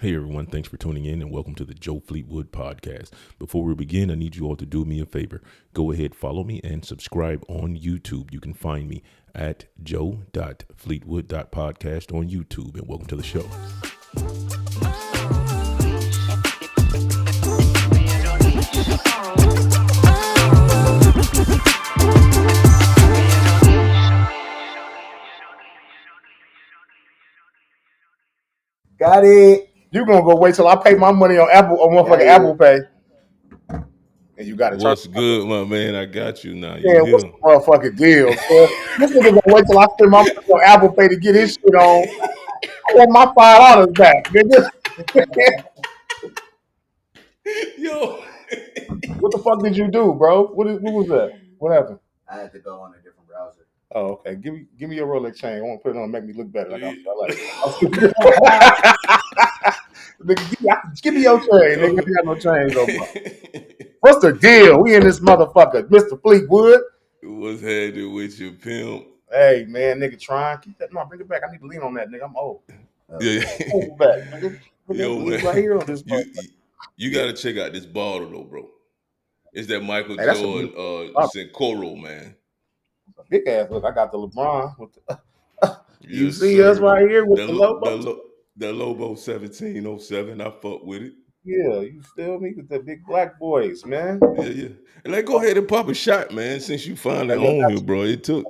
Hey everyone, thanks for tuning in and welcome to the Joe Fleetwood podcast. Before we begin, I need you all to do me a favor. Go ahead, follow me, and subscribe on YouTube. You can find me at joe.fleetwood.podcast on YouTube, and welcome to the show. Got it. You gonna go wait till I pay my money on motherfucking Apple Pay, and you got to turn. What's good, my man? I got you now. You Man, what's here? the motherfucking deal? Man? This nigga gonna wait till I spend my money on Apple Pay to get his shit on. I want my $5 back, nigga. Yo. What the fuck did you do, bro? What was that? What happened? I had to go on a different browser. Oh, okay. Give me your Rolex chain. I want to put it on and make me look better. Like I like. Nigga, give me your chain, nigga. If you got no chains on. What's the deal? We in this motherfucker, Mr. Fleetwood. What's happening with your pimp? Hey man, nigga, try and keep that. No, bring it back. I need to lean on that, nigga. I'm old. Yeah. Hold it back, nigga. Yo, man. Right here on this. You gotta check out this bottle though, bro. It's that Michael Hey, Jordan Sincoro, man. Big ass look. I got the LeBron with the. You Yes, see sir. us right here with the Lobo. The Lobo 1707. I fuck with it. Yeah, you feel me with the big black boys, man. Yeah. And let's go ahead and pop a shot, man. Since you finally on here, bro. It took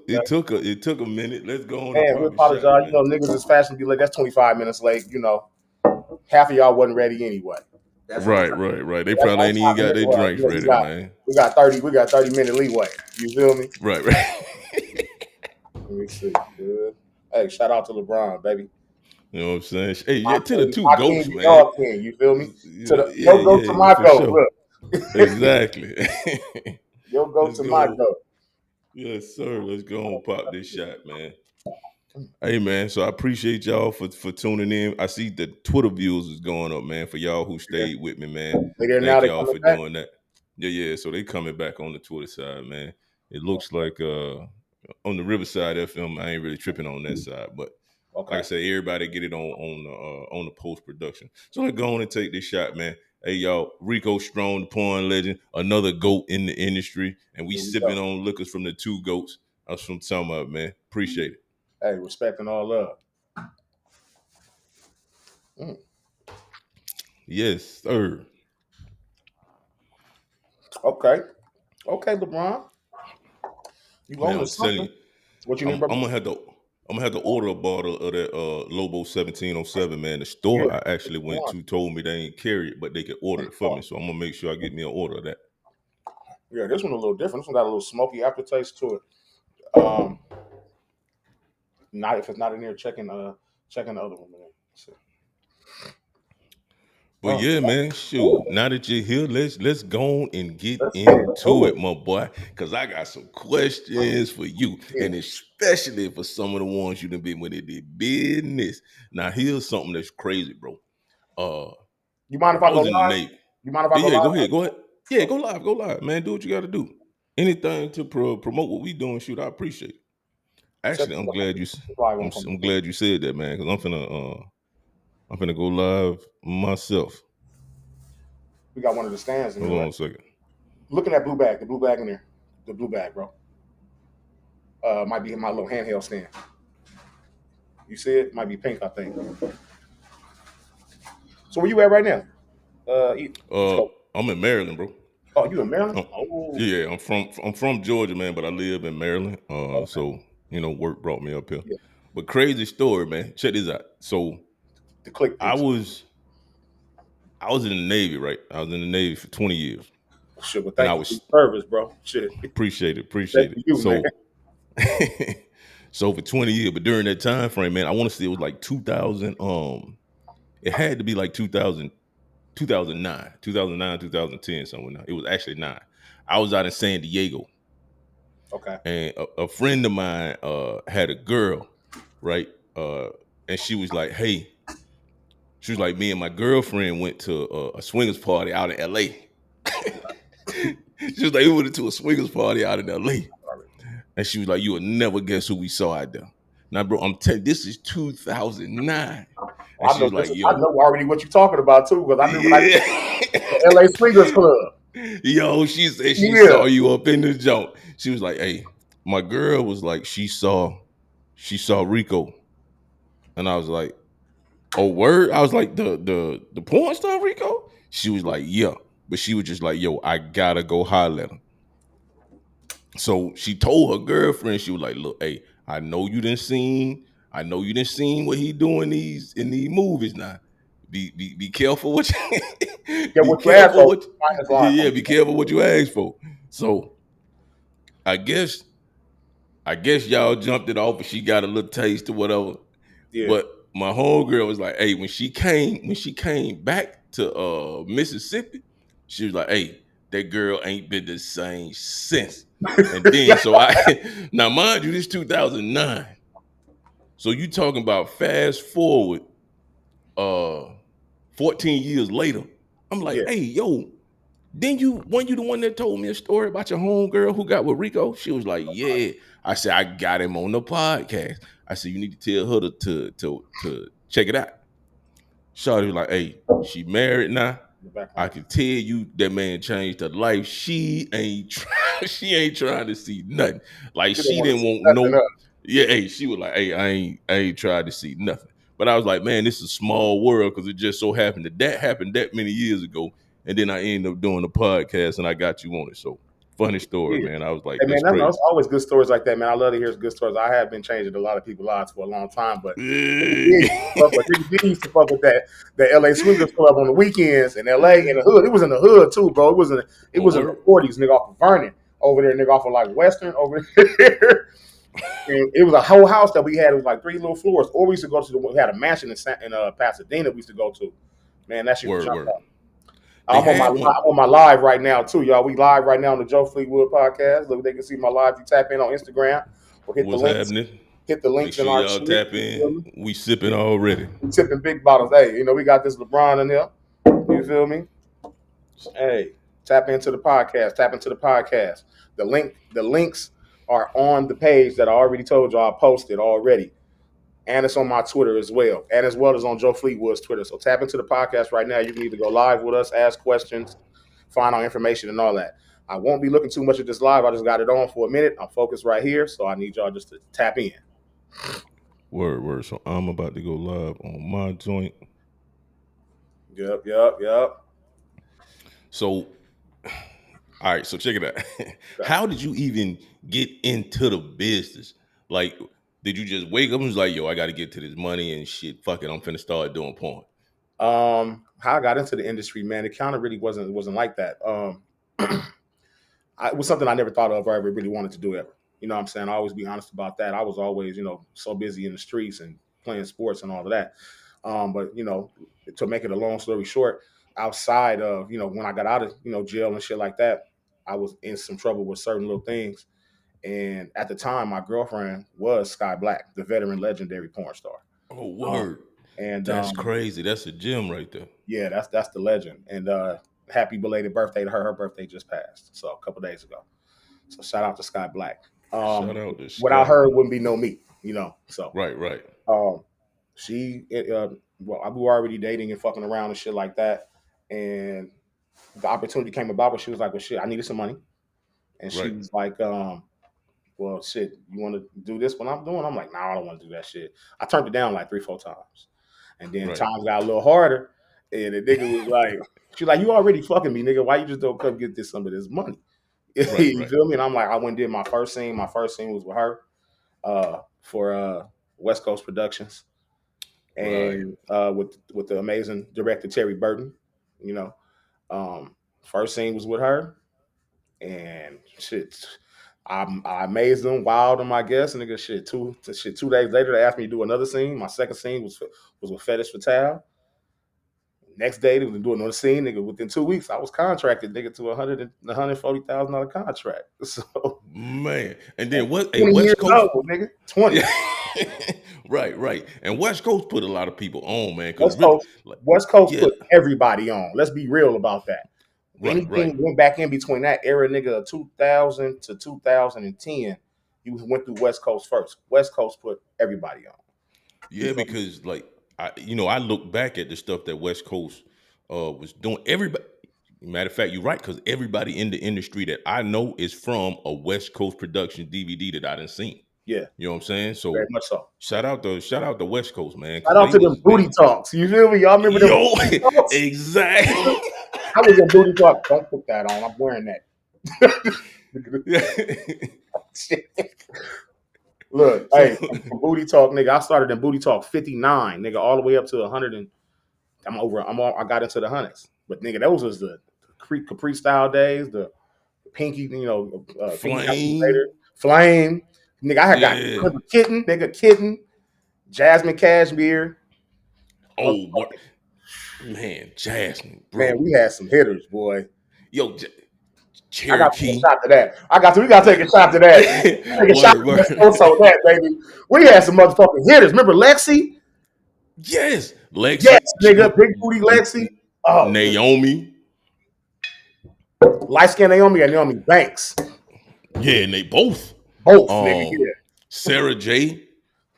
a minute. Let's go on. Man, we apologize. You know, niggas is fashionably be late. That's 25 minutes late. You know, half of y'all wasn't ready anyway. Right. They probably ain't even got their drinks ready, man. We got 30-minute leeway. You feel me? Right. Let me see, dude. Hey, shout out to LeBron, baby. You know what I'm saying? Hey, yeah, to the two goats, man. King, you feel me? To the your goat to my goat. Sure. Look. Exactly. Your goat to my goat. Yes, sir. Let's go and pop this shot, man. Hey, man. So I appreciate y'all for tuning in. I see the Twitter views is going up, man. For y'all who stayed with me, man. Thank y'all for doing that. Yeah. So they coming back on the Twitter side, man. It looks like on the Riverside FM, I ain't really tripping on that side, but like I said, everybody get it on the post production. So let's go on and take this shot, man. Hey, y'all, Rico Strong, the porn legend, another goat in the industry, and we sipping on liquors from the two goats. That's what I'm talking about, man. Appreciate it. Hey, respect and all love. Yes, sir. Okay, LeBron. You man, I'm telling you, what you need, I'm gonna have to order a bottle of that Lobo 1707, man. The store I actually went to told me they ain't carry it, but they could order it for me. So I'm gonna make sure I get me an order of that. Yeah, this one a little different. This one got a little smoky aftertaste to it. Not if it's not in there, checking the other one, man. So. But yeah, man, shoot. Now that you're here, let's go on and get into it, my boy. Cause I got some questions for you. And especially for some of the ones you done been with the business. Now here's something that's crazy, bro. You mind if I go was in the live? Navy. You mind if I go live? Go ahead. Yeah, go live, man. Do what you gotta do. Anything to promote what we doing, shoot, I appreciate it. Actually, I'm glad you said that, man, because I'm finna go live myself. We got one of the stands in there. Hold on a second. Looking at the blue bag in there. The blue bag, bro. Might be in my little handheld stand. You see it? Might be pink, I think. So where you at right now? I'm in Maryland, bro. Oh, you in Maryland? Yeah, I'm from Georgia, man, but I live in Maryland. So work brought me up here. Yeah. But crazy story, man. Check this out. So I was in the Navy, right? I was in the Navy for 20 years. Shit, well, thank you for service, bro. Shit. Appreciate it. You, so, so for 20 years, but during that time frame, man, I want to say it was like 2000. It had to be like 2009, 2010, somewhere now. It was actually 9. I was out in San Diego. Okay. And a friend of mine had a girl, right? And she was like, hey. She was like, me and my girlfriend went to a swingers party out in LA. She was like, we went to a swingers party out in LA. And she was like, you would never guess who we saw out there. Now, bro, I'm telling you, this is 2009. and she was like, I "Yo, know already what you're talking about too, because I remember when I yeah, the LA Swingers Club. yo." She said she Yeah. saw you up in the joint. She was like, "Hey, my girl was like, she saw Rico," and I was like, "Oh, word!" I was like, "The porn star Rico." She was like, "Yeah," but she was just like, "Yo, I gotta go holler at him." So she told her girlfriend, she was like, "Look, hey, I know you didn't seen what he doing in these movies now. Be careful what you Yeah, be what you asked careful for. what Minus line yeah, from be careful what you ask for." So I guess y'all jumped it off and she got a little taste or whatever. yeah. But my homegirl was like, "Hey, when she came back to Mississippi, she was like, hey, that girl ain't been the same since." And then so I now mind you, this 2009. So you talking about fast forward uh 14 years later. I'm like, Yeah. "Hey, yo, then you the one that told me a story about your homegirl who got with Rico?" She was like, "Yeah." I said, "I got him on the podcast." I said, "You need to tell her to check it out." Shawty was like, "Hey, she married now. In the I background. can tell you that man changed her life. She ain't trying to see nothing. Like She didn't she want to didn't see want nothing no, else. yeah, hey, she was like, hey, I ain't tried to see nothing." But I was like, man, this is a small world because it just so happened that happened that many years ago. And then I ended up doing a podcast and I got you on it. So funny story, Yeah. man. I was like, Hey that's man, that's crazy. always good stories like that, man. I love to hear good stories. I have been changing a lot of people's lives for a long time, but nigga did used to fuck with that LA Swingers Club on the weekends in LA in the hood. It was in the hood too, bro. It Oh, was in the word? 40s, nigga, off of Vernon over there, nigga, off of like Western over there. And it was a whole house that we had. It was like 3 little floors. Or we used to go to we had a mansion in Pasadena we used to go to. Man, that shit was Word, jump word. up. They I'm on had one. my live right now too, y'all. We live right now on the Joe Fleetwood podcast. Look, they can see my live. You tap in on Instagram or hit the What's links. happening? Hit the Make links in sure our y'all shit. tap You feel in. me? We sipping already. We tipping big bottles. Hey, we got this LeBron in here. You feel me? Hey, tap into the podcast. Tap into the podcast. The links are on the page that I already told y'all I posted already. And it's on my Twitter as well. And as well as on Joe Fleetwood's Twitter. So tap into the podcast right now. You can either go live with us, ask questions, find out information and all that. I won't be looking too much at this live. I just got it on for a minute. I'm focused right here. So I need y'all just to tap in. Word, word. So I'm about to go live on my joint. Yep. So, all right. So check it out. Okay. How did you even get into the business? Like, did you just wake up and was like, "Yo, I got to get to this money and shit. Fuck it, I'm finna start doing porn." How I got into the industry, man, it kind of really wasn't like that. It was something I never thought of or ever really wanted to do ever. You know what I'm saying? I always be honest about that. I was always, so busy in the streets and playing sports and all of that. But to make it a long story short, outside of, when I got out of, jail and shit like that, I was in some trouble with certain little things. And at the time, my girlfriend was Sky Black, the veteran legendary porn star. Oh, Um, word. and That's crazy. That's a gem right there. yeah, that's the legend. And happy belated birthday to her. Her birthday just passed, so a couple days ago. So shout out to Sky Black. Shout out to Without Sky. her, it wouldn't be no me. So Right, right, um, we were already dating and fucking around and shit like that. And the opportunity came about where she was like, "Well, shit, I needed some money," and she right, was like, "Well, shit, you want to do this? What I'm doing?" I'm like, "Nah, I don't want to do that shit." I turned it down like 3, 4 times. And then right, times got a little harder. And the nigga was like, she's like, "You already fucking me, nigga. Why you just don't come get some of this money?" right, You right, feel me? And I'm like, I went and did my first scene. My first scene was with her for West Coast Productions. right. And with the amazing director Terry Burton. You know, first scene was with her. And shit, I amazed them, wowed them, I guess. And nigga, shit, 2 days later, they asked me to do another scene. My second scene was with Fetish Fatal. Next day, they was doing another scene, nigga. Within 2 weeks, I was contracted, nigga, to $140,000 contract. So Man. And then what? Hey, 20 years West Coast. old, nigga. 20. Yeah. Right, right. And West Coast put a lot of people on, man. Because West really, Coast, like, West Coast yeah, put everybody on. Let's be real about that. right, right. Anything went back in between that era, nigga, 2000 to 2010, you went through West Coast first. West Coast put everybody on. You Yeah, feel me? because like I look back at the stuff that West Coast was doing. Everybody, matter of fact, you're right, because everybody in the industry that I know is from a West Coast production DVD that I done seen. Yeah, You know what I'm saying? very So much so. shout out the West Coast, man, Shout because out they to them was booty talks. You feel me? Y'all remember them yo booty talks? exactly. I was in booty talk. Don't put that on. I'm wearing that. Look, So hey, from booty talk, nigga. I started in booty talk 59, nigga, all the way up to 100 and I got into the hundreds. But nigga, those was the Capri style days, the pinky, pinky Flame, flame. Nigga, I had got yeah. kitten, Jasmine Cashmere. Oh, what man, Jasmine, Man, bro. we had some hitters, boy. Yo, I got to take a Cherokee. shot to that. We got to take a shot to that. Take a shot Word, to West word. Coast on that, baby. We had some motherfucking hitters. Remember Lexi? Yes, Yes, Lexi, nigga. Big booty Lexi. Oh, Naomi. light skin Naomi and Naomi Banks. Yeah, and they both. Both, nigga. Sarah J.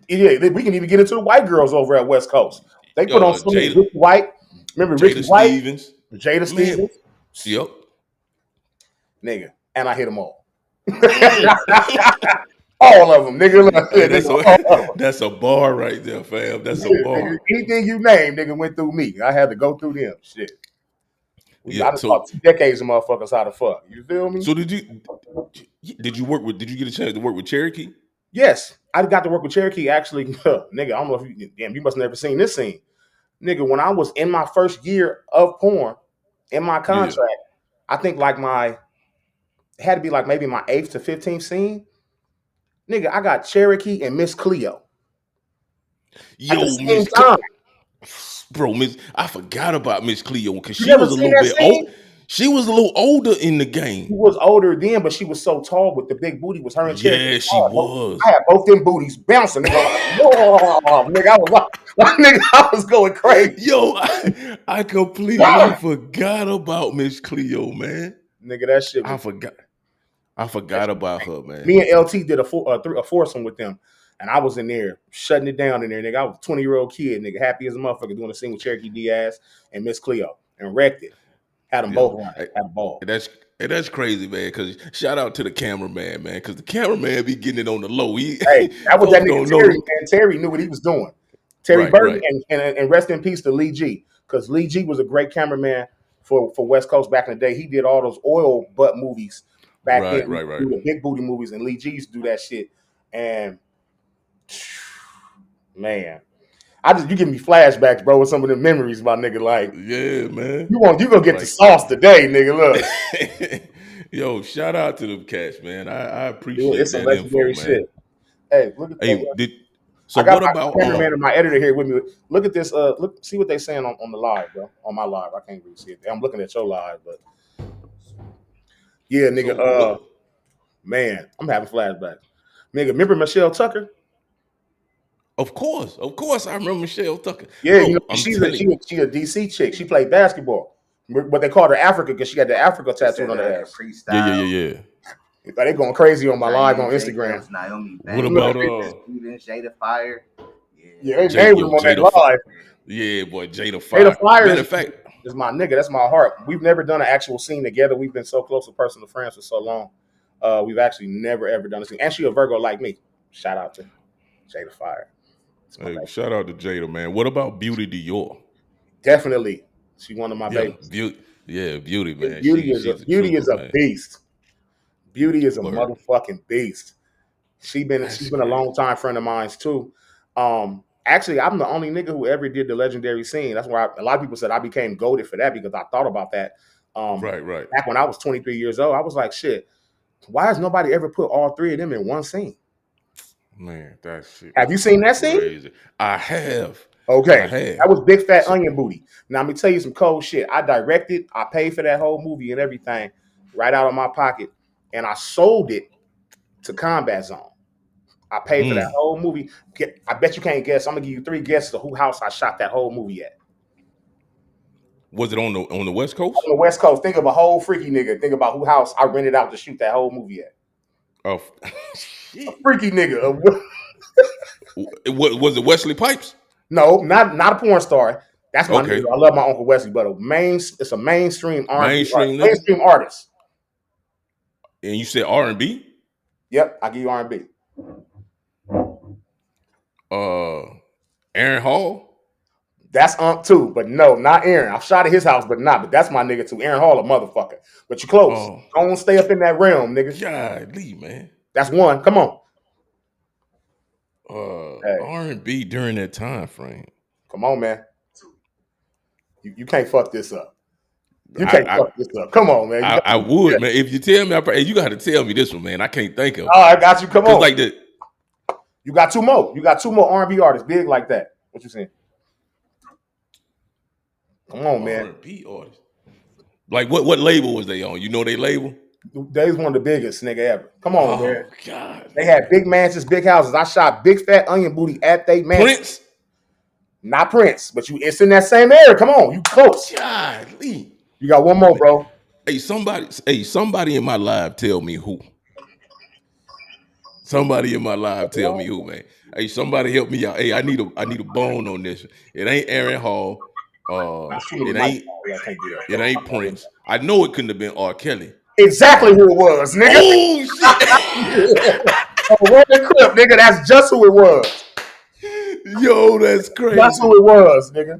Yeah, we can even get into the white girls over at West Coast. They put on some Jada, Ricky White. Remember Ricky Jada White? Stevens. Jada Man, Stevens? yep. Nigga. And I hit them all. Mm. All of them, nigga. Hey, Nigga, that's a bar right there, fam. That's a yeah, nigga. bar. Anything you name, nigga, went through me. I had to go through them. Shit. Yeah. I done taught 2 decades of motherfuckers how to fuck. You feel me? So did you get a chance to work with Cherokee? Yes. I got to work with Cherokee actually. Nigga, I don't know if you must have never seen this scene. Nigga, when I was in my first year of porn, in my contract, I think it had to be like maybe my 8th to 15th scene. Nigga, I got Cherokee and Miss Cleo at the Yo, same time. Bro, I forgot about Miss Cleo because You she never was a seen little that bit scene? old. She was a little older in the game. She was older then, but she was so tall with the big booty. Was her and Cherokee? Yeah, she was. I had both them booties bouncing. Nigga, nigga, I was going crazy. Yo, I completely forgot about Miss Cleo, man. Nigga, that shit was. I forgot about her, man. Me and LT did a foursome with them, and I was in there shutting it down in there, nigga. I was a 20-year-old kid, nigga, happy as a motherfucker, doing a scene with Cherokee Diaz and Miss Cleo, and wrecked it. Had them both running. Had a ball. That's crazy, man. Because shout out to the cameraman, man. Because the cameraman be getting it on the low. Hey, that was that nigga Terry, man. Terry knew what he was doing. Terry Burton, and rest in peace to Lee G. Because Lee G was a great cameraman for West Coast back in the day. He did all those oil butt movies back then. Right. The big booty movies, and Lee G used to do that shit. And man, you give me flashbacks, bro, with some of the memories, my nigga. Like, yeah, man. You gonna get the sauce today, nigga. Look. Yo, shout out to them cats, man. I appreciate it's some that legendary info, shit. man. Hey, look at that. So what about cameraman and my editor here with me? Look at this. See what they saying on the live, bro. On my live, I can't really see it. I'm looking at your live, but yeah, nigga. So man, I'm having flashbacks. Nigga, remember Michelle Tucker? Of course, I remember Michelle Tucker. Yeah, Bro, she's a DC chick. She played basketball, but they called her Africa because she got the Africa tattooed on her ass. Yeah. They going crazy on my live on Instagram. Naomi Banks. What about Jada Fire? Yeah, they named him on that live. Yeah, boy, Jada Fire. Jada Fire Matter of fact, is my nigga. That's my heart. We've never done an actual scene together. We've been so close to personal friends for so long. We've actually never ever done a scene. And she a Virgo like me. Shout out to Jada Fire. Hey, shout out to Jada, man. What about Beauty Dior? Definitely, she one of my babies. Beauty, man. Beauty is a beast. Beauty is a motherfucking beast. She's been a long time friend of mine too. Actually, I'm the only nigga who ever did the legendary scene. That's why a lot of people said I became goated for that because I thought about that. Right. Back when I was 23 years old, I was like, shit, why has nobody ever put all three of them in one scene? Man, that shit. Have you seen that scene? Crazy. I have. Okay. That was Big Fat Onion Booty. Now, let me tell you some cold shit. I directed, I paid for that whole movie and everything right out of my pocket, and I sold it to Combat Zone. I paid for that whole movie. I bet you can't guess. I'm going to give you 3 guesses of who house I shot that whole movie at. Was it on the West Coast? On the West Coast. Think of a whole freaky nigga. Think about who house I rented out to shoot that whole movie at. Oh, a freaky nigga. Was it Wesley Pipes? No, not a porn star. That's my nigga. Okay, I love my Uncle Wesley, but it's a mainstream R&B artist, mainstream nigga. mainstream artist. And you said R&B. Yep, I give you R&B. Aaron Hall. That's too, but no, not Aaron. I've shot at his house, but not. But that's my nigga too. Aaron Hall, a motherfucker. But you close. Oh, Don't stay up in that realm, nigga. golly, man. That's one. Come on. Hey, R&B during that time frame. come on, man. You can't fuck this up. You can't I fuck this up. Come on, man. I would, man. If you tell me, you got to tell me this one, man. I can't think of it. Oh, I got you. Come on. Like that. You got two more. You got two more R&B artists big like that. What you saying? Come on, man. R&B artists. Like what label was they on? You know they label? They's one of the biggest nigga ever. Come on, man. God. They had big mansions, big houses. I shot Big Fat Onion Booty at they mansion. Prince? Not Prince, but it's in that same area. Come on, you close. Golly. You got one more, bro. Hey, somebody in my live tell me who. Somebody in my live tell me who, man. Hey, somebody help me out. Hey, I need a bone on this. It ain't Aaron Hall. It ain't Prince. I know it couldn't have been R. Kelly. Exactly who it was, nigga. Oh shit! Roll the clip, nigga. That's just who it was. Yo, that's crazy. That's who it was, nigga.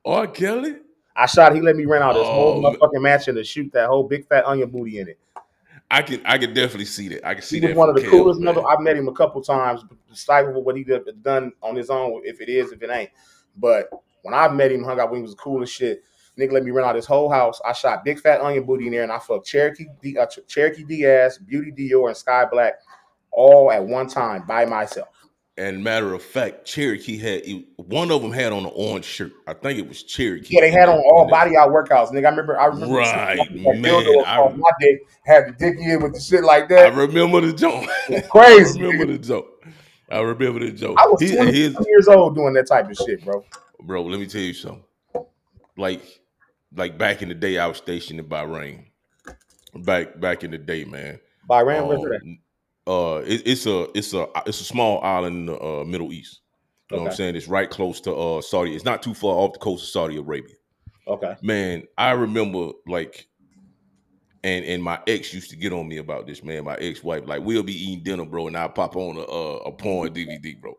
R. Kelly? I shot. He let me rent out this whole motherfucking mansion to shoot that whole Big Fat Onion Booty in it. I can definitely see that. I can see he was that. One of the coolest. Man. I've met him a couple times. Decipherable what he done on his own, if it is, if it ain't. But when I met him, hung out when he was cool as shit. Nigga let me rent out his whole house. I shot Big Fat Onion Booty in there, and I fucked Cherokee Diaz, Beauty Dior, and Sky Black all at one time by myself. And matter of fact, Cherokee one of them had on an orange shirt. I think it was Cherokee. Yeah, they had on all body out workouts, nigga. I remember. Right, man. My dick had the dick in with the shit like that. I remember the joke. Crazy. I remember the joke. I was 20 years old doing that type of shit, bro. Bro, let me tell you something. Like back in the day, I was stationed in Bahrain. Back in the day, man. Bahrain, where's that? It's a small island in the Middle East. You know what I'm saying? It's right close to Saudi. It's not too far off the coast of Saudi Arabia. Okay. Man, I remember and my ex used to get on me about this, man. My ex-wife, like, we'll be eating dinner, bro, and I'll pop on a porn DVD, bro.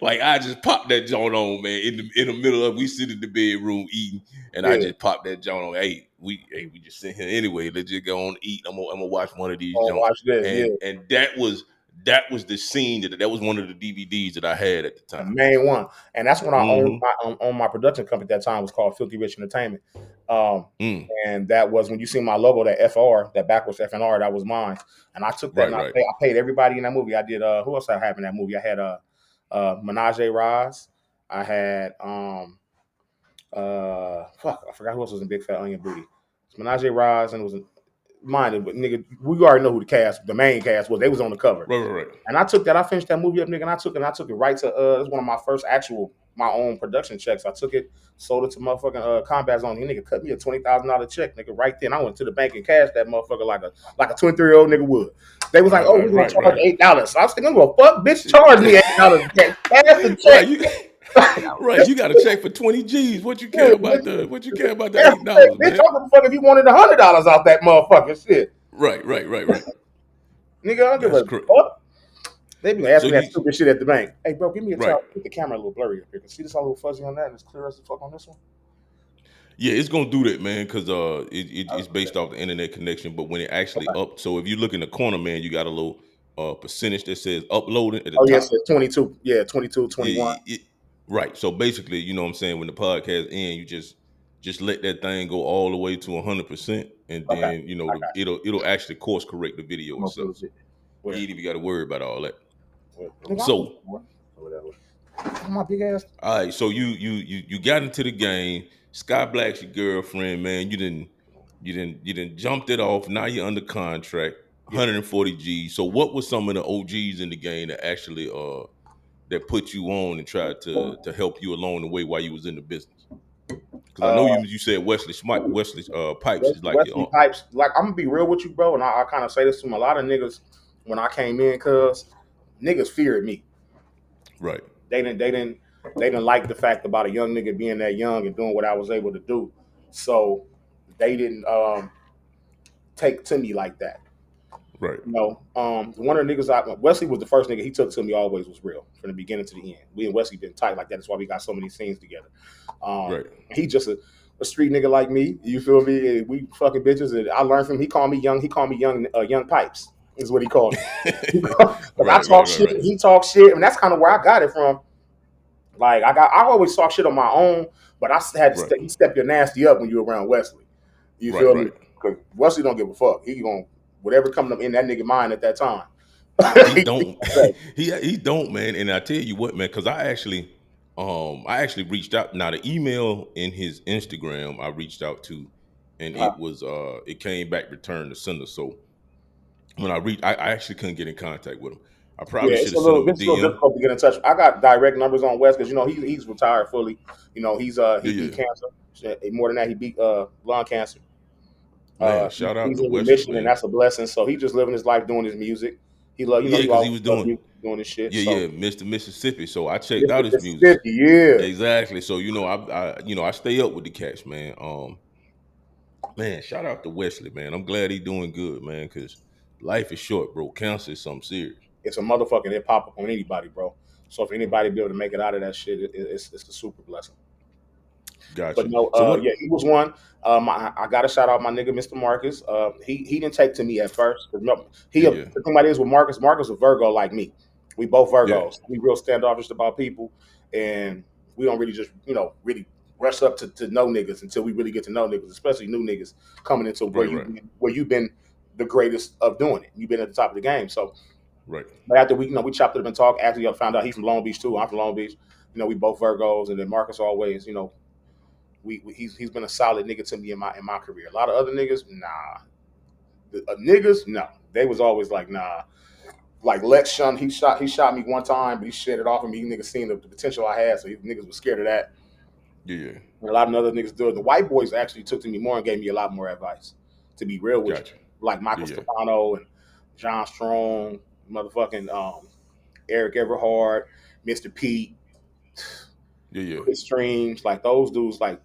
Like, I just pop that joint on, man. In the middle of, we sit in the bedroom eating, and I just pop that joint on. Hey, we just sit here anyway. Let's just go on and eat. I'm gonna watch one of these joints. Watch this, and that was the scene that was one of the DVDs that I had at the time. The main one, and that's when I owned my production company at that time. Was called Filthy Rich Entertainment. And that was when you see my logo, that FR, that backwards FNR, that was mine. And I took that and I paid everybody in that movie. I did who else I have in that movie? I had Menage a Roz. I had I forgot who else was in Big Fat Onion Booty. It's Menage a Roz, and it was mine, but nigga, we already know who the main cast was. They was on the cover. Right. And I finished that movie up, nigga, and I took it right to it was one of my first my own production checks. I took it, sold it to motherfucking Combat Zone. The nigga cut me a $20,000 check, nigga, right then. I went to the bank and cashed that motherfucker like a 23-year-old nigga would. They was like, "Oh, we're gonna charge $8." So I was thinking, I'm gonna fuck, bitch, charge me $8. Cash the check. Right, you got a check for 20 G's. What you care about the $8, bitch, man? I don't give a fuck if you wanted $100 out that motherfucking shit. Right. Nigga, I don't give a fuck. They be asking that stupid shit at the bank. Hey, bro, give me a towel. Put the camera a little blurry up here. See this all a little fuzzy on that, and it's clear as the fuck on this one. Yeah, it's gonna do that, man, because it's based off the internet connection. But when it actually so if you look in the corner, man, you got a little percentage that says uploading at the top. Yes, it's 22. Yeah, 22, 21. Right. So basically, you know what I'm saying, when the podcast ends, you just let that thing go all the way to 100%, and then it'll actually course correct the video itself. You ain't even got to worry about all that. So, my big ass. All right, so you got into the game. Sky Black's your girlfriend, man. You didn't jumped it off. Now you're under contract, 140 G's. So what was some of the OGs in the game that actually that put you on and tried to help you along the way while you was in the business? Because I know you said Wesley Pipes is like Wesley Pipes. Like, I'm gonna be real with you, bro, and I kind of say this to a lot of niggas when I came in, cause niggas feared me. Right. They didn't. they didn't like the fact about a young nigga being that young and doing what I was able to do. So they didn't take to me like that. Right. One of the niggas Wesley was the first nigga he took to me always was real from the beginning to the end. We and Wesley been tight like that. That's why we got so many scenes together. Right. He just a street nigga like me. You feel me? And we fucking bitches. And I learned from him. He called me young. He called me young pipes. Is what he called me. Because I Right. talk Right. Right. shit. Right. He talk shit. And that's kind of where I got it from. Like I always talk shit on my own, but I had to Right. step your nasty up when you're around Wesley. You Right. feel me? Right. Because Wesley don't give a fuck. He gonna whatever coming up in that nigga mind at that time. He don't. He don't, man. And I tell you what, man, because I actually reached out. Now the email in his Instagram I reached out to, and it came back returned to sender. So when I actually couldn't get in contact with him. I Yeah, probably should have sent him a it's a little DM. difficult to get in touch. I got direct numbers on West because he's retired fully. He Yeah, beat yeah, cancer. More than that, he beat lung cancer. man. Shout out He's to in Wesley, remission, and man. that's a blessing. So he just living his life doing his music. He love Yeah, he because he always was loved doing. music, doing his shit. Yeah, So yeah, Mr. Mississippi. So I checked Mr. out his music. Mississippi, yeah, Exactly. So I stay up with the cats, man. Man, shout out to Wesley, man. I'm glad he doing good, man, because life is short, bro. Cancer is something serious. it's a motherfucking it pop up on anybody, bro. So if anybody be able to make it out of that shit, it's a super blessing. But Gotcha. no, So what? yeah, he was one. I got to shout out my nigga, Mr. Marcus. He didn't take to me at first. No, Yeah, yeah, the thing about it is with Marcus, Marcus a Virgo like me. We both yeah. Virgos. We real standoffish about people, and we don't really just really rush up to know niggas until we really get to know niggas, especially new niggas coming into Right, right, where you've been the greatest of doing it. You've been at the top of the game. So right. but after we chopped it up and talked. After y'all found out he's from Long Beach too. I'm from Long Beach. We both Virgos, and then Marcus always he's been a solid nigga to me in my career. A lot of other niggas, nah. Niggas, no. They was always like, nah. Like Lex Shun, he shot me one time, but he shit it off of me. Niggas seen the potential I had, so niggas was scared of that. Yeah, yeah. And a lot of other niggas do it. The white boys actually took to me more and gave me a lot more advice. To be real with you, Gotcha. like Yeah, Michael yeah, Stefano and John Strong, motherfucking Eric Everhard, Mr. Pete, yeah, yeah. Chris Streams, like those dudes, like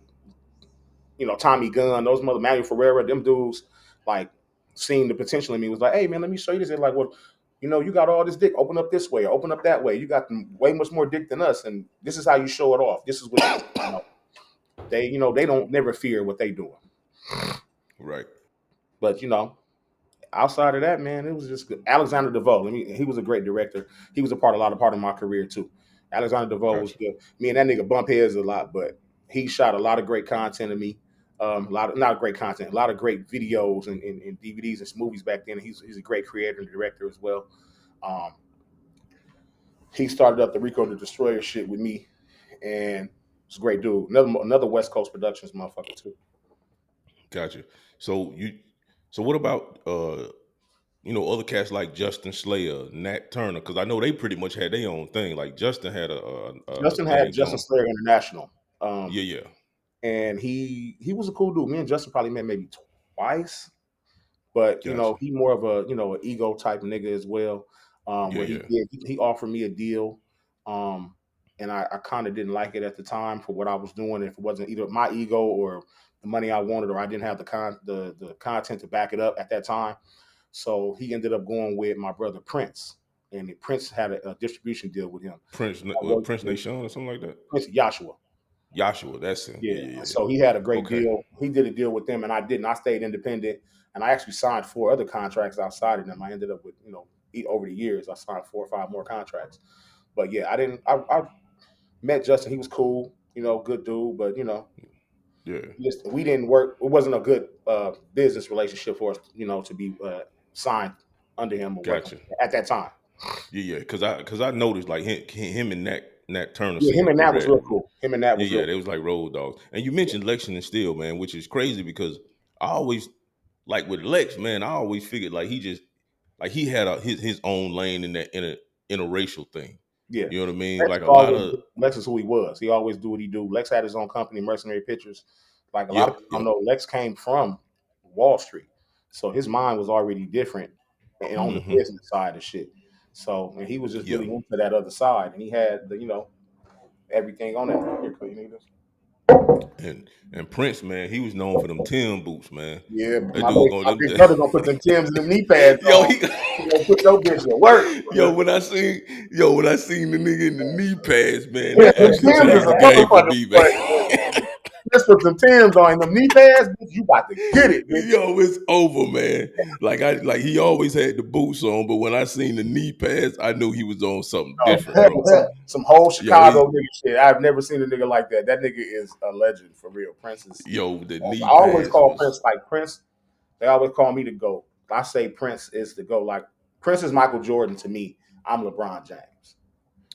Tommy Gunn, those mother Manuel Ferreira, them dudes, like seeing the potential in me was like, hey man, let me show you this. They're like, well, you got all this dick. Open up this way, or open up that way. You got way much more dick than us, and this is how you show it off. This is what they don't never fear what they doing. Right. But outside of that, man, it was just good. Alexander DeVoe. He was a great director. He was a part of my career too. Alexander DeVoe was Gotcha. good. Me and that nigga bump heads a lot, but he shot a lot of great content of me. A lot of not great content, a lot of great videos and DVDs and movies back then. He's a great creator and director as well. Um, he started up the Rico the Destroyer shit with me, and it's a great dude. Another West Coast Productions motherfucker too. Gotcha. So so what about other cats like Justin Slayer, Nat Turner? Because I know they pretty much had their own thing. Like Justin had a Justin had thing Justin going. Slayer International. Um, Yeah, yeah. and he was a cool dude. Me and Justin probably met maybe twice, but Gotcha. he more of a an ego type nigga as well. Yeah, Where yeah. he offered me a deal, um, and I kind of didn't like it at the time for what I was doing. If it wasn't either my ego or the money I wanted, or I didn't have the content to back it up at that time, so he ended up going with my brother Prince, and Prince had a distribution deal with him. I worked Prince with Nation or something like that. Prince Joshua. Joshua, that's him. Yeah, Yeah. yeah, yeah. So he had a great Okay. deal. He did a deal with them, and I didn't. I stayed independent, and I actually signed 4 other contracts outside of them. I ended up with, over the years, I signed 4 or 5 more contracts. But yeah, I didn't. I met Justin. He was cool, good dude. But Yeah. we didn't work. It wasn't a good business relationship for us, to be signed under him or working Gotcha. at that time. Yeah, yeah. Because I noticed like him and Nat Turner Yeah, him seemed and pretty that was real rad. cool. Him and that Yeah, was real yeah, they was like road dogs. And you mentioned Lexington Steel, man, which is crazy because I always like with Lex, man, I always figured like he just like he had his own lane in that interracial thing. Yeah. You know what I mean? Lex Like a lot always of Lex is who he was. He always do what he do. Lex had his own company, Mercenary Pictures. Like a lot of yep, people don't yep. know, Lex came from Wall Street, so his mind was already different and on the Hmm. business side of shit. So and he was just Yeah. really into that other side, and he had the everything on that. Here, you need this. And Prince, man, he was known for them Tim boots, man. Yeah, That my dude big, my going big them. brother gonna put them Timbs and them knee pads Yo, on. He gonna put your bitch to work. when I seen the nigga in the knee pads, man, Yeah, that them actually Timbs is changed a the game for motherfucker. me, man. But just put them Timbs on and them knee pads, bitch, you about to get it, bitch. Yo, it's over, man. Like he always had the boots on, but when I seen the knee pads, I knew he was on something different, bro. Some whole Yo, Chicago nigga shit. I've never seen a nigga like that. That nigga is a legend for real. Prince is. the knee I always pads call was Prince like Prince. They always call me the GOAT. I say Prince is the GOAT. Like Prince is Michael Jordan to me. I'm LeBron James.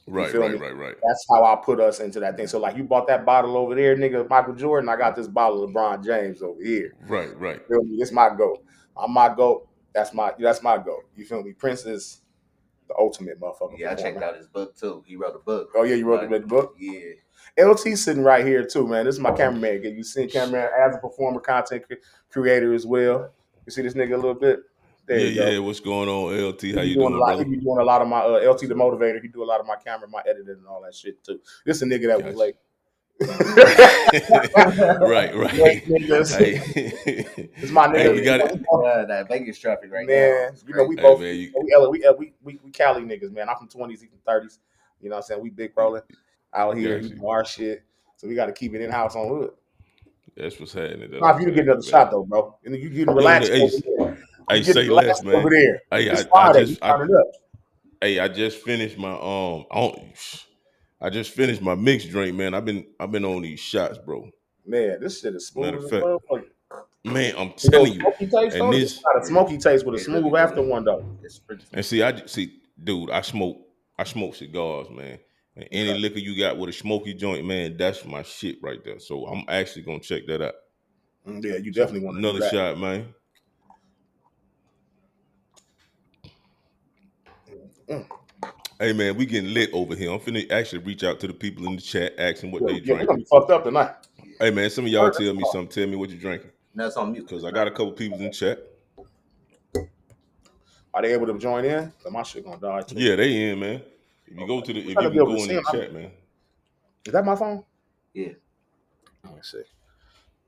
You right, feel right, me? right, right, That's how I put us into that thing. So like you bought that bottle over there, nigga, Michael Jordan. I got this bottle of LeBron James over here. right, right. You feel me? This my GOAT. I'm my GOAT. That's my GOAT. You feel me? Prince is the ultimate motherfucker. Yeah, I checked out his book too. He wrote a book. Oh yeah, you wrote the book? Yeah. LT sitting right here too, man. This is my cameraman. You seen cameraman as a performer, content creator as well. You see this nigga a little bit. There Yeah, you go. yeah. What's going on, LT? He How be you doing a doing, lot. He brother? be doing a lot of my LT the motivator. He do a lot of my camera, my editing, and all that shit too. This is a nigga that was Gotcha. late. Right, Late right. niggas. Hey, It's my hey, nigga. we got it. That Vegas traffic right now. Man, you know we Hey, both man, we Cali niggas, man. I'm from 20s, even 30s. You know what I'm saying? We big rolling out here, you gotcha. know, our shit. So we got to keep it in house on hood. That's what's happening. That's Time for what's you to get happening, another man. shot though, bro. And you getting Yo, relaxed over there. You hey, getting say less, relaxed over man. there. Hey, It's Friday. We turning up. I just finished my I just finished my mixed drink, man. I've been on these shots, bro. Man, this shit is Matter smooth of as fact, well. man, I'm You know, telling you, smoky taste and though. It's this got a smoky taste with a It smooth really after do. one though. It's pretty smooth. and see, dude, I smoke cigars, man. And any Okay. liquor you got with a smoky joint, man, that's my shit right there. So I'm actually gonna check that out. Yeah, you So definitely want to do another that. shot, man. Mm. Hey man, we getting lit over here. I'm finna actually reach out to the people in the chat, asking what they Yeah, we're gonna drinking. be fucked up tonight. Hey man, some of y'all tell me something. Tell me what you're drinking, No, it's on mute. cause I got a couple people in the chat. Are they able to join in? So my shit gonna die too. Yeah, they in, man. Okay. I'm If trying you to be can able to go in see the them. chat, man. Is that my phone? Yeah. Let me see.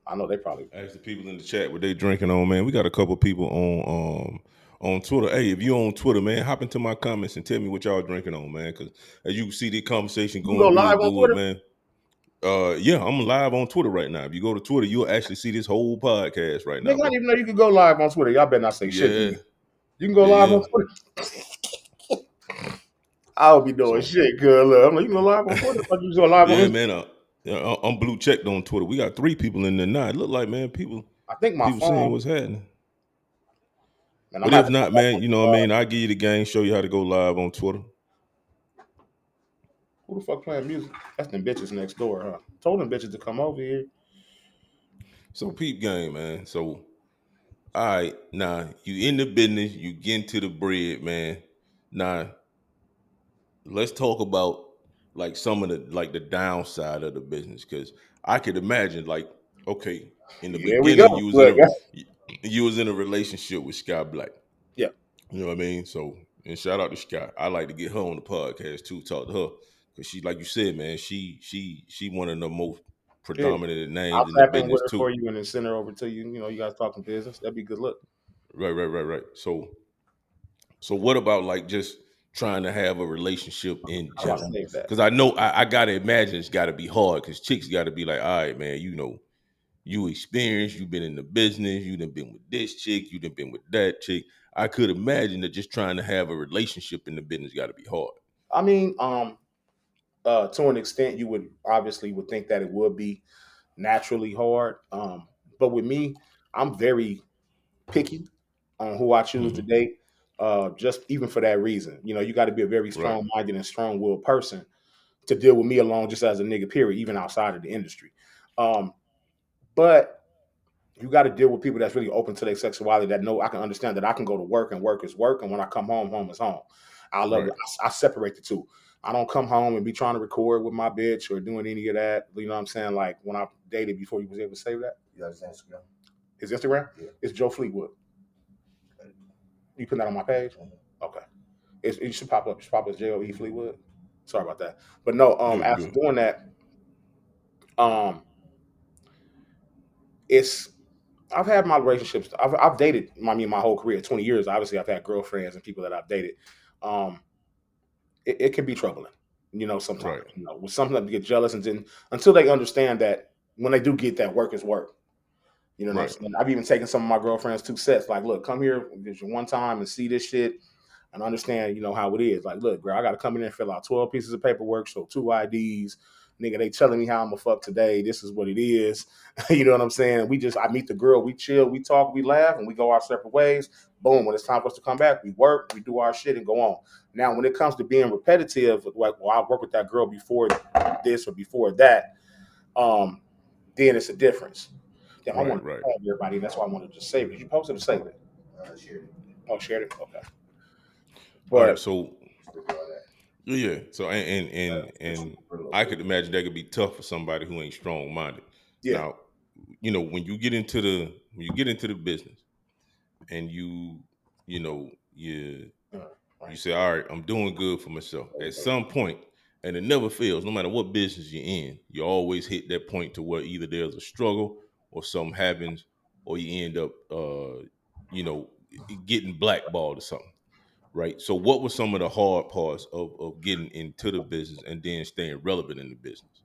I know they probably. Ask the people in the chat what they drinking on, man. We got a couple people on Twitter. Hey, if you on Twitter, man, hop into my comments and tell me what y'all drinking on, man. Cause as you can see, the conversation You go going real live on good, Twitter? man. Yeah, I'm live on Twitter right now. If you go to Twitter, you'll actually see this whole podcast right now, Nigga, I didn't bro. even know you could go live on Twitter. Y'all better not say shit to Yeah, me. You can go yeah, live yeah. on Twitter. I'll be doing So shit, good. Look, I'm like, you can go live on Twitter. I thought you was going live on yeah, Instagram. man. I'm blue checked on Twitter. We got 3 people in there now. It look like, man, I think my people seeing phone. what's happening. Man, I'm But gonna have if to come not, back man, on you this know what I live. mean. I'll give you the game, show you how to go live on Twitter. Who the fuck playing music? That's them bitches next door, huh? Told them bitches to come over here. So peep game, man. So all right, now you in the business, you get into the bread, man. Now let's talk about like some of the downside of the business, because I could imagine like, okay, in the Here we go. beginning Look, you was in a relationship with Sky Black. yeah, You know what I mean? So, and shout out to Sky. I like to get her on the podcast too, talk to her, because she, like you said, man, she one of the most yeah. predominant I'll names in the tap in business with her for too. you and then send her over to you. You know, you guys talking business. That'd be a good look. Right, right, right, right. So what about like just trying to have a relationship in I'm about to general? save that. Because I know I gotta imagine it's gotta be hard, because chicks gotta be like, all right, man, you know, you experienced, you've been in the business, you done been with this chick, you done been with that chick. I could imagine that just trying to have a relationship in the business gotta be hard. I mean, to an extent, you would obviously would think that it would be naturally hard. But with me, I'm very picky on who I choose to Hmm. date. Just even for that reason, you know, you got to be a very Right, strong-minded and strong-willed person to deal with me alone, just as a nigga. Period. Even outside of the industry, but you got to deal with people that's really open to their sexuality. That know I can understand that I can go to work and work is work, and when I come home, home is home. I love it. right. I separate the two. I don't come home and be trying to record with my bitch or doing any of that. You know what I'm saying? Like when I dated before, you was able to save that. You got his Instagram? His Instagram? Yeah. It's Joe Fleetwood. You put that on my page? Okay. It should pop up. It should pop up as Joe E Fleetwood. Sorry about that. But no, after Good. doing that, um, it's I've had my relationships. I've dated. I mean, my whole career, 20 years. Obviously, I've had girlfriends and people that I've dated. Um, it can be troubling, sometimes. Right. With something that get jealous, and then until they understand that when they do get that work is work. You know what I'm Right. saying? I've even taken some of my girlfriends to sets. Like, look, come here just one time and see this shit and understand, how it is. Like, look, girl, I got to come in there and fill out 12 pieces of paperwork, show 2 IDs. Nigga, they telling me how I'm gonna fuck today. This is what it is. You know what I'm saying? I meet the girl, we chill, we talk, we laugh, and we go our separate ways. Boom, when it's time for us to come back, we work, we do our shit and go on. Now, when it comes to being repetitive, like, well, I work with that girl before this or before that, then it's a difference. Damn, I want to Right. tag everybody. That's why I wanted to just save it. Did you post it or save it? Shared it. Oh, shared it? Okay. All right. But So yeah. So and I could imagine that could be tough for somebody who ain't strong minded. yeah. Now, when you get into the business and you know you Right. say, all right, I'm doing good for myself. At some point, and it never fails, no matter what business you're in, you always hit that point to where either there's a struggle or something happens, or you end up you know, getting blackballed or something. Right. So what were some of the hard parts of getting into the business and then staying relevant in the business?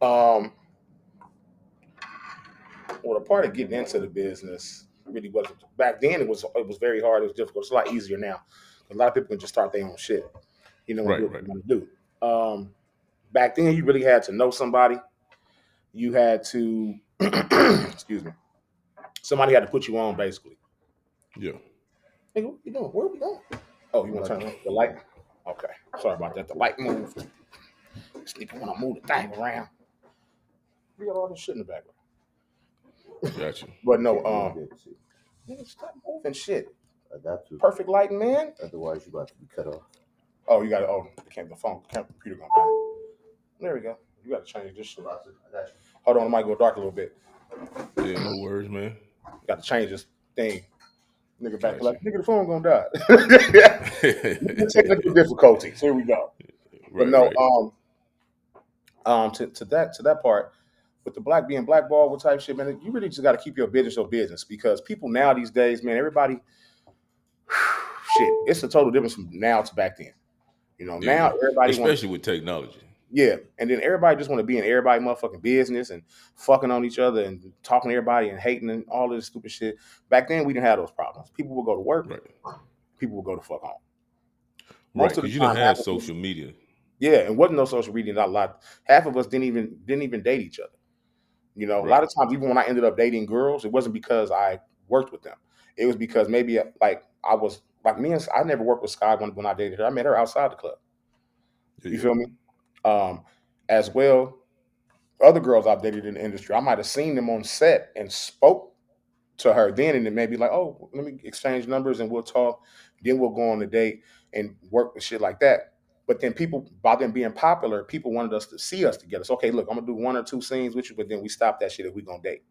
Um, well, the part of getting into the business really wasn't back then. It was very hard. It was difficult. It's a lot easier now. A lot of people can just start their own shit, and do Right, what right. they want to do. Back then, you really had to know somebody. You had to, excuse me, somebody had to put you on basically. Yeah. Hey, what you doing? Where are we going? Oh, you want to turn on the light? Okay. Sorry about that. The light moved. This nigga want to move the thing around. We got all this shit in the background. Gotcha. But no, nigga, stop moving shit. I got to. Perfect lighting, man. Otherwise, you about to be cut off. Oh, you got to. Oh, the computer gonna die. There we go. You got to change this shit. I got you. Hold on, it might go dark a little bit. Yeah, no worries, man. Got to change this thing. Nigga back Gotcha. like, nigga, the phone gonna die. Technical difficulties. Here we go. But Right, no, right. to that part, with the being blackballed with type shit, man, you really just got to keep your business because people now these days, man, everybody, shit, it's a total difference from now to back then. Yeah, Now yeah. everybody want, Especially with technology. yeah, and then everybody just want to be in everybody motherfucking business and fucking on each other and talking to everybody and hating and all this stupid shit. Back then, we didn't have those problems. People would go to work. Right. People would go to fuck home. Right. Most of the Because you time, didn't have social media. yeah, and wasn't no social media. Not a lot. Half of us didn't even date each other. A Right. lot of times, even when I ended up dating girls, it wasn't because I worked with them. It was because maybe like I was like me and I never worked with Sky when I dated her. I met her outside the club. Yeah, You yeah. feel me? As well, other girls I've dated in the industry, I might have seen them on set and spoke to her then, and then maybe like, oh, let me exchange numbers and we'll talk. Then we'll go on a date and work with shit like that. But then people, by them being popular, people wanted us to see us together. So, okay, look, I'm gonna do 1 or 2 scenes with you, but then we stop that shit if we gonna date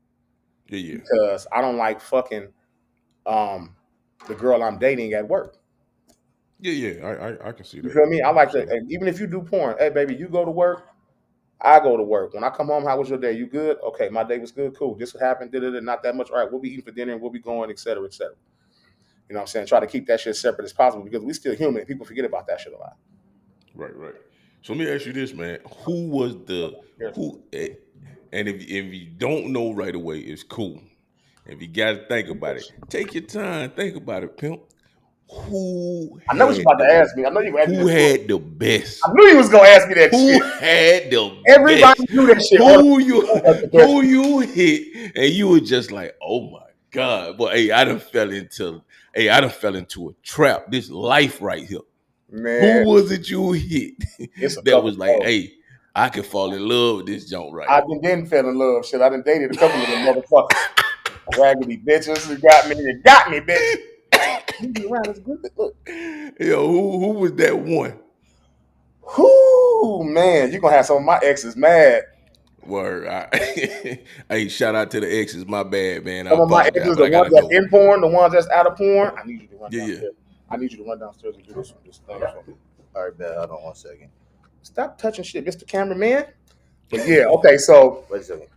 Yeah, yeah. because I don't like fucking the girl I'm dating at work. Yeah, yeah. I can see You that. feel me? I I can like see to, that. and even if you do porn, hey baby, you go to work, I go to work. When I come home, how was your day? You good? Okay, my day was good. Cool. This happened. Not that much. All right, we'll be eating for dinner and we'll be going, et cetera, et cetera. You know what I'm saying? Try to keep that shit separate as possible because we still human and people forget about that shit a lot. Right, right. So let me ask you this, man. Who was the who and if you don't know right away, it's cool. If you gotta think about it, take your time, think about it, pimp. Who I know what you had about to the ask me. I know you asked me who this. had the I best? knew you was gonna ask me that Who shit. had the Everybody best? do that shit. Who you That's the best. who you hit and you were just like, oh my God. But I done fell into a trap. This life right here. Man, Who was it you hit it's a that couple was like, of hey, I could fall in love with this joint right I here? didn't fell in love. Shit, I done dated a couple of them motherfuckers. Raggedy bitches who got me. They got me, bitch. Moving around is good. Look. Yo, who was that one? Whoo, man, you gonna have some of my exes mad. Word. Hey, shout out to the exes. My bad, man. I Some of my apologize, exes, but the I ones gotta that's know. in porn, the ones that's out of porn. I need you to run Yeah, yeah. downstairs. I need you to run downstairs and do this thing for me. All right, bet. Hold on 1 second. Stop touching shit, Mr. Cameraman. But yeah, okay, so wait a second.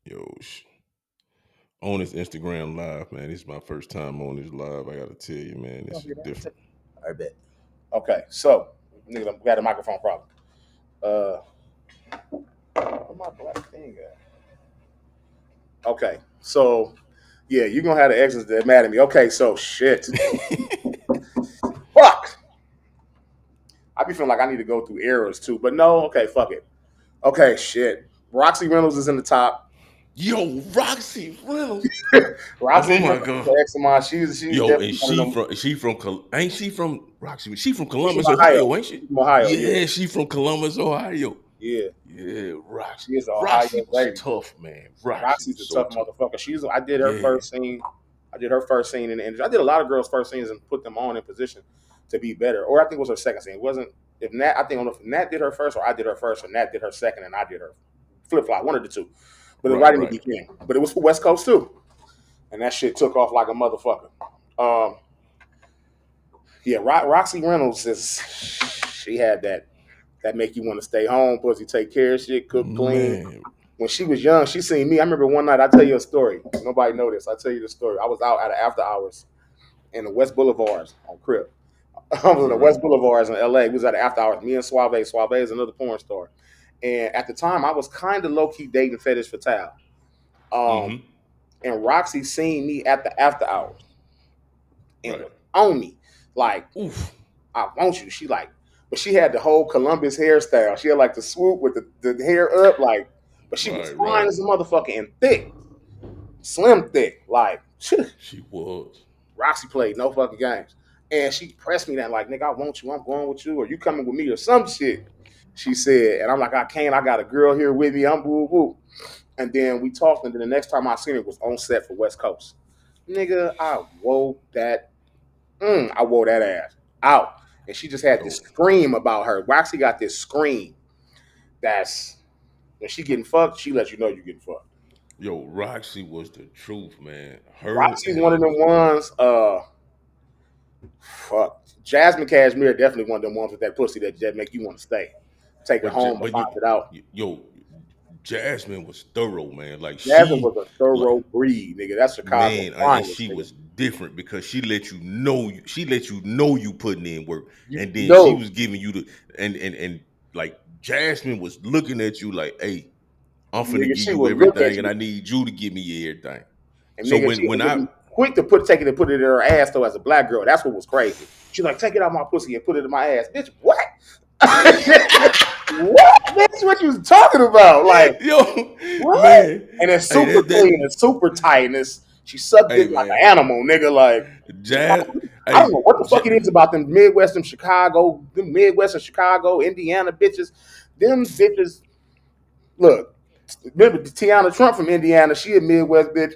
Yo, on this Instagram live, man. This is my first time on this live. I gotta tell you, man, this is different. I bet. Okay, so nigga, we got a microphone problem. Where my black thing at? Okay, so yeah, you're gonna have the exes that mad at me. Okay, so shit. Fuck. I be feeling like I need to go through eras too, but no. Okay, fuck it. Okay, shit. Roxy Reynolds is in the top. Yo, Roxy Reynolds. Roxy Oh my Reynolds is god. the ex of mine. She's Yo, and definitely one of them. ain't she from Roxy? She from She's Columbus, from Ohio. Ohio, ain't she? She's from Ohio, Yeah, she from Columbus, Ohio. yeah. Yeah, Roxy. She is an Ohio Roxy was lady. tough, man. Roxy Roxy's was a so tough tough. motherfucker. I did her Yeah. first scene. I did her first scene in the industry. I did a lot of girls' first scenes and put them on in position to be better. Or I think it was her second scene. It wasn't if Nat? I think I don't know if Nat did her first or I did her first, or Nat did her second and I did her flip flop. One of the two. But it was right in the beginning. But it was for West Coast too, and that shit took off like a motherfucker. Yeah, Roxy Reynolds she had that make you want to stay home, pussy, take care of shit, cook, clean. Man. When she was young, she seen me. I remember one night, I'll tell you a story. Nobody know this. I'll tell you the story. I was out at after hours in the West Boulevards on Crib. I was in the West Boulevards in LA. We was at the after hours. Me and Suave. Suave is another porn star. And at the time, I was kind of low-key dating Fetish Fatale. And Roxy seen me at the after hours. And was on me. Like, oof, I want you. She like, but she had the whole Columbus hairstyle. She had like the swoop with the hair up, like, but she was fine as a motherfucker and thick, slim thick. Like, she was. Roxy played no fucking games. And she pressed me that, like, nigga, I want you. I'm going with you. Or you coming with me or some shit. She said, and I'm like, I can't. I got a girl here with me. I'm woo woo. And then we talked, and then the next time I seen her was on set for West Coast. Nigga, I wore that ass out. And she just had this scream about her. Roxy got this scream that's when she getting fucked, she lets you know you getting fucked. Yo, Roxy was the truth, man. Roxy's one of them ones, fuck. Jasmine Cashmere definitely one of them ones with that pussy that make you want to stay. Take it home and find it out. Yo, Jasmine was thorough, man. Like Jasmine was a thorough breed, nigga. That's Chicago. Man, and she was different because she let you know you putting in work, and then she was giving you the and like Jasmine was looking at you like, hey, I'm finna give you everything, and I need you to give me everything. And so nigga, when I quick to take it and put it in her ass though, as a black girl, that's what was crazy. She's like, take it out my pussy and put it in my ass, bitch. What? What? That's what you was talking about. Like, yo, what? Man. And it's super clean and super tight, and she sucked it like an animal, nigga. Like, I don't know what the fuck it is about them Midwestern Chicago, Indiana bitches. Them bitches. Look, remember Tiana Trump from Indiana? She a Midwest bitch.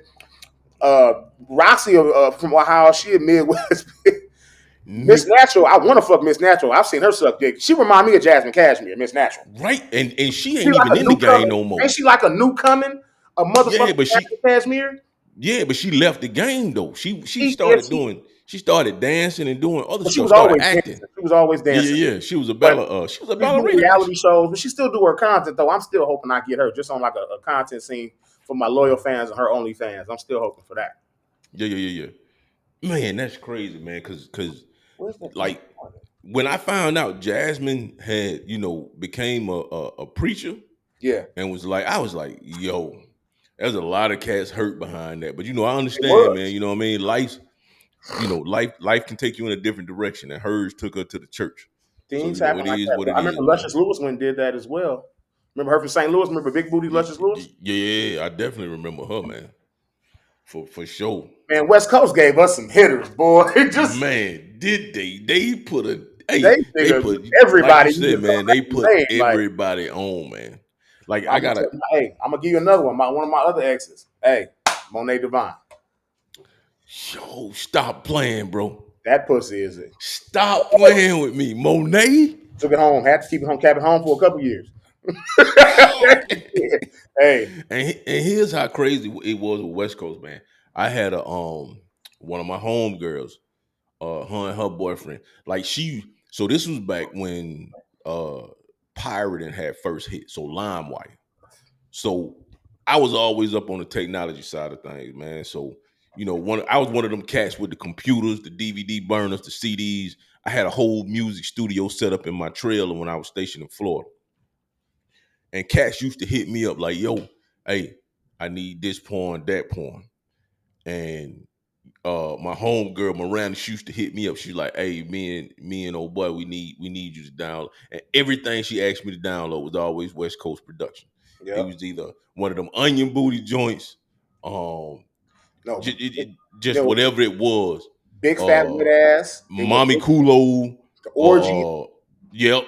Roxy from Ohio, she a Midwest bitch. Miss Natural, I want to fuck Miss Natural. I've seen her suck dick. She remind me of Jasmine Cashmere, Miss Natural. Right, and she ain't even in the game no more. Ain't she like a new coming? A motherfucker Jasmine Cashmere? Yeah, but she left the game though. She started dancing and doing other stuff. She was always acting. She was always dancing. Yeah. She was a ballerina. Reality shows, but she still do her content though. I'm still hoping I get her just on like a content scene for my loyal fans and her only fans. I'm still hoping for that. Yeah. Man, that's crazy, man. Cause like when I found out Jasmine had, became a preacher, and I was like, yo, there's a lot of cats hurt behind that. But I understand, man. You know what I mean? Life can take you in a different direction, and hers took her to the church. Things happen like that. I remember Luscious Lewis went and did that as well. Remember her from St. Louis? Remember Big Booty Luscious Lewis? Yeah, I definitely remember her, man. For sure. Man, West Coast gave us some hitters, boy. Man, did they? They put everybody. Like you said, man, they put everybody on, man. Like I'm gonna give you another one. One of my other exes. Hey, Monet Divine. Yo, stop playing, bro. That pussy is it. Stop playing with me, Monet. Took it home. Had to keep it home. Kept it home for a couple years. Hey, And here's how crazy it was with West Coast, man. I had a one of my homegirls, her and her boyfriend. Like so this was back when pirating had first hit, so LimeWire. So I was always up on the technology side of things, man. So I was one of them cats with the computers, the DVD burners, the CDs. I had a whole music studio set up in my trailer when I was stationed in Florida. And cats used to hit me up like, "Yo, hey, I need this porn, that porn." And my homegirl Miranda, she used to hit me up. She's like, "Hey, me and old boy, we need you to download." And everything she asked me to download was always West Coast production. It yep. was either one of them onion booty joints, No, just there was whatever it was. big fat wet ass. It was Mommy Kulo, the orgy. yep,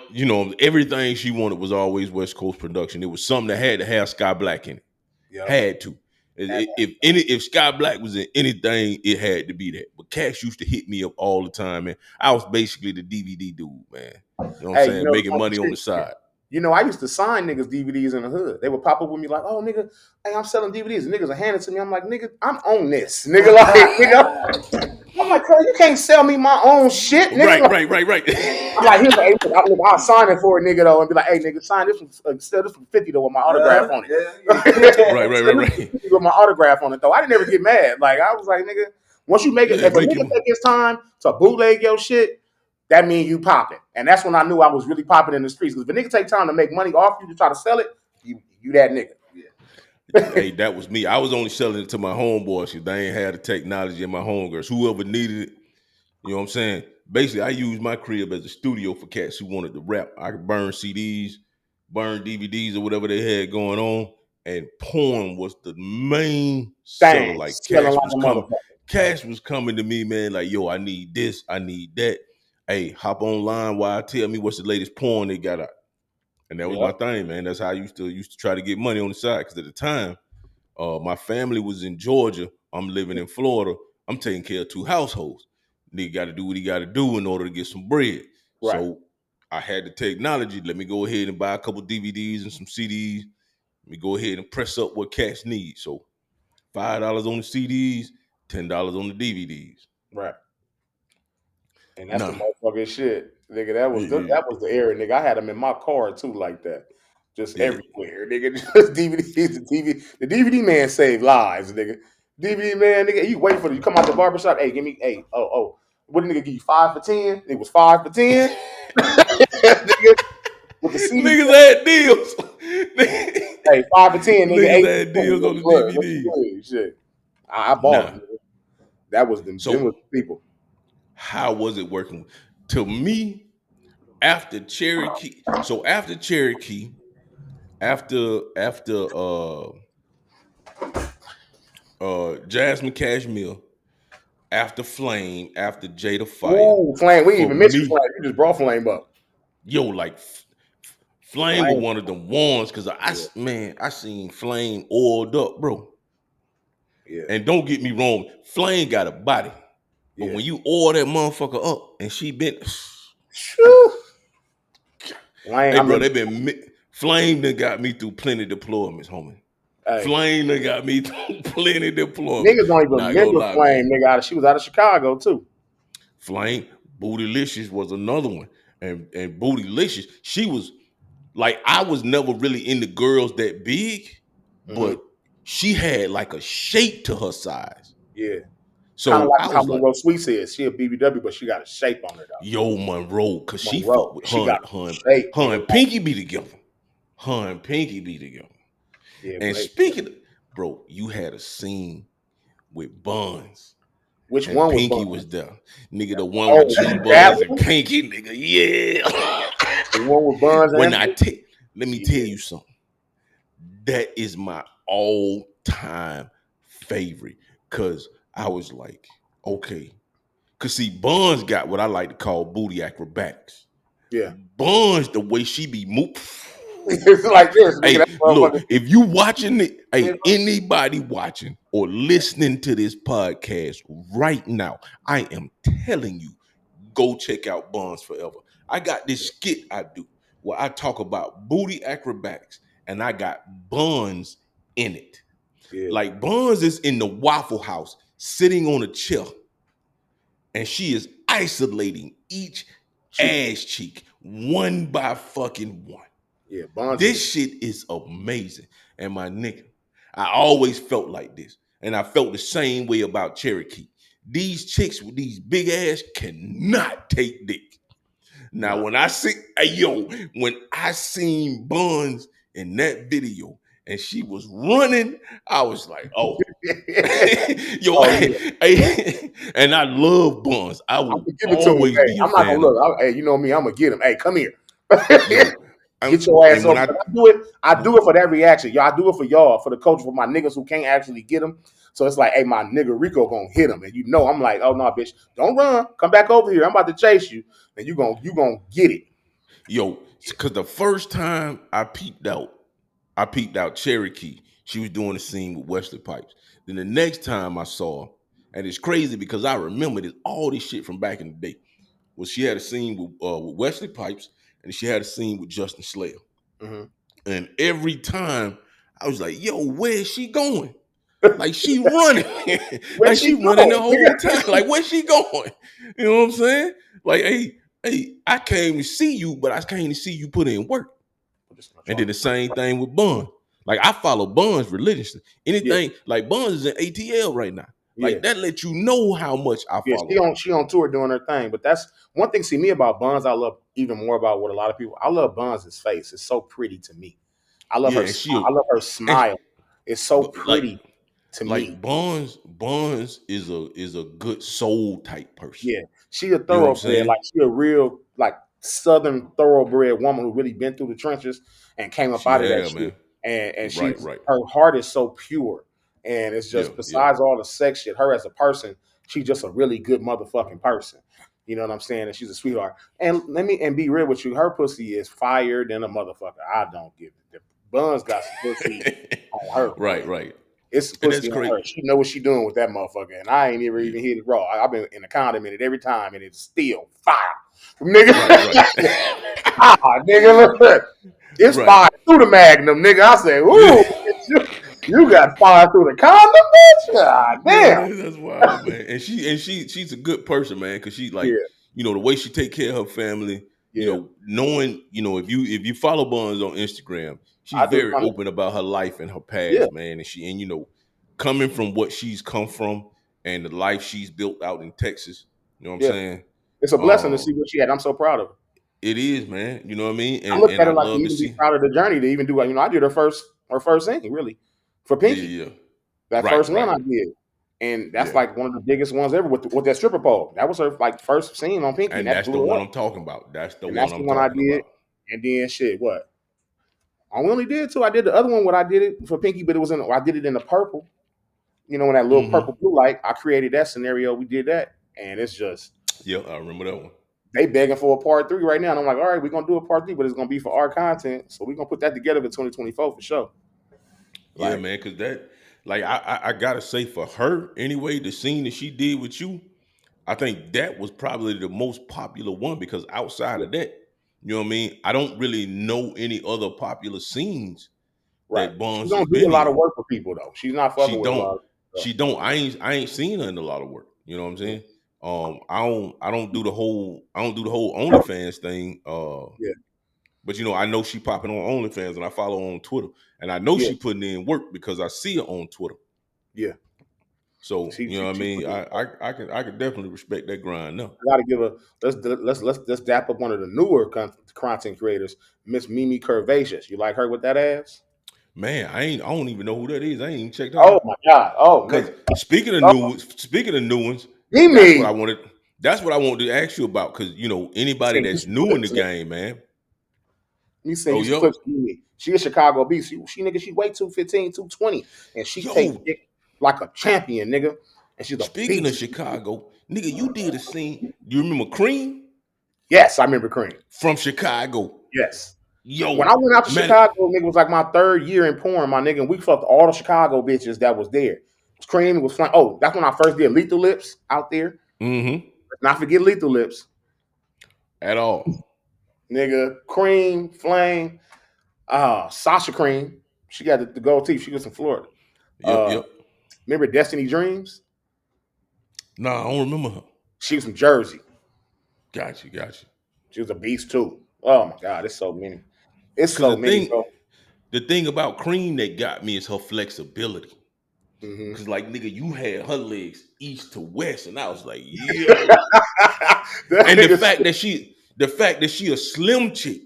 everything she wanted was always West Coast production. It was something that had to have Sky Black in it. Yep. Had to. If Sky Black was in anything, it had to be that. But Cash used to hit me up all the time, man. I was basically the DVD dude, man. You know what I'm saying? Making money on the side. I used to sign niggas DVDs in the hood. They would pop up with me like, "Oh, nigga, hey, I'm selling DVDs." And niggas are handing it to me. I'm like, "Nigga, I'm on this, nigga." Like, nigga, I'm like, "Cuz, you can't sell me my own shit, nigga." Right. I'm like, "Here's hey, I'll sign it for a nigga though," and be like, "Hey, nigga, sign this one. Sell this for $50 though with my autograph on it." Right. With my autograph on it though. I didn't never get mad. Like I was like, "Nigga, once you make it, if a nigga take his time to bootleg your shit, that means you popping." And that's when I knew I was really popping in the streets. Because if a nigga take time to make money off you to try to sell it, you that nigga. Yeah. Hey, that was me. I was only selling it to my homeboys because they ain't had the technology and my homegirls. Whoever needed it, you know what I'm saying? Basically, I used my crib as a studio for cats who wanted to rap. I could burn CDs, burn DVDs or whatever they had going on. And porn was the main seller. Like Cash was coming to me, man, like, "Yo, I need this, I need that. Hey, hop online, why? Tell me what's the latest porn they got out." And that was my thing, man. That's how I used to try to get money on the side. Because at the time, my family was in Georgia. I'm living in Florida. I'm taking care of 2 households. Nigga got to do what he got to do in order to get some bread. Right. So I had the technology. Let me go ahead and buy a couple DVDs and some CDs. Let me go ahead and press up what cats need. So $5 on the CDs, $10 on the DVDs. Right. And that's the motherfucking shit, nigga. That was the era, nigga. I had them in my car too, like that, just everywhere, nigga. Just DVDs, the DVD man saved lives, nigga. DVD man, nigga. You wait for you come out the barbershop. Hey, give me, hey, what did nigga give you 5 for 10? It was 5 for 10. Nigga, with the CD. Niggas had deals. Hey, 5 for 10, nigga. Niggas had deals on the DVDs. Shit, I bought them. That was them. Them was the people. How was it working? To me, after Cherokee, after Jasmine Cashmere, after Flame, after Jada Fire. Ooh, Flame. We even mentioned Flame. You just brought Flame up. Yo, like Flame was one of them ones because I seen Flame oiled up, bro. Yeah. And don't get me wrong, Flame got a body. But when you oil that motherfucker up and she been Flame, hey, bro, Flame done got me through plenty deployments, homie. Hey. Flame done got me through plenty deployments. Niggas don't even remember Flame, nigga. She was out of Chicago, too. Flame, Bootylicious was another one. And Bootylicious, she was, like, I was never really into girls that big, but she had, like, a shape to her size. Yeah. So kind of like how Monroe Sweet says. She a BBW, but she got a shape on her, though. Yo, Monroe, because she fucked with her and Pinky be together. Her and Pinky be together. Yeah, and speaking of, bro, you had a scene with Buns. Which one was Pinky was there? Nigga, the one with you, Buns, and Pinky, nigga, yeah. The one with Buns and let me tell you something. That is my all-time favorite. Because I was like, okay. Because see, Buns got what I like to call booty acrobatics. Yeah. Buns, the way she be moving. It's like this. Hey, look, if you watching it, hey, anybody watching or listening to this podcast right now, I am telling you, go check out Buns Forever. I got this skit I do where I talk about booty acrobatics, and I got Buns in it. Yeah. Like Buns is in the Waffle House sitting on a chair, and she is isolating each ass cheek one by fucking one. Yeah, Buns This shit is amazing. And my nigga, I always felt like this. And I felt the same way about Cherokee. These chicks with these big ass cannot take dick. Now, when I see, when I seen Buns in that video and she was running, I was like, oh. And I love Buns. I will always be a I'm not gonna fan of look. Hey, you know me, I'm gonna get him. Hey, come here. yo, Get your ass over. I do it for that reaction. Y'all, I do it for y'all, for the coach, for my niggas who can't actually get him. So it's like, hey, my nigga Rico gonna hit him, and I'm like, oh no, bitch, don't run, come back over here. I'm about to chase you, and you gonna get it. Yo, because the first time I peeped out Cherokee. She was doing a scene with Wesley Pipes. Then the next time I saw her, and it's crazy because I remember all this shit from back in the day. Was she had a scene with Wesley Pipes, and she had a scene with Justin Slayer. Mm-hmm. And every time I was like, yo, where's she going? Like she running. Like she running the whole time. Like where's she going? You know what I'm saying? Like, hey, I came to see you, but I came to see you put in work. And did the same thing with Buns. Like I follow Buns religiously. Anything like Buns is in ATL right now. Like that lets you know how much I follow. Yeah, she on tour doing her thing. But that's one thing. See me about Buns, I love even more about what a lot of people. I love Buns' face. It's so pretty to me. I love her. I love her smile. It's so pretty to me. Like Buns is a good soul type person. Yeah, she a thoroughbred. Like she a real Southern thoroughbred woman who really been through the trenches and came up out of that shit. And she, her heart is so pure. And it's just besides all the sex shit, her as a person, she's just a really good motherfucking person. You know what I'm saying? And she's a sweetheart. And be real with you, her pussy is fire than a motherfucker. I don't give it. The Buns got some pussy on her. Right. It's pussy on her. She know what she doing with that motherfucker. And I ain't even hit it raw. I've been in the condom every time, and it's still fire. Nigga. Nigga, look. It's fire through the magnum, nigga. I say, ooh, you got fire through the condom, bitch. God damn. That's wild, man. And she's a good person, man, because she the way she take care of her family, knowing, if you follow Buns on Instagram, she's very open about her life and her past, man. And coming from what she's come from and the life she's built out in Texas, you know what I'm saying? It's a blessing to see what she had. I'm so proud of her. It is, man. You know what I mean? And I look at her like to even be proud of the journey to even do. I did her first scene really for Pinky. Yeah. That first one I did, and that's like one of the biggest ones ever with that stripper pole. That was her first scene on Pinky. And that's the one I'm talking about. That's the one I did. And then shit, what? I only did two. I did the other one when I did it for Pinky, but I did it in the purple. In that little purple blue light. I created that scenario. We did that, and it's just I remember that one. They begging for a part 3 right now. And I'm like, all right, we're going to do a part 3, but it's going to be for our content. So we're going to put that together for 2024 for sure. Yeah, man, because that, I got to say for her, anyway, the scene that she did with you, I think that was probably the most popular one because outside of that, you know what I mean? I don't really know any other popular scenes that Buns She don't do a lot of work for people, though. She's not fucking with a lot of stuff. She don't. I ain't seen her in a lot of work. You know what I'm saying? I don't do the whole OnlyFans thing. But I know she popping on OnlyFans and I follow her on Twitter. And I know she putting in work because I see her on Twitter. Yeah. So you know what I mean? I can definitely respect that grind now. I gotta give let's dap up one of the newer content creators, Miss Mimi Curvaceous. You like her with that ass? Man, I don't even know who that is. I ain't even checked her out. Oh my god! Oh, because speaking of new ones, Mimi. That's what I wanted to ask you about because anybody that's new in the game, man. You say you clips Mimi. She a Chicago beast. She weigh 215, 220, and she take dick like a champion, nigga. And she's speaking of Chicago, nigga, you did a scene. You remember Cream? Yes, I remember Cream from Chicago. Yes. Yo, when I went out to Chicago, nigga, was like my 3rd year in porn, my nigga, and we fucked all the Chicago bitches that was there. Cream was flying. Oh, that's when I first did Lethal Lips out there. Mm-hmm. Let's not forget Lethal Lips. At all. nigga. Cream, Flame, Sasha Cream. She got the gold teeth. She was in Florida. Yep. Remember Destiny Dreams? Nah, I don't remember her. She was from Jersey. Got you. She was a beast too. Oh my God, it's so many. It's Because so many, bro. the thing about Cream that got me is her flexibility. Mm-hmm. Cause like nigga, you had her legs east to west, and I was like, yo. And the fact that she a slim chick,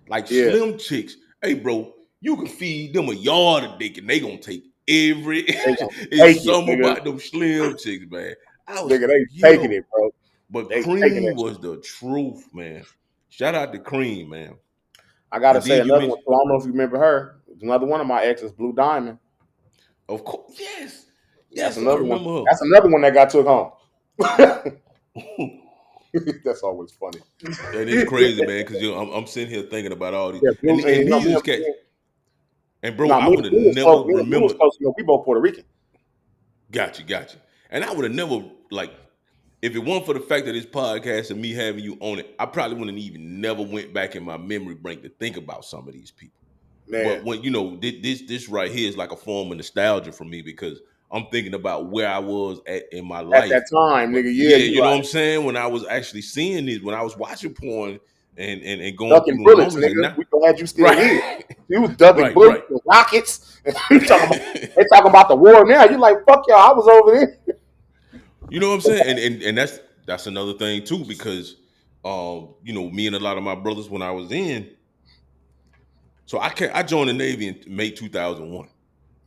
like yeah, slim chicks, hey bro, you can feed them a yard of dick and they gonna take every they gonna it's take it, something nigga. about them slim chicks, man. I was Nigga, like, they taking yo, it, bro. but They taking Cream that was shit. the truth, man. Shout out to Cream, man. I gotta And say then you another one. mentioned, So I don't know if you remember her. Another one of my exes, Blue Diamond. of course, That's yes, I another one. remember her. That's another one that got took home. That's always funny. And it's crazy, man, because I'm sitting here thinking about all these, Yeah, Blue, and and you know, these is cats. And bro, no, I me, would have me was never close. Me was remembered. close. You know, we both Puerto Rican. Got you. And I would have never like if it weren't for the fact that this podcast and me having you on it, I probably wouldn't even never went back in my memory bank to think about some of these people. Man, But when this right here is like a form of nostalgia for me because I'm thinking about where I was at in my at that life. time, But nigga, yeah, yeah, you you know what like I'm saying? When I was actually seeing this, when I was watching porn and going through ducking them bullets, moments, and nigga. now, We glad you still here. right, You was ducking bullets right. and rockets. You talking about they talking about the war now. You like fuck y'all. I was over there. You know what I'm saying? And that's another thing too, because me and a lot of my brothers when I was in, so I joined the Navy in May 2001.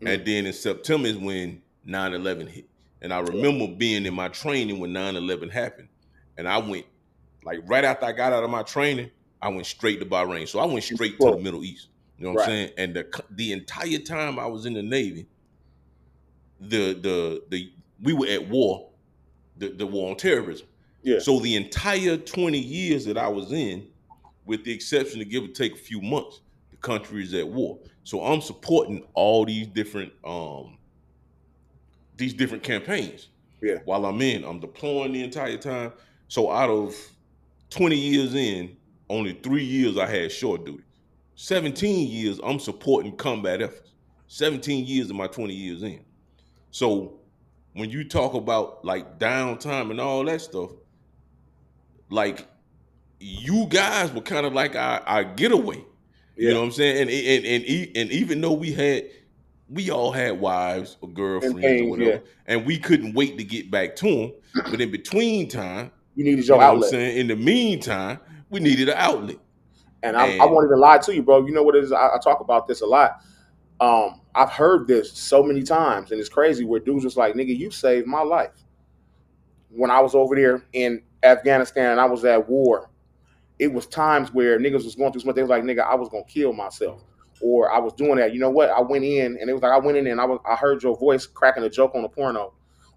Mm, And then in September is when 9/11 hit. And I remember being in my training when 9/11 happened. And I went like right after I got out of my training, I went straight to Bahrain. So I went straight to the close. Middle East. You know what I'm Right. saying? And the entire time I was in the Navy, the we were at war, the war on terrorism. Yeah. So the entire 20 years that I was in, with the exception of give or take a few months, the country is at war. So I'm supporting all these different campaigns Yeah. while I'm in. I'm deploying the entire time. So out of 20 years in, only 3 years I had short duty. 17 years I'm supporting combat efforts. 17 years of my 20 years in. So when you talk about like downtime and all that stuff, like you guys were kind of like our getaway. You Yeah. know what I'm saying? And even though we all had wives or And girlfriends or things, yeah. whatever, and we couldn't wait to get back to them. But in between time, You needed you your know what I'm outlet. saying? In the meantime, we needed an outlet. And I And won't even lie to you, bro. You know what it is? I talk about this a lot. I've heard this so many times, and it's crazy where dudes just like, nigga, you saved my life. When I was over there in Afghanistan and I was at war, it was times where niggas was going through something. They was like, nigga, I was gonna kill myself. Or I was doing that. You know what? I went in and it was like I went in and I heard your voice cracking a joke on a porno.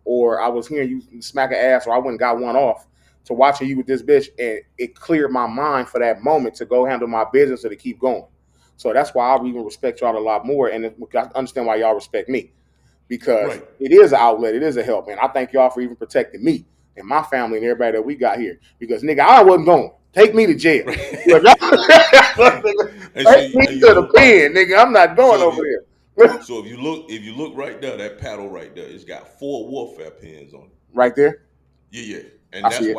Or I was hearing you smack an ass, or I went and got one off to watching you with this bitch, and it cleared my mind for that moment to go handle my business or to keep going. So that's why I even respect y'all a lot more, and I understand why y'all respect me, because right. it is an outlet, it is a help, man. I thank y'all for even protecting me and my family and everybody that we got here. Because nigga, I wasn't going. Take me to jail. Like, And so take me and to the pen, nigga. I'm not going so over there. if you look right there, that paddle right there, it's got 4 warfare pins on it. Right there. Yeah. I And see it.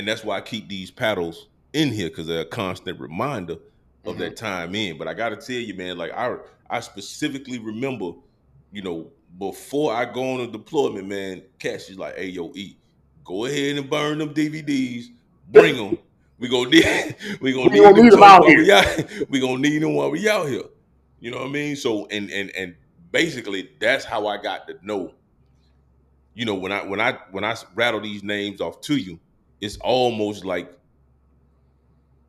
that's why I keep these paddles in here because they're a constant reminder of Mm-hmm. that time in. But I gotta tell you, man, like I specifically remember, before I go on a deployment, man, Cash is like, hey yo, go ahead and burn them DVDs, bring them. We gonna need we gonna We need don't them need them jokes out while here. we out. We gonna need them while we out here. You know what I mean? So and basically that's how I got to know, when I rattle these names off to you, it's almost like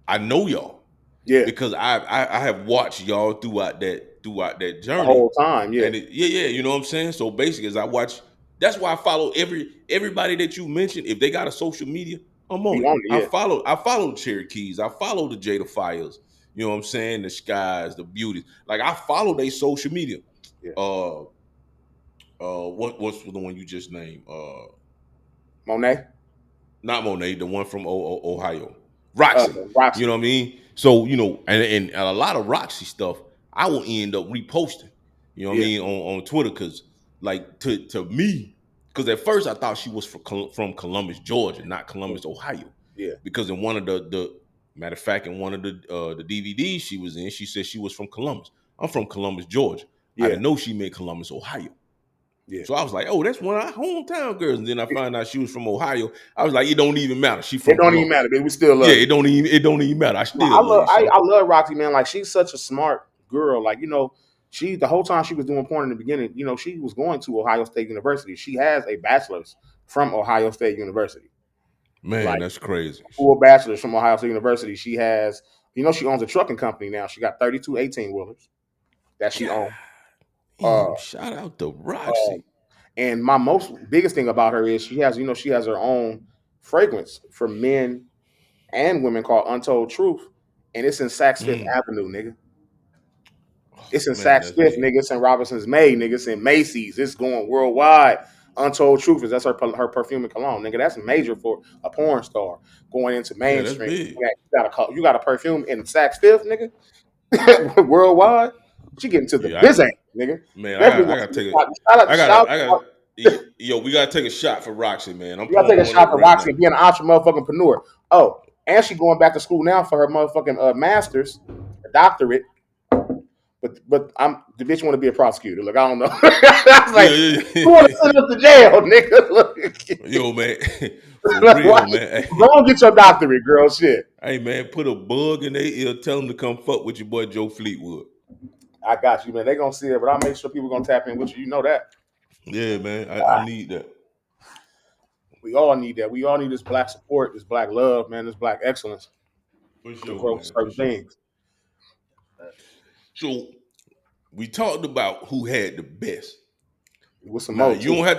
I know y'all Yeah. because I have watched y'all throughout that The journey, whole time. Yeah. and you know what I'm saying. So basically, as I watch, that's why I follow everybody that you mentioned. If they got a social media, I'm on You it. on it, yeah. I follow the Cherokees. I follow the Jada Fires. You know what I'm saying? The Skies, the Beauties. Like I follow their social media. Yeah. Uh, what's the one you just named? Monet. Not Monet, the one from Ohio. Roxy. Roxy. You know what I mean? So, and a lot of Roxy stuff, I will end up reposting. You know what I mean on Twitter because, like, to me, because at first I thought she was from Columbus, Georgia, not Columbus, Ohio. Yeah. Because in one of the matter of fact, in one of the DVDs she was in, she said she was from Columbus. I'm from Columbus, Georgia. I didn't know she made Columbus, Ohio. Yeah. So I was like, oh, that's one of our hometown girls. And then I found out she was from Ohio. I was like, it don't even matter. She from It don't Columbus. even matter, but we still love Yeah, you. it don't even matter. I still love you. I love Roxy, man. Like, she's such a smart girl. Like, she the whole time she was doing porn in the beginning, she was going to Ohio State University. She has a bachelor's from Ohio State University. Man, like, that's crazy. Full bachelor's from Ohio State University. She has, she owns a trucking company now. She got 32 18-wheelers that she owns. Shout out to Roxy. And my biggest thing about her is she has her own fragrance for men and women called Untold Truth, and it's in Saks Fifth Avenue, nigga. It's in Saks Fifth, nigga. It's in Robinson's May, nigga. It's in Macy's. It's going worldwide. Untold Truth that's her perfume and cologne, nigga. That's major for a porn star going into mainstream. Yeah, you got a perfume in Saks Fifth, nigga. Worldwide. She getting to the business, nigga. Man, I gotta take it. Yo, we gotta take a shot for Roxy, man. We gotta take a shot for Roxy and being an entrepreneur. Oh, and she going back to school now for her motherfucking master's, a doctorate. But the bitch want to be a prosecutor. Look, I don't know. I was like, you want to send us to jail, nigga? Look. Yo, man. For real, man. Go and get your doctorate, girl. Shit. Hey, man, put a bug in their ear. Tell them to come fuck with your boy Joe Fleetwood. I got you, man. They gonna see it, but I'll make sure people gonna tap in with you. You know that. Yeah, man. I need that. We all need that. We all need this black support, this black love, man, this black excellence. For sure, to grow certain things. So we talked about who had the best. With some now, you don't have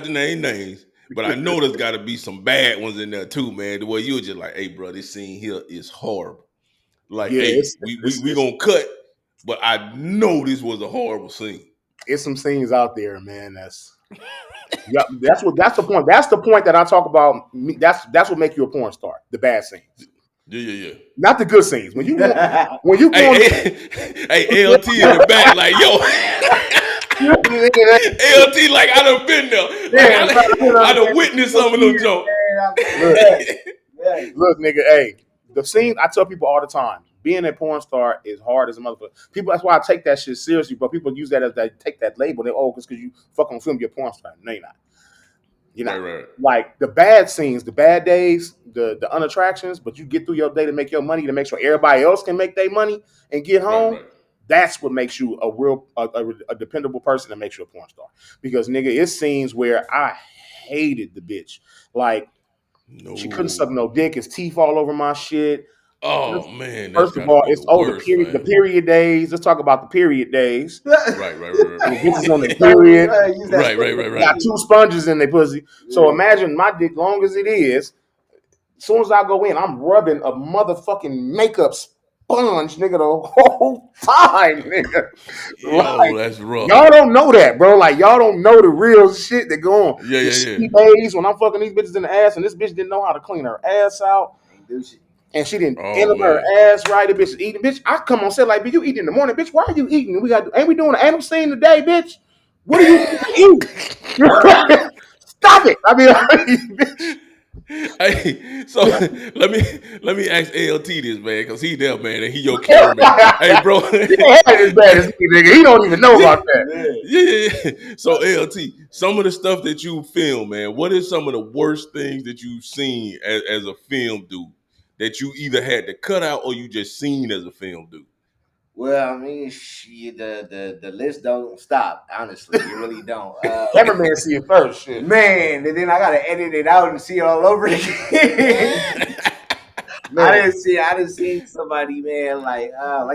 to name names, but I know there's got to be some bad ones in there too, man. The way you were just like, "Hey, bro, this scene here is horrible." Like, hey, we gonna cut, but I know this was a horrible scene. It's some scenes out there, man. That's the point. That's the point that I talk about. That's what make you a porn star. The bad scenes. Yeah. Not the good scenes. When you hey, LT in the back, like, yo. LT, like, I done been there. I done witnessed some of them jokes. Look, nigga, hey, the scene, I tell people all the time, being a porn star is hard as a motherfucker. People, that's why I take that shit seriously, but people use that as they take that label. They, because you fucking film, you're a porn star. No, you're not. You know, right. Like the bad scenes, the bad days, the unattractions, but you get through your day to make your money, to make sure everybody else can make their money and get home. Right. That's what makes you a real, a dependable person and makes you a porn star. Because, nigga, it's scenes where I hated the bitch. Like, she couldn't suck no dick. His teeth all over my shit. Oh, man. First of all, it's the period days. Let's talk about the period days. Right. Bitches on the period. Right. Got 2 sponges in their pussy. So imagine my dick, long as it is, as soon as I go in, I'm rubbing a motherfucking makeup sponge, nigga, the whole time, nigga. Yo, that's rough. Y'all don't know that, bro. Like, y'all don't know the real shit that go on. Yeah. Days when I'm fucking these bitches in the ass, and this bitch didn't know how to clean her ass out. And she didn't enter her ass right. The bitch is eating. Bitch, I come on set like, bitch, you eating in the morning, bitch. Why are you eating? Ain't we doing an anal scene today, bitch? What are you eating? Stop it. I mean, bitch. Hey, so let me ask ALT this, man, because he there, man, and he your cameraman. Hey, bro, he ain't as bad as me, nigga. He don't even know about that. Yeah. So ALT, some of the stuff that you film, man, what is some of the worst things that you've seen as a film dude that you either had to cut out or you just seen as a film dude? Well, I mean, the list don't stop. Honestly, you really don't. Cameraman see it first, shit. Man, and then I gotta edit it out and see it all over again. I didn't see somebody, man, like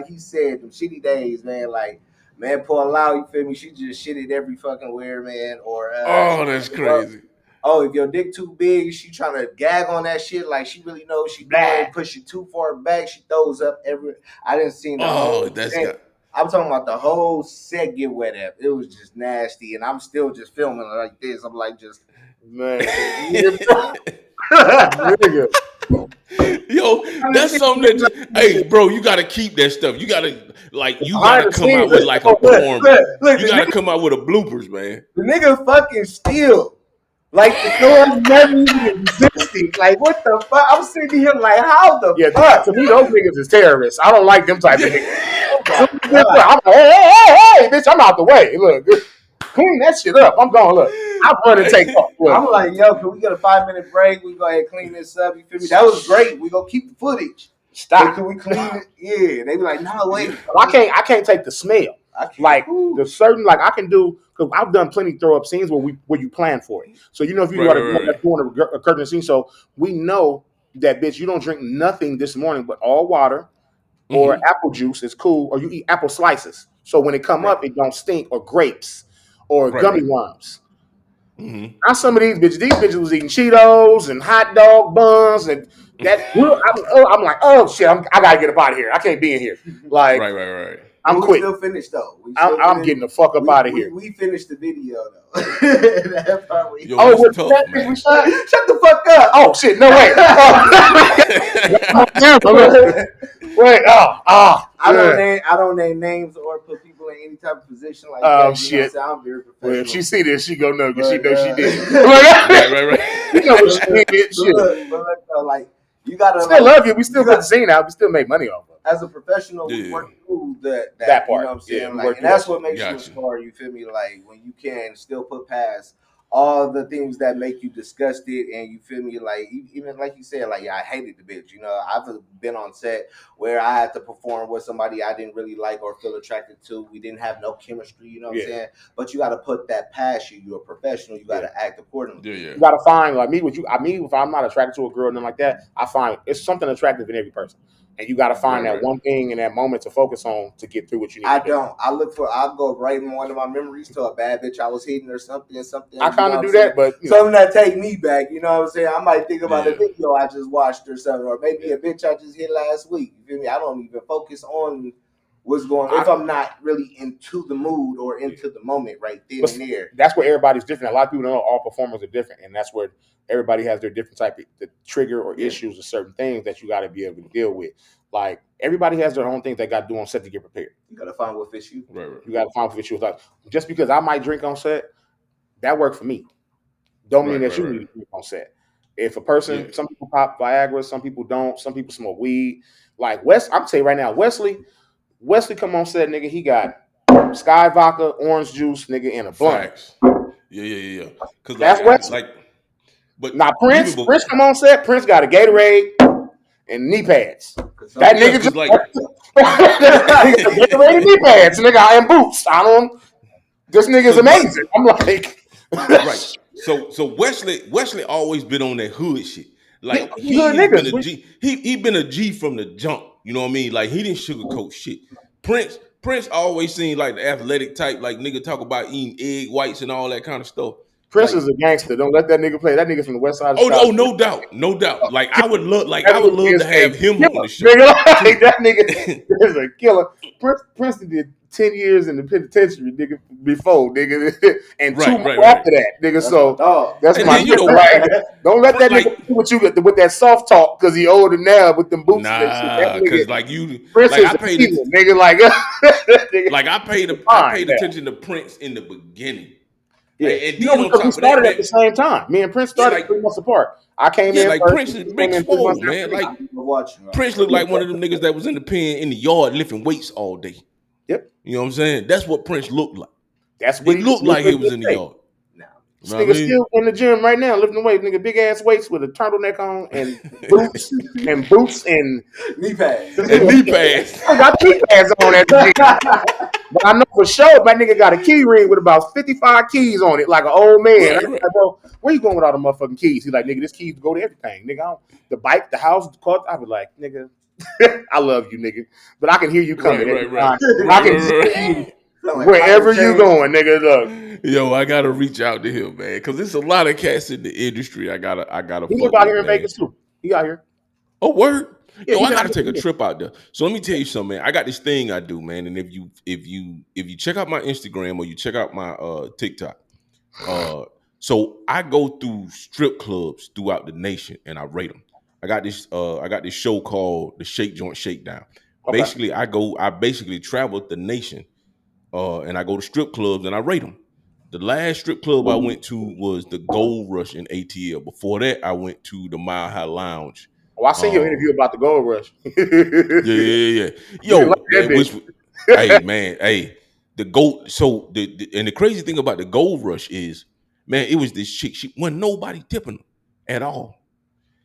you said, them shitty days, man. Like, man, Paul Lau, you feel me? She just shitted every fucking where, man. Or oh, that's crazy. Oh, if your dick too big, she trying to gag on that shit like she really knows she push it too far back. She throws up every. I didn't see the whole set. I'm talking about the whole set get wet up. It was just nasty, and I'm still just filming like this. I'm like, just man, Yo, that's something that hey, bro, you gotta keep that stuff. You gotta you Behind gotta the come out scenes, with like a porn. You gotta come out with a bloopers, man. The nigga fucking steal. Like the door's never even existing. Like what the fuck? I'm sitting here like, how the fuck? to me, those niggas is terrorists. I don't like them type of niggas. Oh So, my I'm god. like, hey, bitch, I'm out the way. Look, clean that shit up. I'm going, look. I run and take off. Look. I'm like, yo, can we get a 5-minute break? We go ahead and clean this up. You feel me? That was great. We gonna keep the footage. Stop. But can we clean it? Yeah. They be like, no, wait. I can't take the smell. Like the certain, like I can do, because I've done plenty throw up scenes where you plan for it. So you know if you got to doing a curtain scene, so we know that bitch, you don't drink nothing this morning but all water or apple juice is cool, or you eat apple slices. So when it come up, it don't stink, or grapes or gummy worms. Now some of these bitches was eating Cheetos and hot dog buns and that. I'm like, oh shit, I gotta get up out of here. I can't be in here. Like, right. I'm we quick. Still finished though. I'm getting the fuck up out of here. We finished the video though. That part Yo, it's tough, man. Shut the fuck up. Oh shit, no way. Wait, I don't name names or put people in any type of position like that. Oh shit. I'm very professional. Well, if she see this, she gonna know because she knows she did. right. You know what she did. Shit. Like you gotta still love you. We still put the scene out. We still make money off of it. As a professional, we work through that part. You know what I'm saying? Like, and that's what makes you a star. You feel me? Like when you can still put past all the things that make you disgusted, and you feel me? Like even like you said, like I hated the bitch. You know, I've been on set where I had to perform with somebody I didn't really like or feel attracted to. We didn't have no chemistry. You know what I'm saying? But you got to put that past you. You're a professional. You got to act accordingly. You got to find like me. If I'm not attracted to a girl and nothing like that, I find it's something attractive in every person. And you got to find that one thing in that moment to focus on to get through what you need. I I'll go right in one of my memories to a bad bitch I was hitting or something. I kind of do that, but something that take me back. You know what I'm saying? I might think about a video I just watched or something, or maybe a bitch I just hit last week. You feel me? I don't even focus on what's going on if I'm not really into the mood or into the moment right then and there. That's where everybody's different. A lot of people know all performers are different, and that's where everybody has their different type of the trigger or issues or certain things that you got to be able to deal with. Like everybody has their own things they got to do on set to get prepared. You got to find what fits you. Right. You got to find what fits you. Like just because I might drink on set, that worked for me. Don't mean that you need to drink on set. If a person, some people pop Viagra, some people don't. Some people smoke weed. Like I'm saying right now, Wesley come on set, nigga. He got Sky vodka, orange juice, nigga, in a blunt. Facts. Yeah. Because that's Wesley. But now Prince come on set. Prince got a Gatorade and knee pads. That nigga just like Gatorade and knee pads, nigga, and boots. This nigga's amazing. I'm like, right. So Wesley always been on that hood shit. Like he's been a G. He been a G from the jump. You know what I mean? Like he didn't sugarcoat shit. Prince always seemed like the athletic type. Like nigga talk about eating egg whites and all that kind of stuff. Prince is a gangster. Don't let that nigga play. That nigga from the West Side. No doubt. Like I would love to have him on the show. Nigga, like, that nigga is a killer. Prince did 10 years in the penitentiary, nigga, before, nigga, and two more after that, nigga. That's my nigga. Don't let that nigga do what you get with that soft talk because he older now with them boots. Nah, because Prince is I paid nigga, like I paid attention to Prince in the beginning. Yeah, and then because we started at the same time. Me and Prince started 3 months apart. I came in like first, Prince is big swole, man. Like Prince looked like one of them niggas that was in the pen in the yard lifting weights all day. Yep. You know what I'm saying? That's what Prince looked like. That's what he looked like. He was in the yard. This nigga still in the gym right now, lifting weights, nigga, big ass weights with a turtleneck on and boots and knee pads. I got knee pads on that nigga. But I know for sure my nigga got a key ring with about 55 keys on it, like an old man. I'm like, bro, where you going with all the motherfucking keys? He's like, nigga, this keys go to everything. Nigga, the bike, the house, the car. I was like, nigga, I love you, nigga. But I can hear you coming. Right. I can see you. Like wherever you going, nigga, look. Yo, I gotta reach out to him, man, because there's a lot of cats in the industry. I gotta. He live out here in Vegas too. He out here. Oh, word. Yeah, I gotta take a trip out there. So let me tell you something, man. I got this thing I do, man. And if you check out my Instagram or you check out my TikTok, so I go through strip clubs throughout the nation and I rate them. I got this show called the Shake Joint Shakedown. Okay. Basically, I basically traveled the nation, and I go to strip clubs and I rate them. The last strip club I went to was the Gold Rush in ATL. Before that, I went to the Mile High Lounge. Oh, I seen your interview about the Gold Rush. Yeah. You didn't like Yo, that which, bitch. hey man, hey, the gold. So and the crazy thing about the Gold Rush is, man, it was this chick. She wasn't nobody tipping her at all.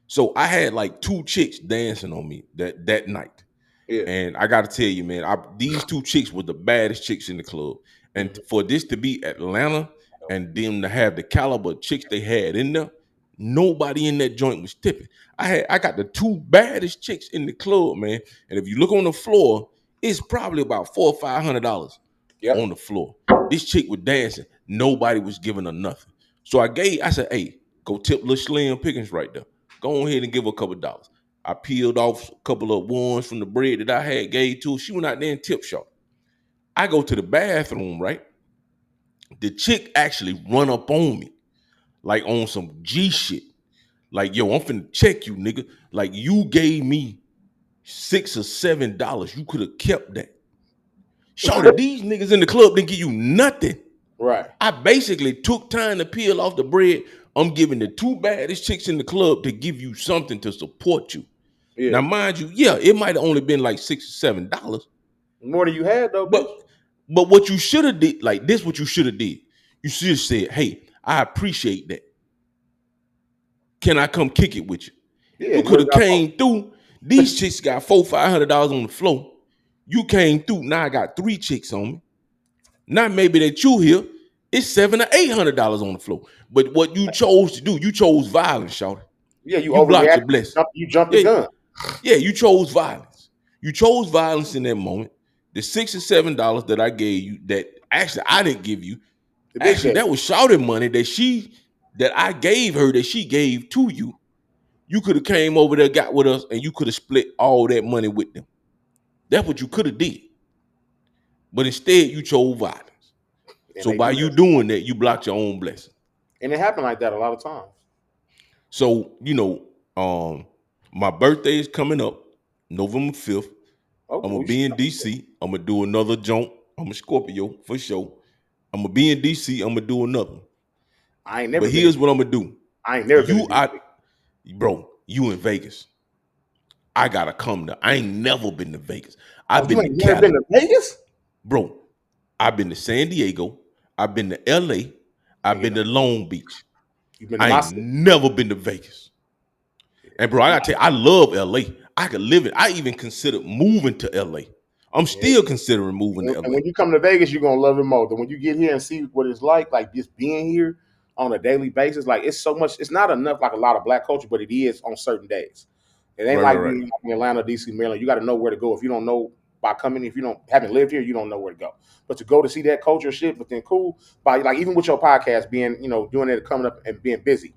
So I had like two chicks dancing on me that night. Yeah. And I got to tell you, man, these two chicks were the baddest chicks in the club. And for this to be Atlanta and them to have the caliber of chicks they had in there, nobody in that joint was tipping. I got the two baddest chicks in the club, man. And if you look on the floor, it's probably about $400 or $500 Yep. on the floor. This chick was dancing. Nobody was giving her nothing. So I said, hey, go tip little Slim Pickens right there. Go ahead and give her a couple dollars. I peeled off a couple of ones from the bread that I had gave to her. She went out there and tip shop. I go to the bathroom, right? The chick actually run up on me, like on some G shit. Like, yo, I'm finna check you, nigga. Like, you gave me $6 or $7. You could have kept that. Shorty, these niggas in the club didn't give you nothing. Right. I basically took time to peel off the bread. I'm giving the two baddest chicks in the club to give you something to support you. Yeah. Now, mind you, yeah, it might have only been like $6 or $7. More than you had though, bitch. But what you should have did, like this, what you should have did. You should have said, hey, I appreciate that. Can I come kick it with you? Yeah. You could have came through. These chicks got $400-$500 on the floor. You came through. Now I got three chicks on me. Not maybe that you here. It's $700 or $800 on the floor. But what you chose to do, you chose violence, shawty. Yeah, you blocked your overreacted. blessing. You jumped the gun. Yeah, you chose violence. You chose violence in that moment. The $6 or $7 that I gave you, that actually I didn't give you. Actually, that was shouted money that I gave her, that she gave to you. You could have came over there, got with us, and you could have split all that money with them. That's what you could have did. But instead, you chose violence. And so by you doing that, you blocked your own blessing. And it happened like that a lot of times. So, my birthday is coming up, November 5th. I'm going to be in DC. I'm going to do another jump. I'm a Scorpio, for sure. I'm going to be in DC. I'm going to do another one. I ain't never But here's what I'm going to do. I ain't never been to DC. Bro, you in Vegas. I got to come there. I ain't never been to Vegas. I've been to Cali. Never been to Vegas? Bro, I've been to San Diego. I've been to LA. I've been to Long Beach. I ain't never been to Vegas. And bro, I gotta tell you, I love LA. I could live it. I even considered moving to LA. I'm still considering moving to LA. And when you come to Vegas, you're gonna love it more. Then when you get here and see what it's like just being here on a daily basis, like it's so much. It's not enough like a lot of black culture, but it is on certain days. It ain't being in Atlanta, DC, Maryland. You got to know where to go. If you don't know by coming, if you haven't lived here, you don't know where to go. But to go to see that culture shit, but then cool by like even with your podcast being doing it, coming up and being busy.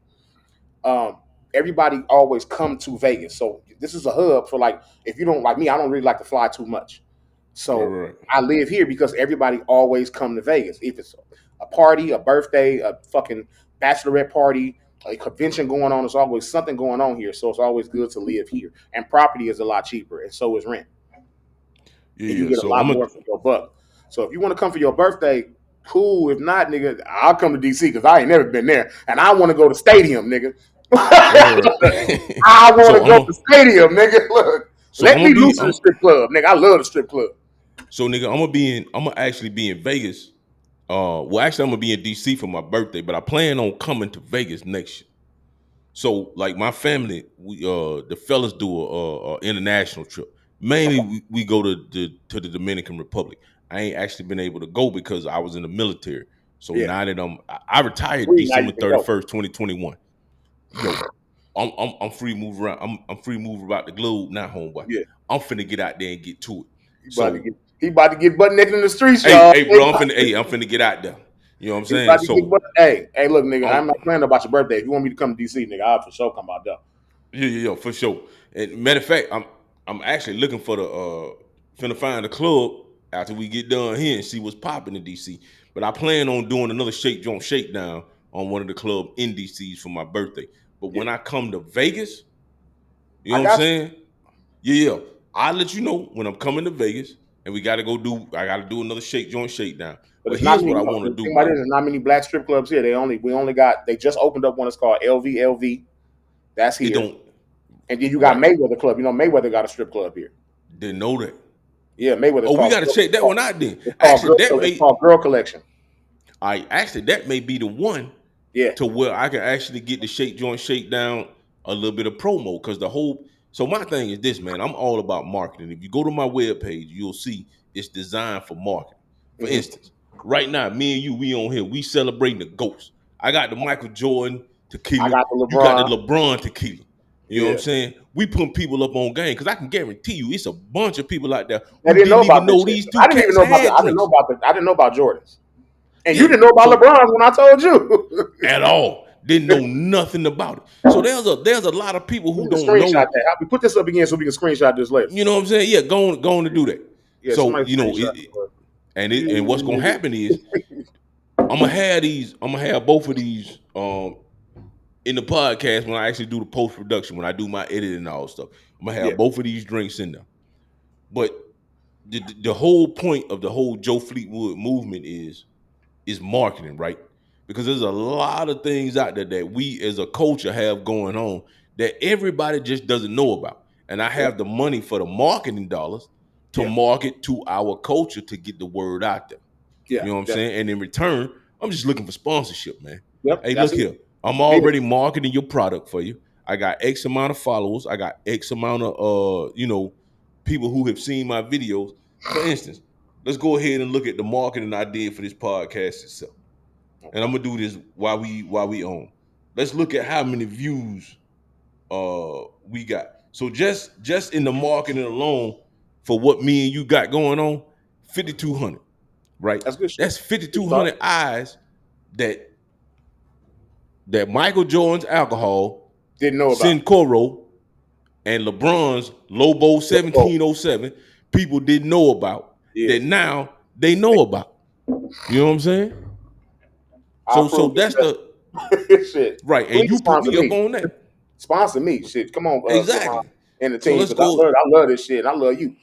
Everybody always come to Vegas, so this is a hub for like if you don't like me, I don't really like to fly too much. So I live here because everybody always come to Vegas. If it's a party, a birthday, a fucking bachelorette party, a convention going on, there's always something going on here. So it's always good to live here. And property is a lot cheaper, and so is rent. Yeah, you get a lot more for your buck. So if you want to come for your birthday, cool. If not, nigga, I'll come to DC because I ain't never been there, and I want to go to stadium, nigga. I want to go to stadium, nigga. Look, let me loose in the strip club, nigga. I love the strip club. So, nigga, I'm gonna actually be in Vegas. Well, actually, I'm gonna be in DC for my birthday, but I plan on coming to Vegas next year. So, like my family, we the fellas do a international trip. Mainly, we go to the Dominican Republic. I ain't actually been able to go because I was in the military. So now that I retired December 31st, 2021. Yo, I'm free to move around. I'm free to move about the globe now, homeboy. Yeah. I'm finna get out there and get to it. He about to get butt naked in the streets, y'all. Hey, bro, I'm finna get out there. You know what I'm saying? So, hey, look, nigga, I'm not planning about your birthday. If you want me to come to DC, nigga, I'll for sure come out there. Yeah, for sure. And matter of fact, I'm actually looking for finna find a club after we get done here and see what's popping in DC. But I plan on doing another Shake Joint Shakedown on one of the clubs in DC for my birthday. But when I come to Vegas, You know what I'm saying? Yeah. I'll let you know when I'm coming to Vegas and I gotta do another shake joint shakedown. But But it's not here's many. what I The want to do, thing about it man. is, there's not many black strip clubs here. They just opened up one. It's called LV. That's It here. don't And then you got right. Mayweather Club. You know, Mayweather got a strip club here. Didn't know that. Yeah, Mayweather's Oh, we called. gotta check that one out then. It's called Actually, Girl. that It's may called Girl Collection. that may be the one Yeah. to where I can actually get the shake joint shakedown a little bit of promo because so my thing is this, man. I'm all about marketing. If you go to my webpage, you'll see it's designed for marketing. For Mm-hmm. instance, right now, me and you, we on here, we celebrating the ghost. I got the Michael Jordan I tequila, got the you got the LeBron. LeBron tequila. You know what I'm Yeah. saying? We putting people up on game because I can guarantee you it's a bunch of people out there I who didn't know didn't even about this know shit. these two cats had drinks. I didn't know about Jordans. And you Yeah. didn't know about So LeBron's when I told you. at all. Didn't know nothing about it. So there's a lot of people We who need to don't screenshot know. that. We put this up again so we can screenshot this later. You know what I'm saying? Yeah, go on to do that. Yeah, So somebody you know screenshot and what's gonna happen is I'm gonna have both of these in the podcast when I actually do the post production when I do my editing and all stuff. I'm gonna Yeah. have both of these drinks in there. But the whole point of the whole Joe Fleetwood movement is marketing, right? Because there's a lot of things out there that we as a culture have going on that everybody just doesn't know about. And I Yeah. have the money for the marketing dollars to Yeah. market to our culture to get the word out there. Yeah. You know what I'm Definitely. saying? And in return, I'm just looking for sponsorship, man. Yep. Hey, That's look it. here. I'm Be it. already marketing your product for you. I got X amount of followers. I got X amount of people who have seen my videos. For instance, let's go ahead and look at the marketing I did for this podcast itself. And I'm gonna do this while we on. Let's look at how many views we got. So just in the marketing alone for what me and you got going on, 5,200, right? That's good shit. That's Good start. 5,200 eyes that Michael Jordan's alcohol, Didn't know about. Sincoro, and LeBron's Lobo 1707 people didn't know about Yeah. that now they know about. You know what I'm saying? I So approve that's this. the Shit. right, and Please you put sponsor me up me. on that. Sponsor me. Shit. Come on, LeBron Exactly. and the So team, let's because go. I love this shit. And I love you.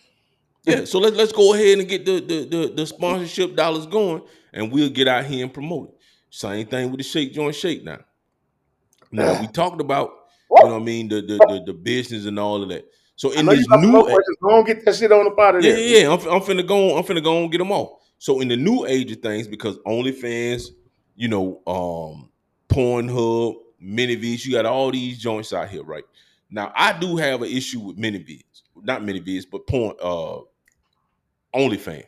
Yeah, so let's go ahead and get the sponsorship dollars going, and we'll get out here and promote it. Same thing with the Shake Joint Shake now. Now we talked about, you know what I mean, the business and all of that. So I in know you this got some more new questions. Go on, get that shit on up out of yeah, there. yeah, yeah. I'm finna go and get them off. So in the new age of things, because OnlyFans, Pornhub, Minivids, you got all these joints out here, right? Now I do have an issue with Minivids, not Minivids, but OnlyFans,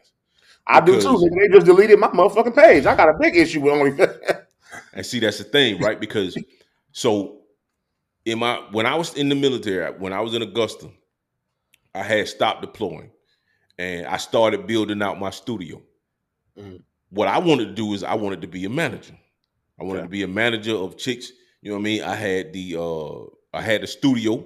I do too. because Nigga, they just deleted my motherfucking page. I got a big issue with OnlyFans. and see that's the thing, right? Because so when I was in the military, when I was in Augusta, I had stopped deploying and I started building out my studio. Mhm. What I wanted to do is I wanted to be a manager. I wanted Okay. to be a manager of chicks. You know what I mean? I had the studio.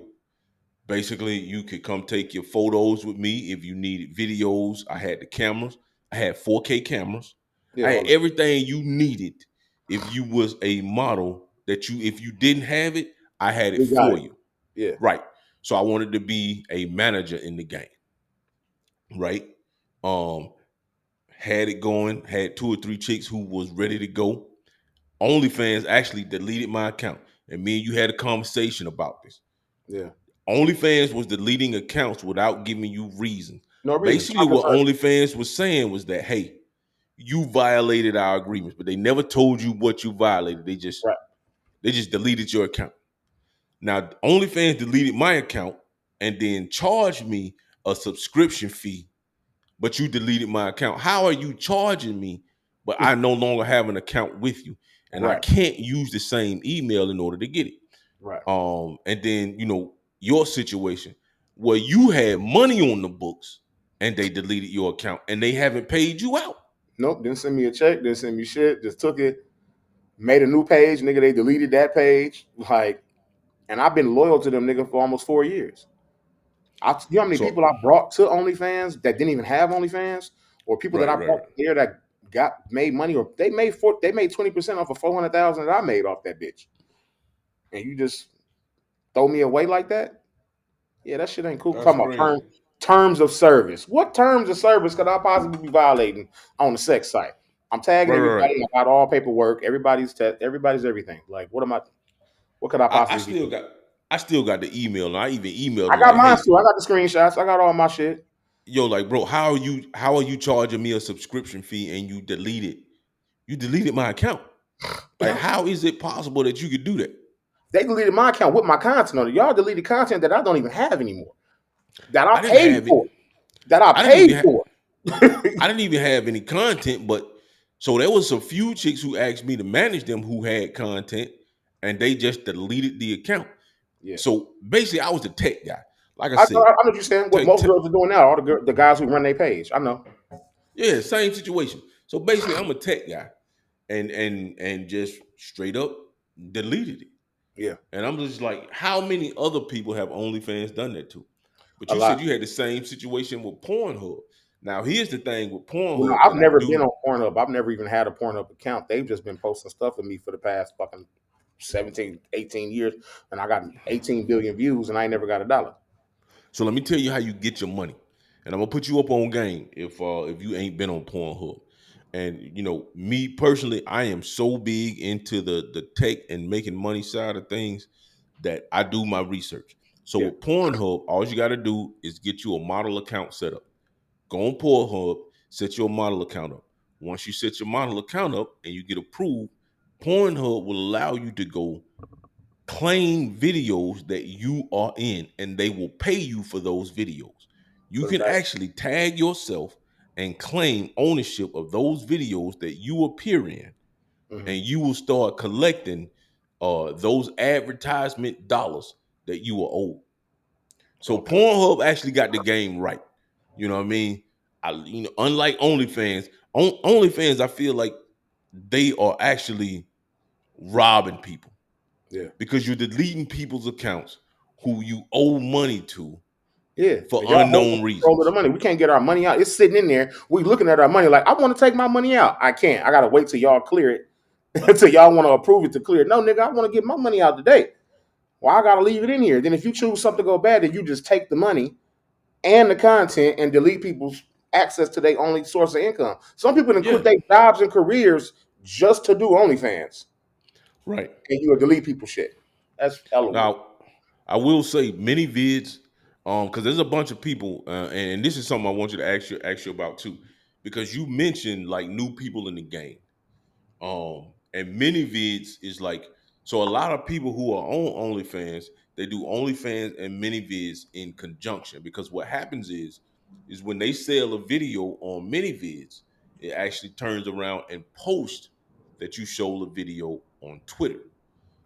Basically, you could come take your photos with me if you needed videos. I had the cameras. I had 4K cameras. Yeah, I all had that. everything you needed if you was a model if you didn't have it, I had it We got for it. you. Yeah. Right. So I wanted to be a manager in the game. Right. Um, had it going, had 2 or 3 chicks who was ready to go. OnlyFans actually deleted my account, and me and you had a conversation about this. Yeah. OnlyFans was deleting accounts without giving you reason. No reason. Basically, what OnlyFans was saying was that, hey, you violated our agreements, but they never told you what you violated. They just Right. deleted your account. Now, OnlyFans deleted my account and then charged me a subscription fee, but you deleted my account. How are you charging me, but I no longer have an account with you, and I Right. can't use the same email in order to get it? Right. And then your situation where you had money on the books and they deleted your account and they haven't paid you out. Nope. Didn't send me a check. Didn't send me shit. Just took it. Made a new page, nigga. They deleted that page. Like, and I've been loyal to them, nigga, for almost 4 years. You know how many So people I brought to OnlyFans that didn't even have OnlyFans, or people that right, I right, brought right. there that made money, or they made 20% off of 400,000 that I made off that bitch, and you just throw me away like that? Yeah, that shit ain't cool. That's Talking about crazy. terms of service. What terms of service could I possibly be violating on the sex site? I'm tagging Right, right, right. everybody. I got all paperwork. Everybody's everything. Like, what am I? What could I I possibly be still doing? got the email, and I even emailed I them got like, mine hey, too. I got the screenshots. I got all my shit. yo, like, bro, how are you charging me a subscription fee and you deleted my account? Like, how is it possible that you could do that? They deleted my account with my content on it. Y'all deleted content that I don't even have anymore. That I I didn't paid have it. for. That I I didn't paid even have for. I didn't even have any content, but so there was a few chicks who asked me to manage them who had content, and they just deleted the account. Yeah. So basically, I was the tech guy. Like I I said, know what you're saying. What tech, most tech, girls are doing now, all the guys who run their page. I know. yeah, same situation. So basically, I'm a tech guy, and just straight up deleted it. Yeah. And I'm just like, how many other people have OnlyFans done that to? But A you said lot. you had the same situation with Pornhub. Now, here's the thing with You know, Pornhub I've that I never been do. on Pornhub. I've never even had a Pornhub account. They've just been posting stuff with me for the past fucking 17, 18 years. And I got 18 billion views and I ain't never got a dollar. So let me tell you how you get your money, and I'm gonna put you up on game if you ain't been on Pornhub. And me personally, I am so big into the tech and making money side of things that I do my research. So Yeah. with Pornhub, all you got to do is get you a model account set up. Go on Pornhub, set your model account up. Once you set your model account up and you get approved, Pornhub will allow you to go claim videos that you are in, and they will pay you for those videos. You For the can fact. actually tag yourself and claim ownership of those videos that you appear in, Mhm. and you will start collecting those advertisement dollars that you are owed. So Okay. Pornhub actually got the game right. You know what I mean? Unlike OnlyFans, OnlyFans, I feel like they are actually robbing people Yeah. because you're deleting people's accounts who you owe money to Yeah. for And y'all holding unknown control of the reasons. money. We can't get our money out. It's sitting in there. We looking at our money like, I want to take my money out. I can't. I gotta wait till y'all clear it. Until y'all want to approve it to clear it. No, nigga, I want to get my money out today. Well, I gotta leave it in here. Then if you choose something to go bad, then you just take the money and the content and delete people's access to their only source of income. Some people done quit Yeah, their jobs and careers just to do OnlyFans, right. and you will delete people's shit. That's hella weird. Now, I will say many vids, because there's a bunch of people, and this is something I want you to ask you about too, because you mentioned like new people in the game. And many vids is like, so a lot of people who are on OnlyFans, they do OnlyFans and many vids in conjunction, because what happens is when they sell a video on many vids, it actually turns around and posts that you show the video on Twitter.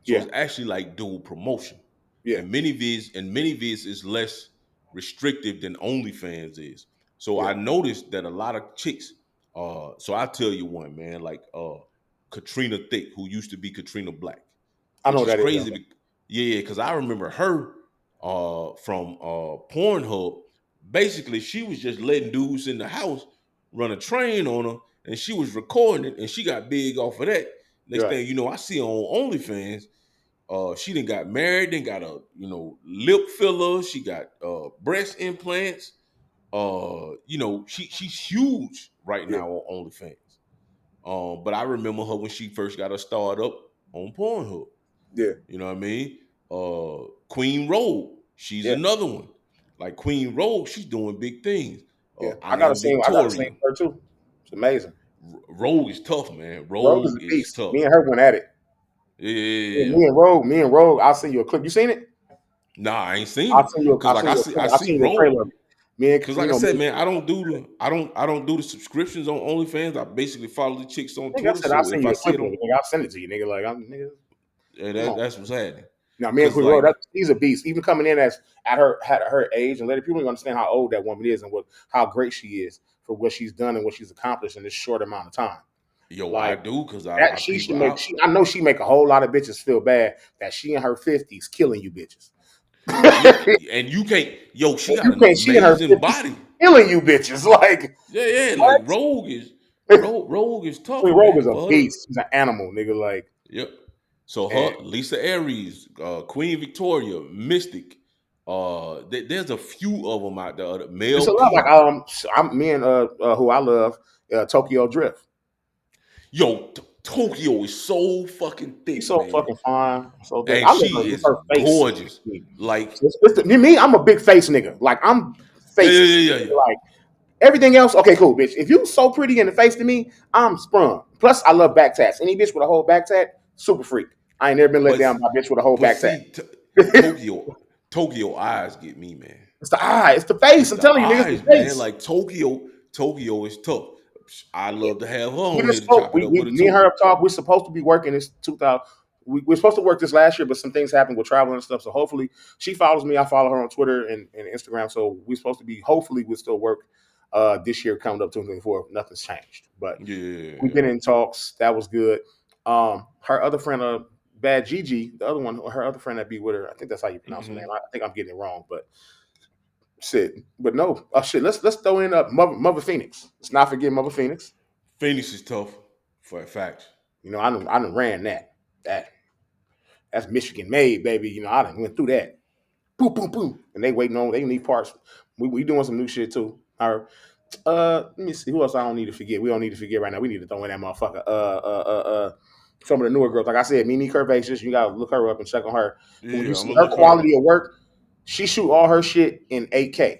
So Yeah, it's actually like dual promotion. yeah, And many vids is less restrictive than OnlyFans is. So yeah. I noticed that a lot of chicks, so I'll tell you one, man, like Katrina Thick, who used to be Katrina Black, I know which what is that is. crazy. Yeah, because I remember her from Pornhub. Basically, she was just letting dudes in the house run a train on her, and she was recording it, and she got big off of that. Next Right. thing you know, I see her on OnlyFans. She done got married, then got a lip filler. She got breast implants. She's huge right Yeah, now on OnlyFans. But I remember her when she first got her start up on Pornhub. yeah, You know what I mean? Queen Rogue, she's yeah, another one. Like Queen Rogue, she's doing big things. yeah. I am I got to sing Victorian. her too. It's amazing. Rogue is tough, man. Rogue is Rogue a is beast. Me tough. and her went at it. Yeah, yeah, Yeah, yeah. me and Rogue. I'll send you a clip. You seen it? Nah, I ain't seen it. Cause I'll like send you a clip. I I'll see send you a trailer of Rogue. it. Me and Cause you like I know said, me. man, I don't do the subscriptions on OnlyFans. I basically follow the chicks on Nigga, I Twitter. said I'll So send if you I a see clip it of on, it. Nigga, I'll send it to you. Nigga, like nigga, yeah, come on. that's what's happening. Now, me and Cause Queen Road, like, he's a beast. Even coming in as at her age and letting people understand how old that woman is and how great she is for what she's done and what she's accomplished in this short amount of time. yo, I Like do because that, I she people should make. out. I know she make a whole lot of bitches feel bad that she in her 50s killing you bitches. Yeah, and you can't. Yo, she got You an can't. She in her amazing 50s body. killing you bitches. Like Yeah, yeah. Like what? Rogue is tough, Queen Rogue man. is a For her to, beast. She's an animal, nigga. yep. So And her Lisa Aries, Queen Victoria, Mystic. There's a few of them out there. Mel It's a lot. P. I'm me and who I love, Tokyo Drift. Yo, Tokyo is so fucking She's thick, so man, fucking fine, so thick. and I love her, she is her face. gorgeous. Like, Me, I'm a big face nigga. Like I'm yeah, yeah, face. yeah, yeah, yeah. Like everything else, okay, cool, bitch. If you so pretty in the face to me, I'm sprung. Plus, I love back tats. Any bitch with a whole back tat, super freak. I ain't never been let But down by a bitch with a whole but back tat. see, Tokyo eyes get me, man. It's the eye, it's the face. It's I'm the telling you, niggas, eyes, the man. face. Like Tokyo is tough. I love to have her We on here just to spoke. chop it up with her Me and too. her have talked. We're supposed to be working this 2000. We're supposed to work this last year, but some things happened with travel and stuff. So hopefully, she follows me. I follow her on Twitter and Instagram. So we're supposed to be. Hopefully, we'll still work this year coming up 2024 if nothing's changed. But we've Yeah. been in talks. That was good. Her other friend, Bad Gigi, the other one, her other friend that be with her. I think that's how you pronounce her name. I think I'm getting it wrong, but shit. But no, shit. Let's throw in Mother Phoenix. Let's not forget Mother Phoenix. Phoenix is tough for a fact. You know, I done ran that. That's Michigan made, baby. You know, I done went through that. Boom, boom, boom. And they waiting on, they need parts. We doing some new shit too. Let me see. Who else I don't need to forget? We don't need to forget right now. We need to throw in that motherfucker. Some of the newer girls. Like I said, Mimi Curvaceous, you gotta look her up and check on her. When you Yeah, I'm see gonna her look her up. quality of work, she shoot all her shit in 8K.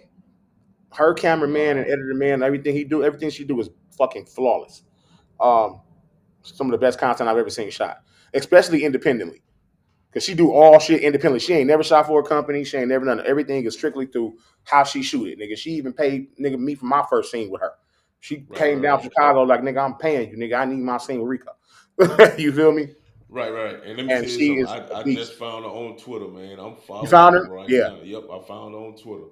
Her cameraman and Wow. editor man, everything she do is fucking flawless. Um, some of the best content I've ever seen shot, especially independently. Cause she do all shit independently. She ain't never shot for a company. She ain't never done it. Everything is strictly through how she shoot it, nigga. She even paid nigga me for my first scene with her. She came down Right. to Chicago like, nigga, I'm paying you, nigga. I need my scene with Rico. You feel me? Right. And let me And tell you she something. is a I just beast. found her on Twitter, man. I'm You following found her her? right Yeah. now. Yep, I found her on Twitter.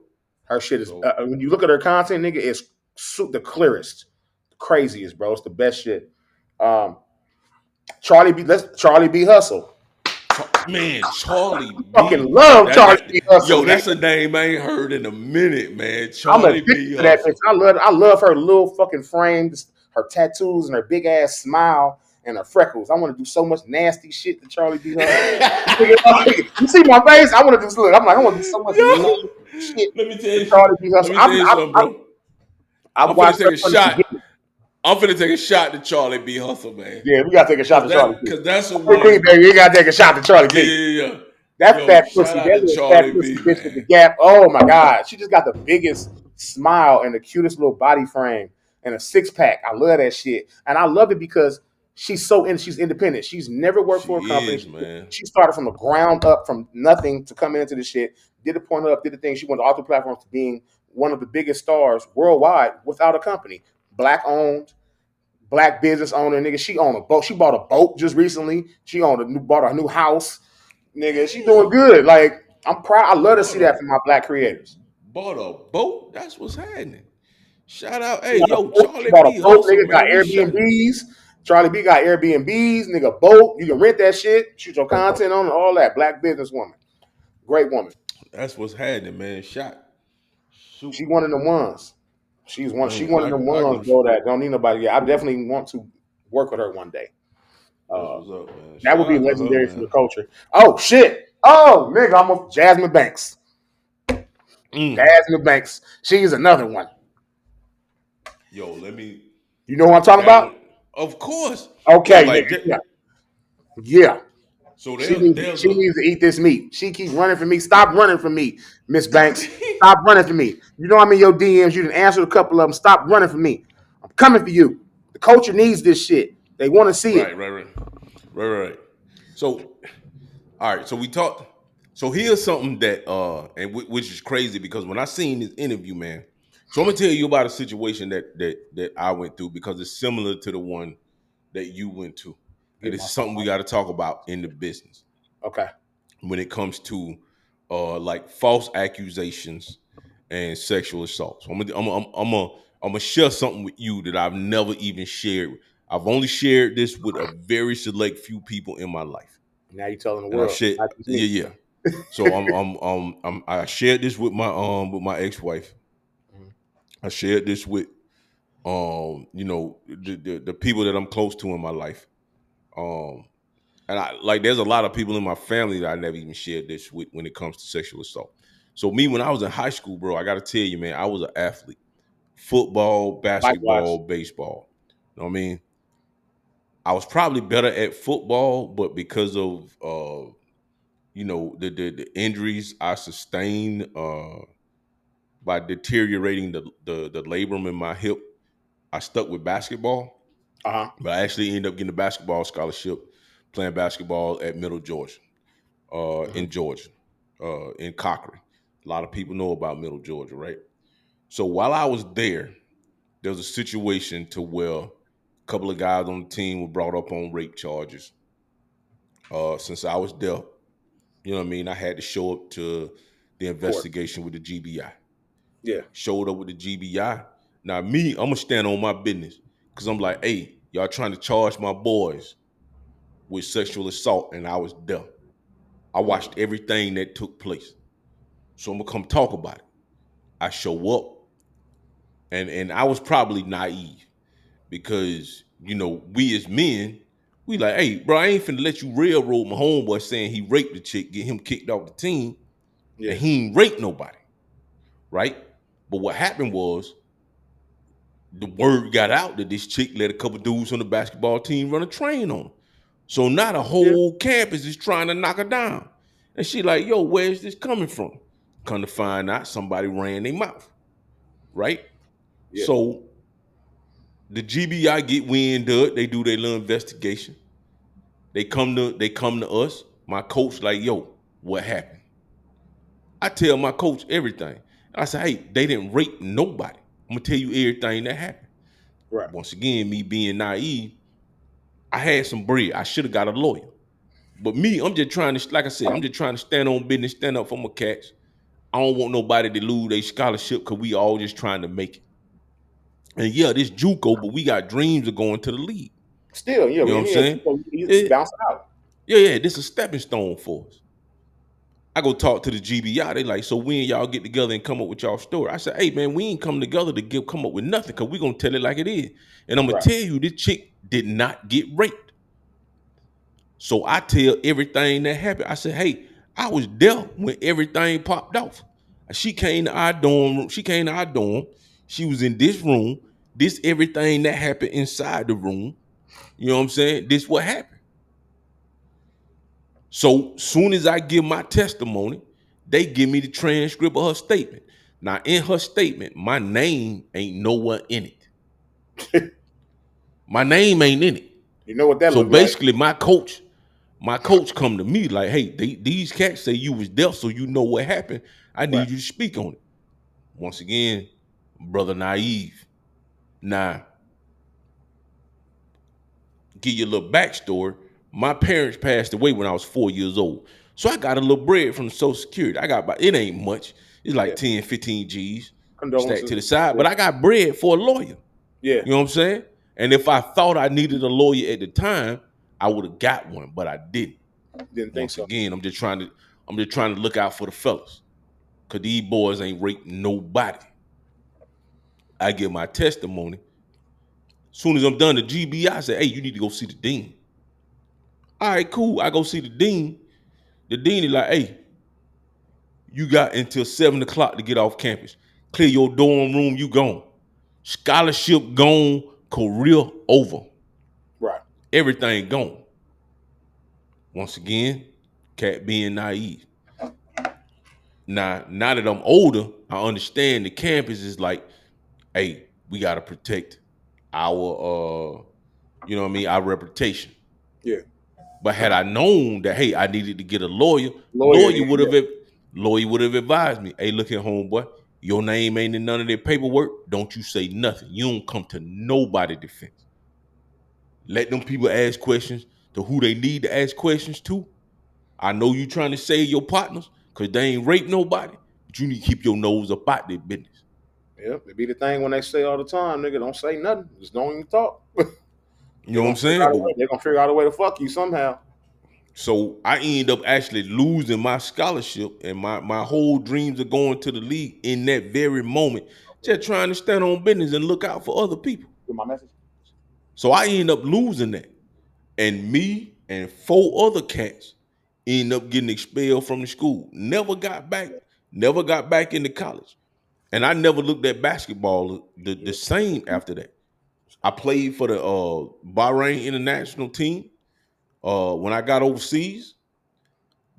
Her shit is. So When you look at her content, nigga, it's the clearest, the craziest, bro. It's the best shit. Um, Charlie B. Hustle. man, Charlie Fucking B. love Charlie That B. Hustle, yo, nigga. that's a name I ain't heard in a minute, man. I'm Charlie addicted B. to that bitch. Hustle. I love her little fucking frames, her tattoos, and her big ass smile and her freckles. I want to do so much nasty shit to Charlie B. Hustle. You see my face? I want to do. Look, I'm like, I want to do so much Yo, nasty shit let me tell to you. Charlie B. Let Hustle. me tell you something, bro. I've I'm finna watched take her a from the shot. beginning. I'm finna take a shot to Charlie B. Hustle, man. Yeah, we gotta take a shot to Charlie B. Cause that's a Queen, one. baby, you gotta take a shot to Charlie Yeah, B. yeah, yeah. That Yo, fat shout pussy, out that to little fat Charlie pussy B, bitch with the man. gap. Oh my God. She just got the biggest smile and the cutest little body frame and a six pack. I love that shit. And I love it because she's independent. She's never worked for a She company. is, man. She started from the ground up, from nothing to come into the shit, did the point up, did the thing. She went to all the platforms to being one of the biggest stars worldwide without a company. Black owned, black business owner, nigga. She owned a boat. She bought a boat just recently. She bought a new house. Nigga, she doing Damn. good. Like, I'm proud. I love to see Bought a that from my black creators. bought a boat. That's what's happening. Shout out, She hey, got a yo, boat. She Charlie bought a B. boat. Hustle, Nigga got man. We shot. Airbnbs. Charlie B got Airbnbs. Nigga, boat. You can rent that shit. Shoot your content on it. All that. Black businesswoman. Great woman. That's what's happening, man. Shot. Shoot, She one of them ones. She's one. She man. one of them I ones, give. bro. That don't need nobody. Yeah, I definitely want to work with her one day. That's Uh, what's up, man. that would Shout be out to her, legendary for man. the culture. Oh shit. Oh nigga, I'm a Jasmine Banks. Mm. Jasmine Banks. She's another one. Yo, let me. You know who I'm talking That about? one, of course. Yo, Okay, like nigga. that. Yeah. Yeah. So She there's needs, there's she a. needs to eat this meat. She keeps running for me. Stop running for me, Miss Banks. Stop running for me. You know I'm in your DMs. You didn't answer a couple of them. Stop running for me. I'm coming for you. The culture needs this shit. They want to see it. Right. So, all right. So we talked. So here's something that which is crazy because when I seen this interview, man. So I'm gonna tell you about a situation that I went through because it's similar to the one that you went to, and Get it's my something we got to talk about in the business okay. when it comes to like false accusations and sexual assault. So I'm gonna share something with you that I've never even shared. I've only shared this with a very select few people in my life, Now you telling the and I've world, shared, not just me. yeah. So I shared this with my ex wife. Mhm. I shared this with the people that I'm close to in my life. Um, and I like there's a lot of people in my family that I never even shared this with when it comes to sexual assault. So me, when I was in high school, bro, I got to tell you, man, I was an athlete. Football, Likewise. basketball, baseball. You know what I mean? I was probably better at football, but because of the injuries I sustained by deteriorating the labrum in my hip, I stuck with basketball. Uh-huh. But I actually ended up getting a basketball scholarship playing basketball at Middle Georgia, Mm-hmm. in Georgia, in Cockery. A lot of people know about Middle Georgia, right? So while I was there was a situation to where a couple of guys on the team were brought up on rape charges. Since I was there, you know what I mean, I had to show up to the Court. investigation with the GBI. Yeah. Showed up with the GBI. Now me, I'm gonna stand on my business because I'm like, hey, y'all trying to charge my boys with sexual assault, and I was there. I Mm-hmm. watched everything that took place. So I'm gonna come talk about it. I show up, and I was probably naive because we as men, we like, hey, bro, I ain't finna let you railroad my homeboy saying he raped the chick, get him kicked off the team, Yeah. and he ain't raped nobody, right? But what happened was the word got out that this chick let a couple dudes on the basketball team run a train on her. So now the Yeah. whole campus is trying to knock her down. And she like, yo, where's this coming from? Come to find out somebody ran their mouth, right? Yeah. So the GBI get wind of it, they do their little investigation. They come to us. My coach like, yo, what happened? I tell my coach everything. I say, hey, they didn't rape nobody. I'm gonna tell you everything that happened. Right. Once again, me being naive, I had some bread. I should have got a lawyer. But me, I'm just trying to, like I said, I'm just trying to stand on business, stand up for my cats. I don't want nobody to lose their scholarship because we all just trying to make it. And yeah, this JUCO, but we got dreams of going to the league. Still, yeah, You know what I'm saying? you Yeah, bounce out. yeah, this is a stepping stone for us. I go talk to the GBI. They like, so when y'all get together and come up with y'all story? I said, hey man, we ain't come together to come up with nothing because we gonna tell it like it is. And I'm gonna Right. tell you, this chick did not get raped. So I tell everything that happened. I said, hey, I was there when everything popped off. She came to our dorm. She came to our dorm. She was in this room. This everything that happened inside the room. You know what I'm saying? This what happened. So soon as I give my testimony, they give me the transcript of her statement. Now, in her statement, my name ain't nowhere in it. My name ain't in it. You know what that So look like. basically, my coach come to me like, hey, these cats say you was there, so you know what happened. I Right. need you to speak on it. Once again, brother naive. Now, give you a little backstory. My parents passed away when I was 4 years old. So I got a little bread from the Social Security. I got about, it ain't much. It's like Yeah. 10, 15 G's stacked Condolences. to the side. Yeah. But I got bread for a lawyer. Yeah. You know what I'm saying? And if I thought I needed a lawyer at the time, I would have got one, but I didn't. Didn't think Once so. again, I'm just trying to look out for the fellas. Cause these boys ain't raping nobody. I give my testimony. Soon as I'm done, the GBI say, hey, you need to go see the dean. All right, cool. I go see the dean. The dean is like, hey, you got until 7 o'clock to get off campus. Clear your dorm room, you gone. Scholarship gone, career over. Right. Everything gone. Once again, cat being naive. Now that I'm older, I understand the campus is like, hey, we gotta protect our you know what I mean, our reputation. Yeah. But had I known that, hey, I needed to get a lawyer, Lawyer. Yeah. lawyer would have advised me, hey, look here, homeboy, your name ain't in none of their paperwork. Don't you say nothing. You don't come to nobody defense. Let them people ask questions to who they need to ask questions to. I know you trying to save your partners because they ain't rape nobody, but you need to keep your nose up out their business. Yeah. It be the thing when they say all the time, nigga, don't say nothing. Just don't even talk. You know what I'm saying? But They're gonna figure out a way to fuck you somehow. so I end up actually losing my scholarship and my whole dreams of going to the league in that very moment, just trying to stand on business and look out for other people. Get my message? So I end up losing that. And me and four other cats end up getting expelled from the school. Never got back never got back into college. And I never looked at basketball the same after that. I played for the Bahrain international team when I got overseas.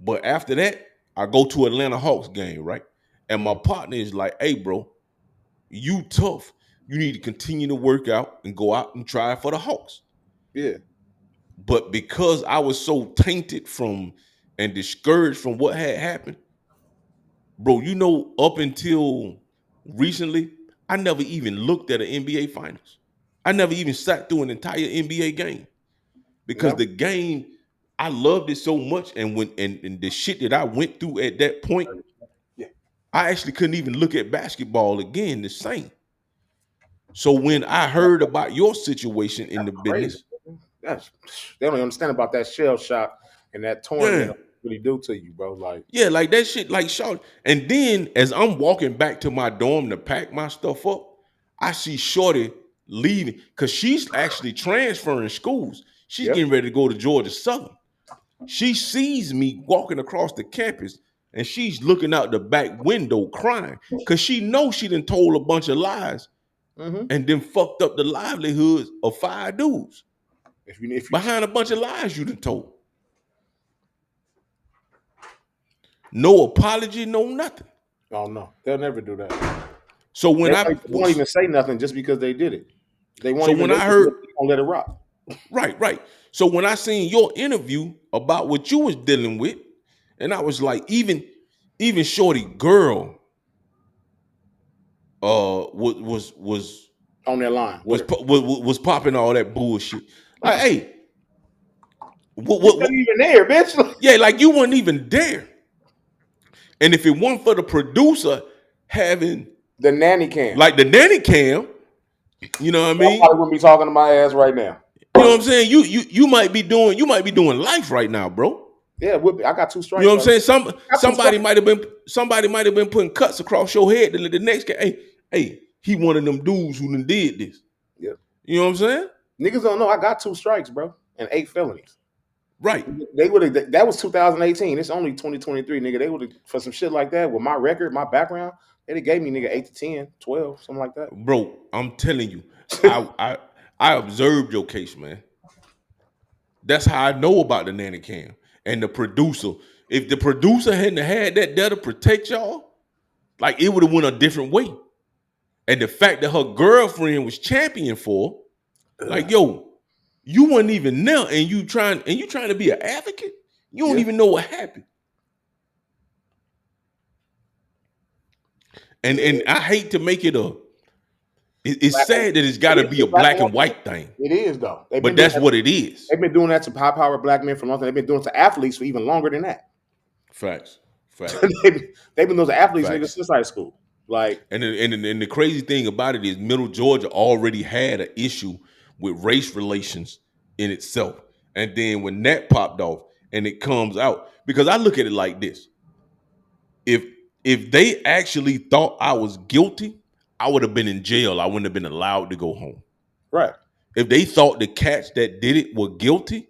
But after that, I go to Atlanta Hawks game, right? And my partner is like, hey, bro, you tough. You need to continue to work out and go out and try for the Hawks. Yeah. But because I was so tainted from and discouraged from what had happened, bro, up until recently, I never even looked at an NBA finals. I never even sat through an entire NBA game because the game, I loved it so much. And and the shit that I went through at that point, I actually couldn't even look at basketball again the same. So when I heard about your situation in the business, they don't understand about that shell shock and that torment really do to you, bro. Like, yeah, like that shit, like short. And then as I'm walking back to my dorm to pack my stuff up, I see Shorty leaving because she's actually transferring schools. She's getting ready to go to Georgia Southern. She sees me walking across the campus and she's looking out the back window crying because she knows she done told a bunch of lies and then fucked up the livelihoods of 5 dudes behind a bunch of lies you done told. No apology, no nothing. Oh no, they'll never do that. So when they won't even say nothing just because they did it. They won't. So even, when I heard, don't let it rock. Right. So when I seen your interview about what you was dealing with, and I was like, even Shorty girl, was on that line, was popping all that bullshit. Like, hey, what you even there, bitch? Yeah, like you weren't even there. And if it weren't for the producer having the nanny cam, like the nanny cam, you know what I mean? I probably wouldn't be talking to my ass right now. You know what I'm saying? You might be doing life right now, bro. Yeah, I got 2 strikes. You know what I'm saying? Somebody might have been putting cuts across your head. The next guy, hey, he one of them dudes who done did this. Yeah. You know what I'm saying? Niggas don't know I got 2 strikes, bro, and 8 felonies. Right. They would have. That was 2018. It's only 2023, nigga. They would have, for some shit like that with my record, my background. They gave me nigga 8 to 10, 12, something like that. Bro, I'm telling you, I observed your case, man. That's how I know about the nanny cam and the producer. If the producer hadn't had that there to protect y'all, like it would have went a different way. And the fact that her girlfriend was champion for, like, yo, you weren't even there, and you trying to be an advocate. You don't even know what happened. And I hate to make it it's sad that it's got to be a black and white thing. It is though, but that's what it is. They've been doing that to high-powered black men for long. They've been doing it to athletes for even longer than that. Facts. They've been doing it to athletes niggas since high school. Like, and the crazy thing about it is Middle Georgia already had an issue with race relations in itself. And then when that popped off and it comes out, because I look at it like this. If they actually thought I was guilty, I would have been in jail. I wouldn't have been allowed to go home. Right. If they thought the cats that did it were guilty,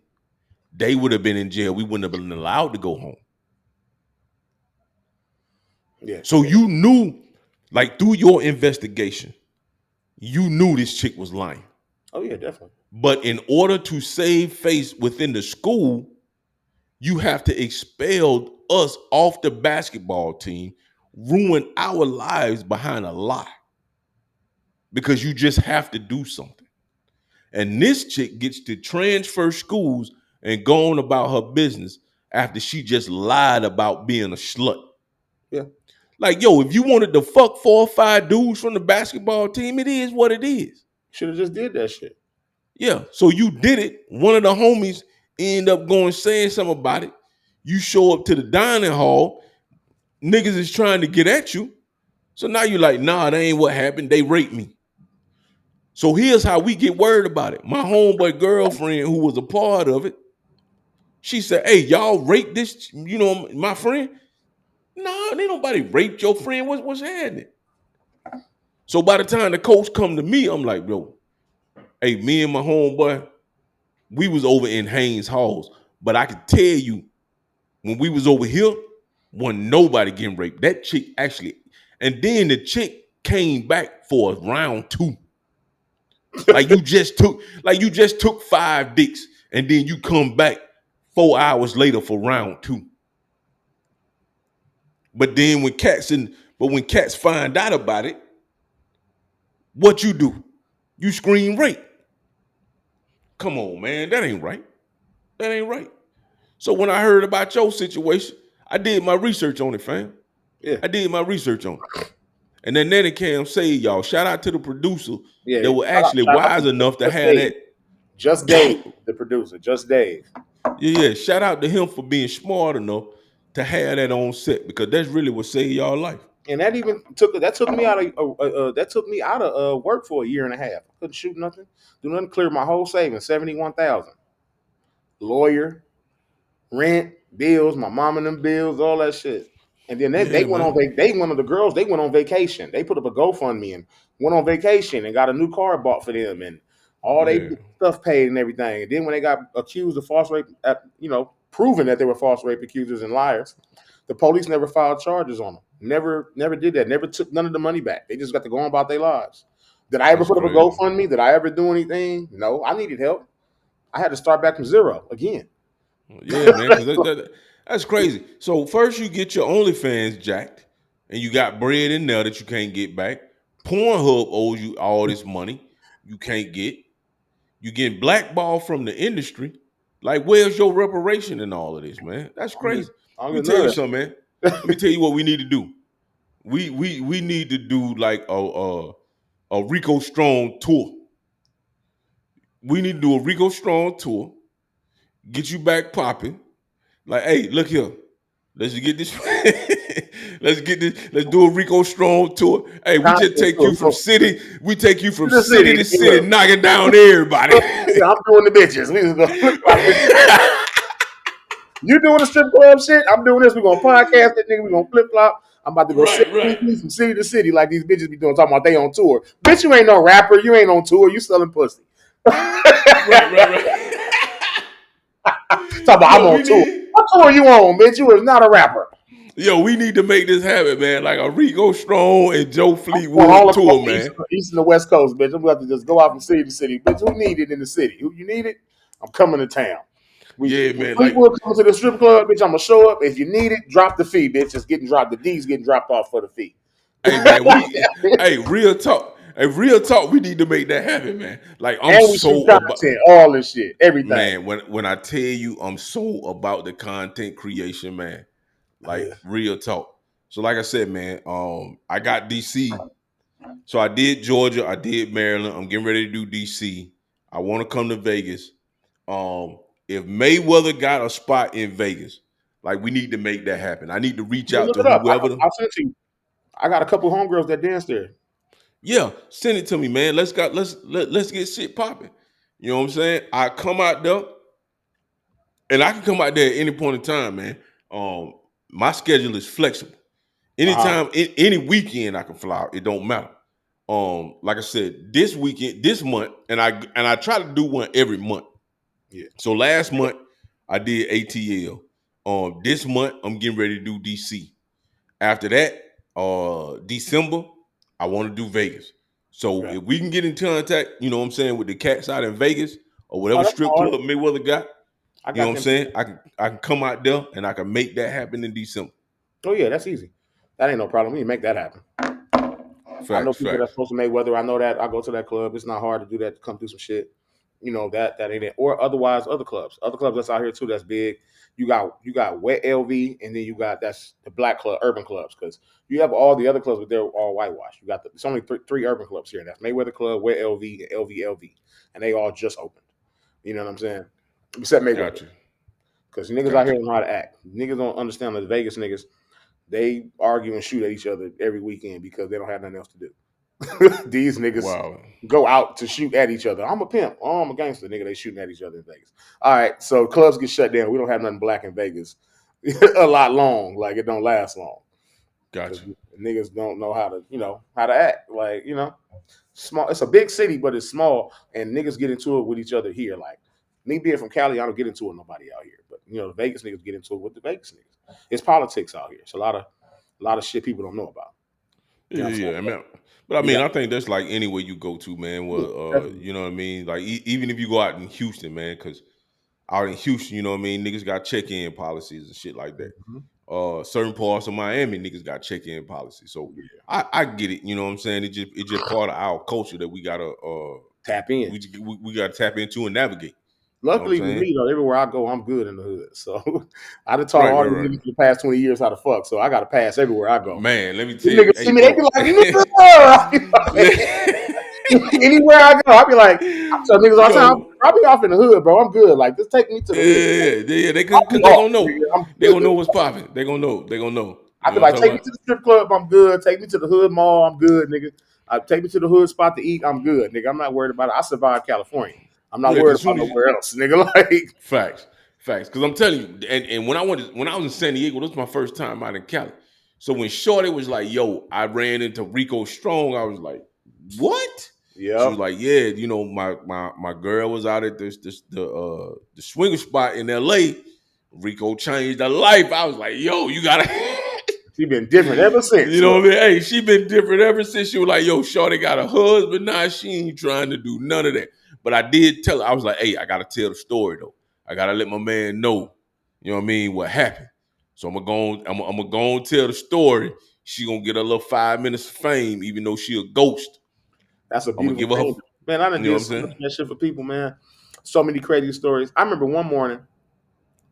they would have been in jail. We wouldn't have been allowed to go home. Yeah. So you knew, like through your investigation, you knew this chick was lying. Oh yeah, definitely. But in order to save face within the school, you have to expel us off the basketball team, ruin our lives behind a lie. Because you just have to do something. And this chick gets to transfer schools and go on about her business after she just lied about being a slut. Yeah. Like, yo, if you wanted to fuck 4 or 5 dudes from the basketball team, it is what it is. Should have just did that shit. Yeah. So you did it. One of the homies end up going saying something about it. You show up to the dining hall. Niggas is trying to get at you. So now you're like, nah, that ain't what happened. They raped me. So here's how we get word about it. My homeboy girlfriend, who was a part of it, she said, hey, y'all raped this, my friend? No, ain't nobody raped your friend. What's happening? So by the time the coach come to me, I'm like, bro, hey, me and my homeboy, we was over in Haynes Halls. But I can tell you, when we was over here, Wasn't nobody getting raped. That chick actually, and then the chick came back for round 2. Like you just took 5 dicks, and then you come back 4 hours later for round 2. But then when cats find out about it, what you do? You scream rape. Come on, man, that ain't right. That ain't right. So when I heard about your situation, I did my research on it, fam. Yeah. I did my research on it. And then Nanny Cam say, y'all, shout out to the producer Yeah. that was actually Shout out wise to enough to Just have Dave. that. Just Dave, the producer. Just Dave. Yeah. Shout out to him for being smart enough to have that on set, because that's really what saved y'all life. And that even took me out of work for a year and a half. I couldn't shoot nothing, do nothing. Clear my whole savings, $71,000. Lawyer, rent, bills, my mom and them bills, all that shit. And then they Yeah, went on man. one of the girls, they went on vacation. They put up a GoFundMe and went on vacation and got a new car bought for them and all they Yeah. stuff paid and everything. And then when they got accused of false rape, proven that they were false rape accusers and liars, the police never filed charges on them. Never did that. Never took none of the money back. They just got to go on about their lives. Did I ever That's put up a crazy. GoFundMe? Did I ever do anything? No, I needed help. I had to start back from zero again. Yeah, man, because that's crazy. So first you get your OnlyFans jacked, and you got bread in there that you can't get back. Pornhub owes you all this money you can't get. You getting blackballed from the industry. Like, where's your reparation in all of this, man? That's crazy. I don't Let me get tell none you of something, man. Let me tell you what we need to do. We need to do like a Rico Strong tour. We need to do a Rico Strong tour. Get you back popping. Like, hey, look here. Let's get this. Let's get this. Let's do a Rico Strong tour. Hey, we just content take tour. you from city. We take you from To the city city. to Yeah. city, knocking down everybody. Yeah, I'm doing the bitches. We just gonna flip flop this. You doing the strip club shit? I'm doing this. We're gonna podcast that nigga. We're gonna flip flop. I'm about to go Right, right, from city to city like these bitches be doing, talking about they on tour. Bitch, you ain't no rapper. You ain't on tour. You selling pussy. right. Talk about I'm Yo, on tour. What tour you on, bitch? You is not a rapper. we need to make this happen, man. Like a Rico Strong and Joe On all Fleetwood across tour, man. the east and the west coast, bitch. I'm about to just go out from city to city. Bitch, who need it in the city? Who you need it? I'm coming to town. Yeah, When man. Like, Fleetwood comes to the strip club, bitch, I'm gonna show up. If you need it, drop the fee, bitch. It's getting dropped. The D's getting dropped off for the fee. hey, man. Hey, real talk. Hey, real talk. We need to make that happen, man. Like, I'm And we shoot so about. content, all this shit, everything. Man, when I tell you I'm so about the content creation, man, like Yeah. real talk. So like I said, man, I got DC. So I did Georgia, I did Maryland. I'm getting ready to do DC. I want to come to Vegas. If Mayweather got a spot in Vegas, like we need to make that happen. I need to reach You out look to it up. whoever. I'll send it to you. I got a couple homegirls that dance there. Yeah, send it to me, man. Let's get shit popping. You know what I'm saying? I come out there. And I can come out there at any point in time, man. My schedule is flexible. Anytime, any weekend I can fly out. It don't matter. Like I said, this weekend, this month, and I try to do one every month. Yeah. So last month I did ATL. This month I'm getting ready to do DC. After that, December, I want to do Vegas. So Okay. if we can get in contact, you know what I'm saying, with the cats out in Vegas or Oh, whatever that's strip hard. club Mayweather got, I you know got what I'm them. saying? I can come out there and I can make that happen in December. Oh yeah, that's easy. That ain't no problem. We can make that happen. I know Facts, people that's facts. supposed to make weather. I know that. I go to that club. It's not hard to do that, to come through some shit. You know, that ain't it. Or otherwise, other clubs. Other clubs that's out here too that's big. You got wet LV, and then you got, that's the black club, urban clubs, because you have all the other clubs, but they're all whitewashed. You got it's only three urban clubs here. That's Mayweather Club, Wet LV, and LV, and they all just opened. You know what I'm saying? Except Mayweather, Gotcha. because niggas out here Gotcha. don't know how to act. Niggas don't understand that Vegas niggas, they argue and shoot at each other every weekend because they don't have nothing else to do. These niggas Wow. go out to shoot at each other. I'm a pimp. Oh, I'm a gangster. Nigga, they shooting at each other in Vegas. All right, so clubs get shut down. We don't have nothing black in Vegas a lot long. Like, it don't last long because Gotcha. niggas don't know how to, how to act. Like, small. It's a big city, but it's small, and niggas get into it with each other here. Like, Me being from Cali, I don't get into it with nobody out here. But the Vegas niggas get into it with the Vegas niggas. It's politics out here. It's a lot of shit people don't know about. You know what I'm saying? Yeah. I mean, but I You mean, got I think that's like anywhere you go to, man. Well, definitely. you know what I mean. Like even if you go out in Houston, man, because out in Houston, you know what I mean, niggas got check-in policies and shit like that. Mhm. Certain parts of Miami, niggas got check-in policies. So Yeah. I get it. You know what I'm saying? It's just part of our culture that we gotta Tap in. we gotta tap into and navigate. You know what I'm Luckily with saying? me though, everywhere I go, I'm good in the hood. So I done taught Right, all right, these right. niggas for the past 20 years how to fuck. So I got to pass everywhere I go. Man, let me tell These you, niggas see hey, me, they be yo. like, nigga. I be like, anywhere I go, I be like, I tell niggas all the time, Yo, I'll be off in the hood, bro. I'm good. Like, just take me to the hood. they I'll be cause they off, gonna know. nigga. I'm They good. gonna know what's popping. They gonna know. They gonna know. I You be know what like, I'm take me talking to the strip club, I'm good. Take me to the hood mall, I'm good, nigga. Take me to the hood spot to eat, I'm good, nigga. I'm not worried about it. I survived California. I'm not about? Yeah, worried cause about soon as you, nowhere else, nigga. Like, facts, facts. Cause I'm telling you, and when I was in San Diego, this was my first time out in Cali. So when Shorty was like, "Yo," I ran into Rico Strong. I was like, "What?" She was yep. like, "Yeah, my girl was out at the swinger spot in L.A. Rico changed her life." I was like, "Yo, you gotta." She been different ever since. You know Look, what I mean? Hey, she been different ever since. She was like, "Yo, Shorty got a husband now. She ain't trying to do none of that." But I did tell her, I was like, "Hey, I gotta tell the story though. I gotta let my man know. You know what I mean? What happened? So I'm gonna go and tell the story. She gonna get a little 5 minutes of fame, even though she a ghost. that's a I'm gonna beautiful give her, thing. Man, I done you know what did I'm so much of saying? that shit for people, man. So many crazy stories. I remember one morning,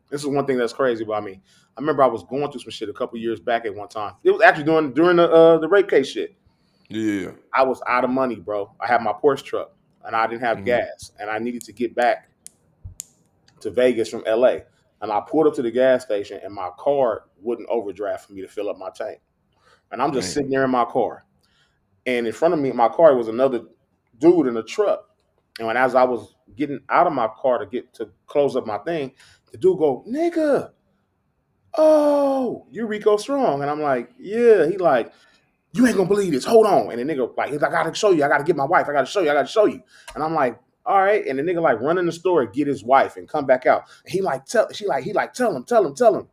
this is one thing that's crazy about me. I remember I was going through some shit a couple years back at one time. It was actually during the rape case shit. Yeah. I was out of money, bro. I had my Porsche truck and I didn't have Mm-hmm. gas and I needed to get back to Vegas from LA. And I pulled up to the gas station and my car wouldn't overdraft for me to fill up my tank. And I'm just Damn. sitting there in my car. And in front of me, in my car was another dude in a truck. And as I was getting out of my car to get to close up my thing, the dude go, nigga, oh, you Rico Strong. And I'm like, yeah. He like, you ain't gonna believe this. Hold on. And the nigga like, I gotta show you. I gotta get my wife. I gotta show you. I gotta show you. And I'm like, all right. And the nigga like run in the store and get his wife and come back out. And he like tell him.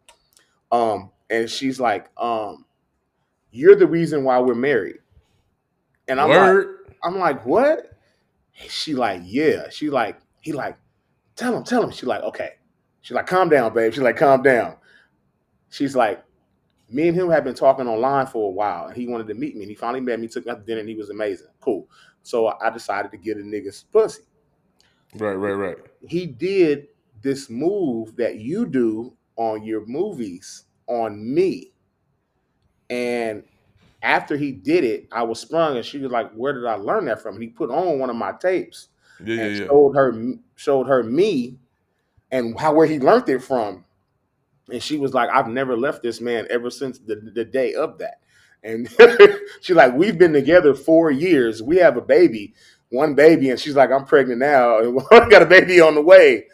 And she's like, you're the reason why we're married. And Word. I'm like, what? She like, yeah. She like, he like, tell him. She like, okay. She's like, calm down, babe. She's like, calm down. She's like, me and him have been talking online for a while, and he wanted to meet me. And he finally met me, took me out to dinner, and he was amazing. Cool. So I decided to get a nigga's pussy. Right. He did this move that you do on your movies on me. And after he did it, I was sprung, and she was like, "Where did I learn that from?" And he put on one of my tapes and Yeah. showed her me and where he learned it from. And she was like, I've never left this man ever since the day of that. And she's like, we've been together 4 years. We have a baby, one baby. And she's like, I'm pregnant now. And we got a baby on the way.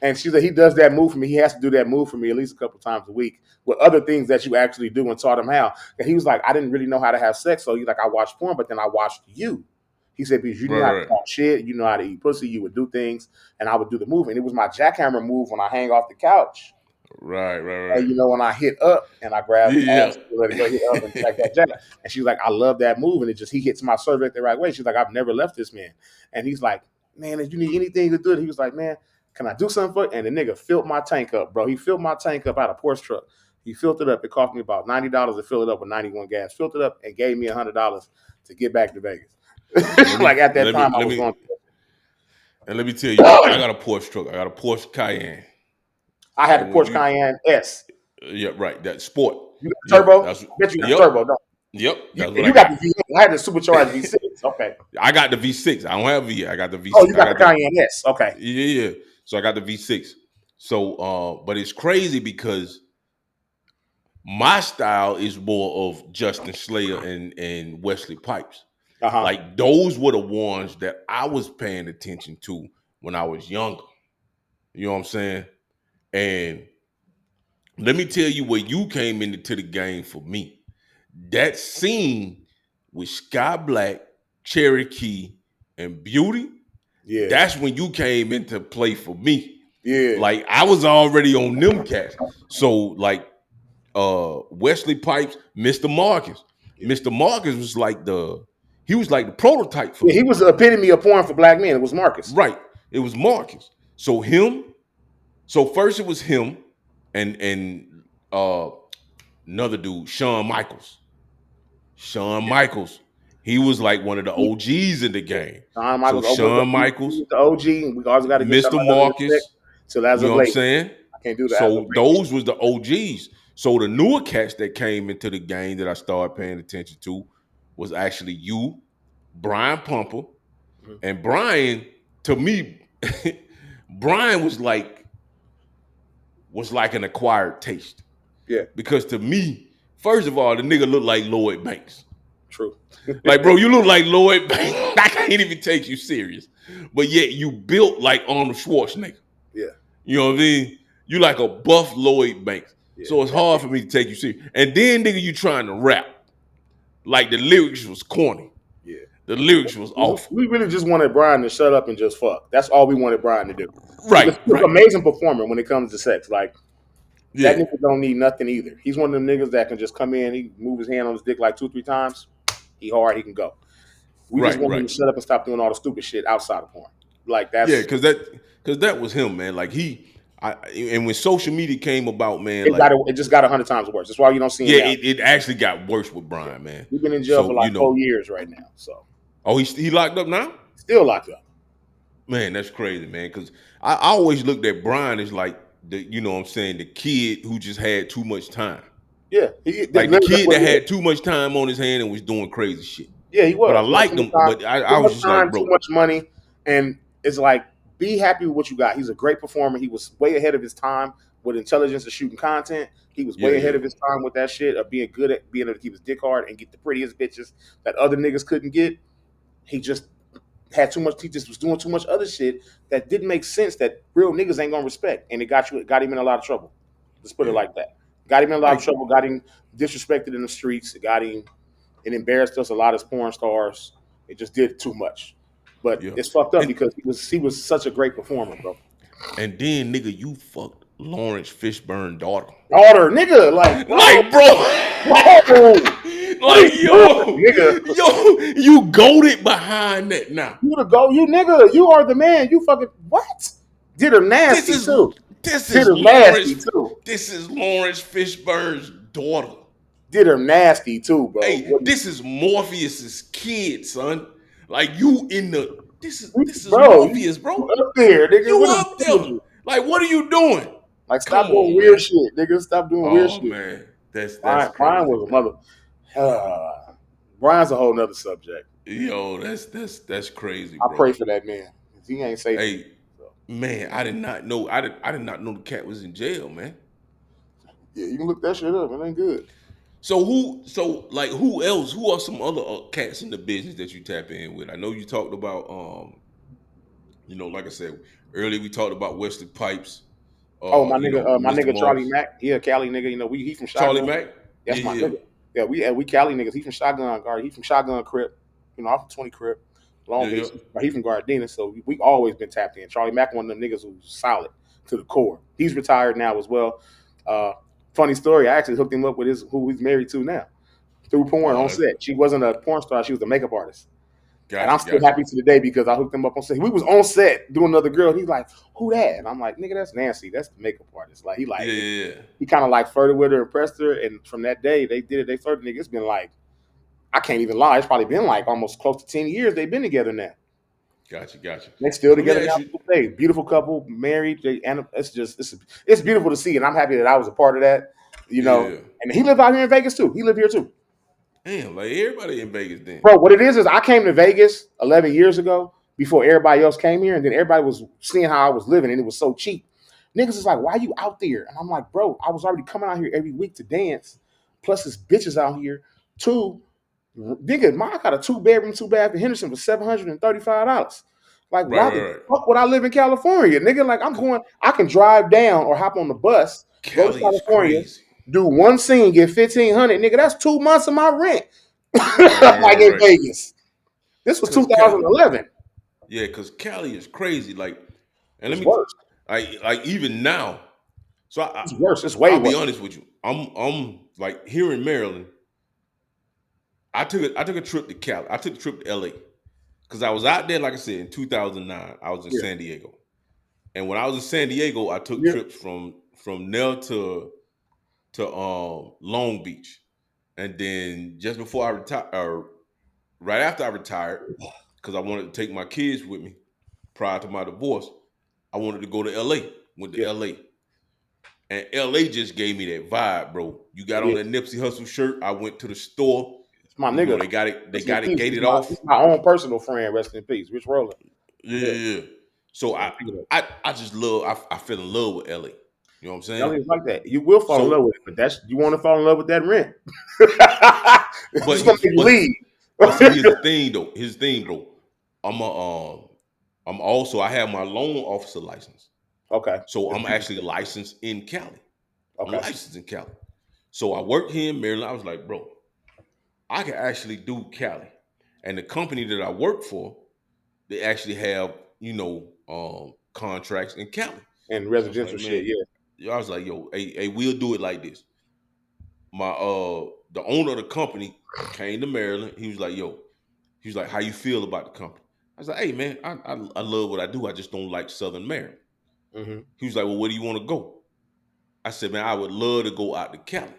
And she's like, he does that move for me. He has to do that move for me at least a couple times a week with other things that you actually do, and taught him how. And he was like, I didn't really know how to have sex. So he's like, I watched porn, but then I watched you. He said, because you knew how to Right. talk shit, you know how to eat pussy, you would do things, and I would do the move. And it was my jackhammer move when I hang off the couch. And Right. when I hit up and I grab Yeah. ass, let it go, hit up and jack that jack. And she's like, I love that move. And he hits my cervix the right way. She's like, I've never left this man. And he's like, man, if you need anything to do it, he was like, man, can I do something for it? And the nigga filled my tank up, bro. He filled my tank up out of Porsche truck. He filled it up. It cost me about $90 to fill it up with 91 gas. Filled it up and gave me $100 to get back to Vegas. Let me Like at that let me time, I let was me going. and let me tell you, I got a Porsche truck. I got a Porsche Cayenne. I had the And when Porsche you Cayenne S. Yeah, right. That sport. You got the Yep. turbo? That's I bet you got the yep. turbo, don't Yep. you? That's what I You got the got. V8. I had the supercharged V6. Okay. I got the V6. I don't have V8. I got the Oh, V6. you I got the got the Cayenne S. Okay. yeah. So I got the V6. So but it's crazy because my style is more of Justin Slayer and Wesley Pipes. Uh-huh. Like those were the ones that I was paying attention to when I was younger. You know what I'm saying? And let me tell you where you came into the game for me. That scene with Sky Black, Cherokee, and Beauty, Yeah. that's when you came into play for me. Yeah. Like I was already on them cats. So like Wesley Pipes, Mr. Marcus. Yeah. Mr. Marcus was like the prototype for Yeah, he me. was the epitome of porn for black men. It was Marcus. Right. It was Marcus. So him, so first it was him and another dude, Shawn Michaels. Shawn Michaels. He was like one of the OGs in the game. Shawn So Michaels Shawn he Michaels, was the OG, and we always got to give Mr. somebody other respect. Marcus, Till as you of know what I'm late, saying? I can't do that as of So late. those was the OGs. So the newer cats that came into the game that I started paying attention to was actually you, Brian Pumper, and Brian. To me, Brian was like an acquired taste. Yeah, Because to me, first of all, the nigga looked like Lloyd Banks. true. Like, bro, you look like Lloyd Banks. I can't even take you serious. But yet you built like Arnold Schwarzenegger. Yeah, You know what I mean? You like a buff Lloyd Banks. yeah. So it's hard for me to take you serious. And then, nigga, you trying to rap. Like the lyrics was corny. Yeah. The lyrics was awful. We really just wanted Brian to shut up and just fuck. That's all we wanted Brian to do. Right, He's right. an amazing performer when it comes to sex. Like, Yeah. that nigga don't need nothing either. He's one of them niggas that can just come in, he move his hand on his dick like 2-3 times. He hard, he can go. We just want him to shut up and stop doing all the stupid shit outside of porn. Like that's because that was him, man. Like and when social media came about, man, it just got 100 times worse. That's why you don't see him. Yeah, it actually got worse with Brian, man. We've been in jail for like 4 years right now. So he locked up now? Still locked up. Man, that's crazy, man. Because I always looked at Brian as like the, you know what I'm saying, the kid who just had too much time. Yeah, like the kid that had too much time on his hand and was doing crazy shit. Yeah, he was. But I liked him. But I was just like, bro, too much money, and it's like, be happy with what you got. He's a great performer. He was way ahead of his time with intelligence and shooting content. He was way ahead of his time with that shit of being good at being able to keep his dick hard and get the prettiest bitches that other niggas couldn't get. He just had too much. He just was doing too much other shit that didn't make sense. That real niggas ain't gonna respect, and it got him in a lot of trouble. Let's put it like that. Got him in a lot of trouble. Got him disrespected in the streets. It embarrassed us a lot as porn stars. It just did too much. But it's fucked up because he was such a great performer, bro. And then, nigga, you fucked Lawrence Fishburne's daughter. Nigga, like bro. Like, yo, you goated behind that now. You nigga, you are the man. You fucking what? Did her nasty too. This is Lawrence Fishburne's daughter. Did her nasty too, bro. Hey, this is Morpheus's kid, son. Like you in the this is Morpheus, bro. Up there, nigga. You up there? Like, what are you doing? Like, stop doing weird shit, nigga. Stop doing weird shit. Oh man, that's Brian was a mother. Brian's a whole nother subject. Yo, that's crazy. Bro. I pray for that man. He ain't safe. Hey, man, I did not know. I did not know the cat was in jail, man. Yeah, you can look that shit up. It ain't good. So who else? Who are some other cats in the business that you tap in with? I know you talked about, like I said earlier, we talked about Wesley Pipes. My nigga Charlie Mack. He a Cali nigga. You know, he from Shotgun. Charlie Mack. That's my nigga. Yeah, we Cali niggas. He from Shotgun Guard. He from Shotgun Crip. You know, I'm from 20 Crip. Long Beach. But he from Gardena. So we always been tapped in. Charlie Mack, one of them niggas who's solid to the core. He's retired now as well. Funny story, I actually hooked him up with who he's married to now through porn on set. She wasn't a porn star, she was a makeup artist. And I'm still happy to the day because I hooked him up on set. We was on set doing another girl, and he's like, who that? And I'm like, nigga, that's Nancy. That's the makeup artist. Like, he kind of like flirted with her, impressed her, and from that day, they flirted. Nigga, it's been like, I can't even lie, it's probably been like almost close to 10 years they've been together now. Gotcha. They still together now today. Beautiful couple, married. It's beautiful to see, and I'm happy that I was a part of that. You know, and he lived out here in Vegas too. He lived here too. Damn, like everybody in Vegas then. Bro, what it is I came to Vegas 11 years ago before everybody else came here, and then everybody was seeing how I was living, and it was so cheap. Niggas is like, why you out there? And I'm like, bro, I was already coming out here every week to dance. Plus, this bitches out here. Two, nigga, mine got a 2-bedroom, 2-bath in Henderson for $735. Like, why the fuck would I live in California? Nigga, like, I can drive down or hop on the bus, go to California, do one scene, get $1,500. Nigga, that's 2 months of my rent. Like in Vegas. This was 2011. Yeah, because Cali is crazy. Like, and Like even now. So It's worse. It's way I'll be worse. honest with you. I'm like here in Maryland. I took a trip to Cali. I took a trip to LA because I was out there, like I said, in 2009. I was in Yeah. San Diego, and when I was in San Diego, I took Yeah. trips from there to Long Beach, and then just before I retired, or right after I retired, because I wanted to take my kids with me prior to my divorce, I wanted to go to LA. Went to Yeah. LA. And LA just gave me that vibe, bro. You got on Yeah. that Nipsey Hustle shirt. I went to the store. It's my You know, nigga. they Rest in got it peace. gated off. This my own personal friend. Rest in peace. Rich Roller. Yeah, Yeah. yeah, yeah. So Yeah. Think of it. I just love I fell in love with LA. You know what I'm saying? Young is like that. You will fall in love So with it, but that's you want to fall in love with that rent. but It's gonna make you leave. but see here's the thing though. Here's the thing, bro. I'm a I'm also I have my loan officer license. Okay. So It's I'm actually beautiful. licensed in Cali. I'm Okay. licensed in Cali. So I work here in Maryland. I was like, bro, I can actually do Cali. And the company that I work for, they actually have, contracts in Cali. And So I was residential like, shit, man, yeah. I was like, yo, hey, we'll do it like this. My the owner of the company came to Maryland. He was like, how you feel about the company? I was like, hey man, I love what I do. I just don't like Southern Maryland. Mm-hmm. He was like, well, where do you want to go? I said, man, I would love to go out to Cali.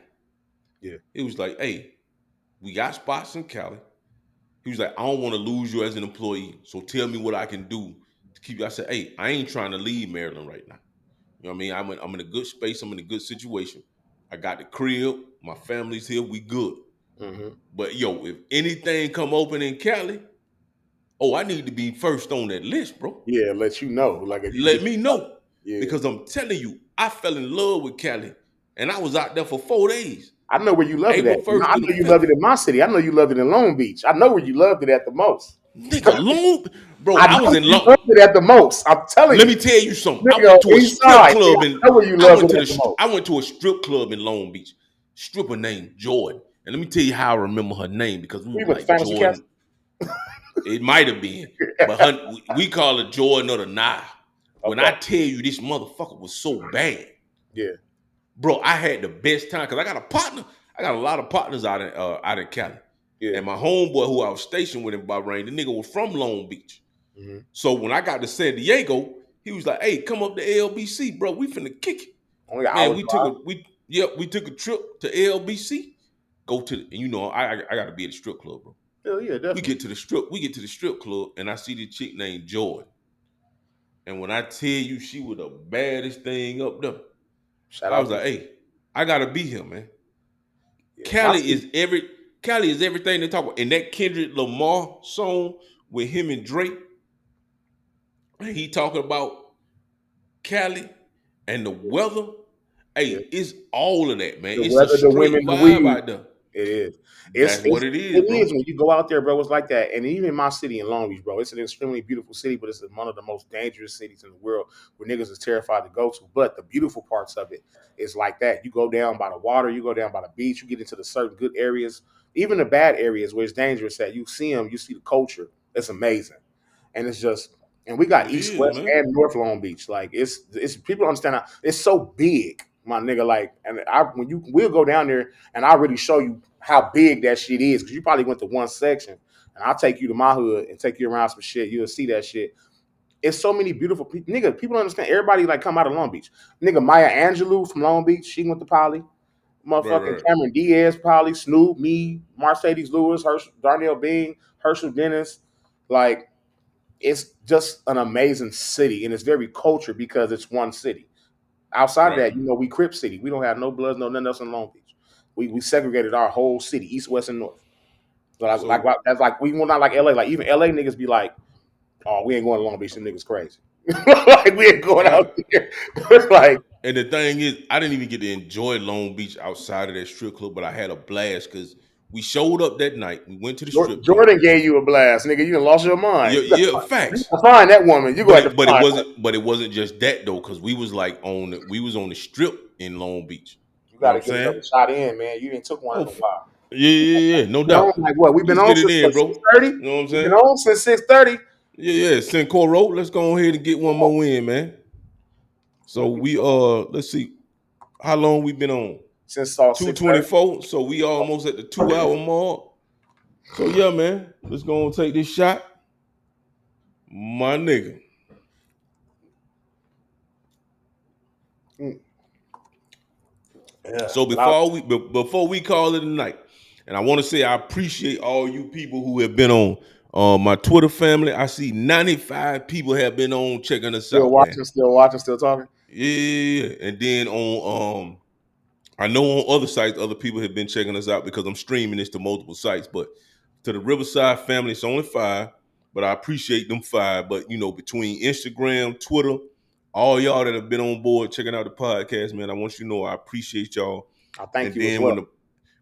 Yeah. He was like, hey, we got spots in Cali. He was like, I don't want to lose you as an employee. So tell me what I can do to keep you. I said, hey, I ain't trying to leave Maryland right now. You know what I mean? I'm in a good space. I'm in a good situation. I got the crib. My family's here. We good. Mm-hmm. But yo, if anything come open in Cali, oh, I need to be first on that list, bro. Yeah, let you know. Like if you get Let me know. yeah. Because I'm telling you, I fell in love with Cali. And I was out there for 4 days. I know where you love it at. April I 1st to the know you love 5th. it in my city. I know you love it in Long Beach. I know where you loved it at the most. Nigga, long, bro. I I was know in you long. loved it at the most. I'm telling Let you. me tell you something. I Nigga, went to a east strip side. club I know where you loved it at the most. I went to a strip club in Long Beach. Stripper named Jordan. And let me tell you how I remember her name because we We were went to like Fantasy Castle. Jordan. It might have been, but we call her Jordan of the Nile. When Okay. I tell you this motherfucker was so bad, Yeah. bro, I had the best time because I got a partner. I got a lot of partners out in Cali. Yeah. And my homeboy who I was stationed with in Bahrain, the nigga was from Long Beach. Mm-hmm. So when I got to San Diego, he was like, "Hey, come up to LBC, bro. We finna kick it." Only an Man, hour drive. we took a trip to LBC. Go to and I got to be at the strip club, bro. Yeah, yeah, definitely. We get to the strip club, and I see the chick named Joy. And when I tell you she was the baddest thing up there, Shout I out was to like, "Hey, I gotta be here, man." yeah. My Cali city. is everything they talk about. And that Kendrick Lamar song with him and Drake, and he talking about Cali and the weather. Yeah. Hey, it's all of that, man. The It's a weather, the straight women, the vibe weed. out there. It is. That's what it It is, is bro. when you go out there, bro. It's like that. And even my city in Long Beach, bro, it's an extremely beautiful city, but it's one of the most dangerous cities in the world where niggas is terrified to go to. But the beautiful parts of it is like that. You go down by the water, you go down by the beach, you get into the certain good areas, even the bad areas where it's dangerous at. You see them, you see the culture. It's amazing. And it's just and we got It East, is, West, man. and North Long Beach. Like it's people don't understand how it's so big, my nigga. Like, and we'll go down there and I'll really show you how big that shit is because you probably went to one section, and I'll take you to my hood and take you around some shit. You'll see that shit. It's so many beautiful people, nigga. People don't understand. Everybody like come out of Long Beach, nigga. Maya Angelou from Long Beach, she went to Poly. Right, Motherfucking right. Cameron Diaz, Poly, Snoop, me, Mercedes Lewis, Darnell Bean, Herschel Dennis, like it's just an amazing city and it's very cultured because it's one city. Outside of Right. that, we Crip City. We don't have no Bloods, no nothing else in Long Beach. We segregated our whole city, east, west, and north. So That's like we will not like LA. Like even LA niggas be like, oh, we ain't going to Long Beach. Them niggas crazy. Like we ain't going right. out there. Like And the thing is, I didn't even get to enjoy Long Beach outside of that strip club, but I had a blast because we showed up that night. We went to the strip club. Jordan gave you a blast, nigga. You done lost your mind. Yeah, yeah, You facts. gotta find that woman. You gonna have to find her. But it wasn't just that though, because we was on the strip in Long Beach. You You know got what to I'm get saying? another shot in, man. You didn't took one Oh, in a while. yeah, yeah, yeah, no Been on doubt. like what? We've been Let's on get it since in, what, bro. 6:30. You know what I'm We've been saying? on since 6:30. Yeah, yeah. Sincor Road. Let's go ahead and get one more in, man. So we let's see how long we been on. Since 6:30. 2:24. So we almost at the 2 hour mark. So yeah, man, let's go and take this shot, my nigga. Yeah. So before we call it a night, and I want to say I appreciate all you people who have been on my Twitter family. I see 95 people have been on checking us Still out, man. watching, still talking. Yeah, and then on I know on other sites other people have been checking us out because I'm streaming this to multiple sites, but to the Riverside family, it's only 5, but I appreciate them 5. But between Instagram, Twitter, all y'all that have been on board checking out the podcast, man, I want you to know I appreciate y'all. I thank And you as then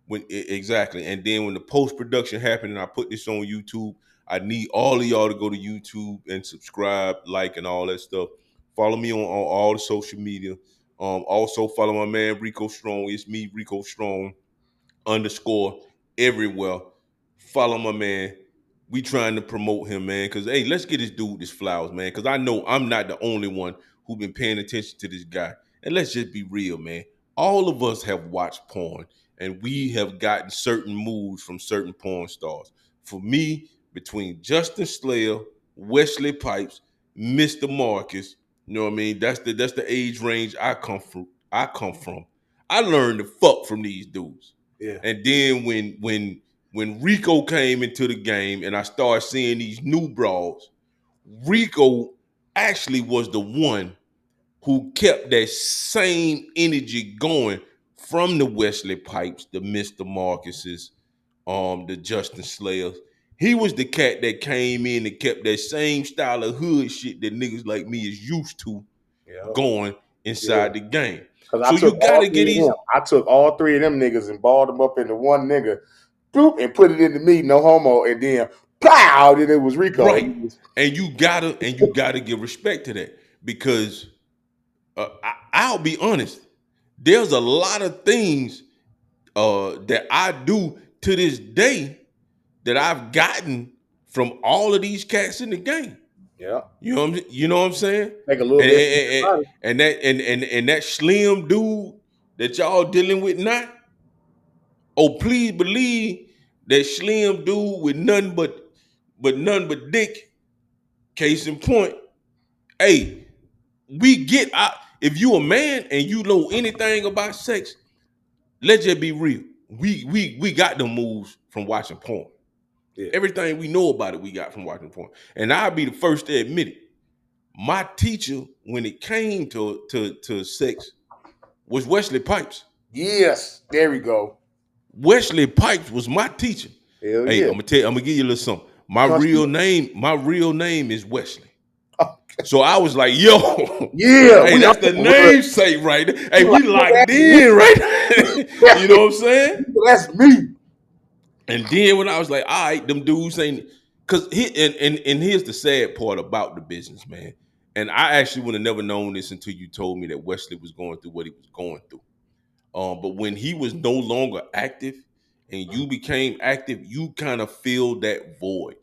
well. exactly, and then when the post production happened and I put this on YouTube, I need all of y'all to go to YouTube and subscribe, like, and all that stuff. Follow me on all the social media. Also follow my man Rico Strong. It's me, Rico Strong _ everywhere. Follow my man. We trying to promote him, man. Cause hey, let's get this dude this flowers, man. Cause I know I'm not the only one who been paying attention to this guy. And let's just be real, man. All of us have watched porn, and we have gotten certain moves from certain porn stars. For me, between Justin Slayer, Wesley Pipes, Mr. Marcus, you know what I mean? That's the age range I come from. I learned to fuck from these dudes. Yeah. And then when Rico came into the game and I started seeing these new brawls, Rico actually was the one who kept that same energy going from the Wesley Pipes, the Mr. Marcuses, the Justin Slayers. He was the cat that came in and kept that same style of hood shit that niggas like me is used to going inside the game. Because So I took you gotta all get three of these. them. I took all 3 of them niggas and balled them up into one nigga, boop, and put it into me, no homo, and then plow, then it was Rico. Right. And you gotta give respect to that because I'll be honest. There's a lot of things that I do to this day that I've gotten from all of these cats in the game. Yeah. You know what I'm saying? Make a little bit. And that slim dude that y'all dealing with now. Oh, please believe that slim dude with nothing but dick. Case in point, hey, we get out. If you a man and you know anything about sex, let's just be real. We got the moves from watching porn. Yeah. Everything we know about it, we got from watching porn. And I'll be the first to admit it. My teacher, when it came to sex, was Wesley Pipes. Yes, there we go. Wesley Pipes was my teacher. Hell hey, yeah. I'm gonna give you a little something. My real name is Wesley. Okay. So I was like, yo, yeah, hey, that's the namesake right there. Hey, we locked in, right? You know what I'm saying? That's me. And then when I was like, all right, them dudes ain't, cause and here's the sad part about the business, man. And I actually would have never known this until you told me that Wesley was going through what he was going through. But when he was no longer active and you became active, you kind of filled that void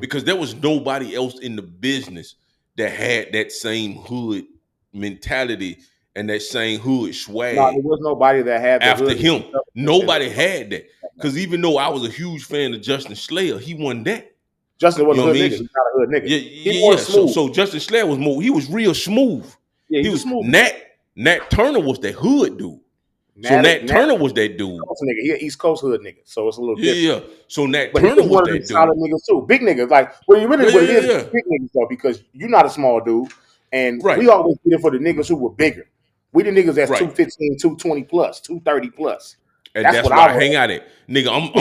because there was nobody else in the business that had that same hood mentality and that same hood swag. No, there was nobody that had the after hood him. Nobody had that. Because even though I was a huge fan of Justin Slayer, he wasn't that. Justin wasn't a hood nigga. He's not a hood nigga. Yeah. So Justin Slayer was more. He was real smooth. Yeah, he was smooth. Nat Turner was that hood dude. Nat Turner was that dude. Nigga. He an East Coast hood nigga, so it's a little different. Yeah. So Nat Turner was that dude. Solid niggas too. Big niggas. Like, what it is, big niggas though, because you're not a small dude. And we always get it for the niggas who were bigger. We the niggas that's 215, 220 plus, 230 plus. And that's what I hang out at. Nigga, I'm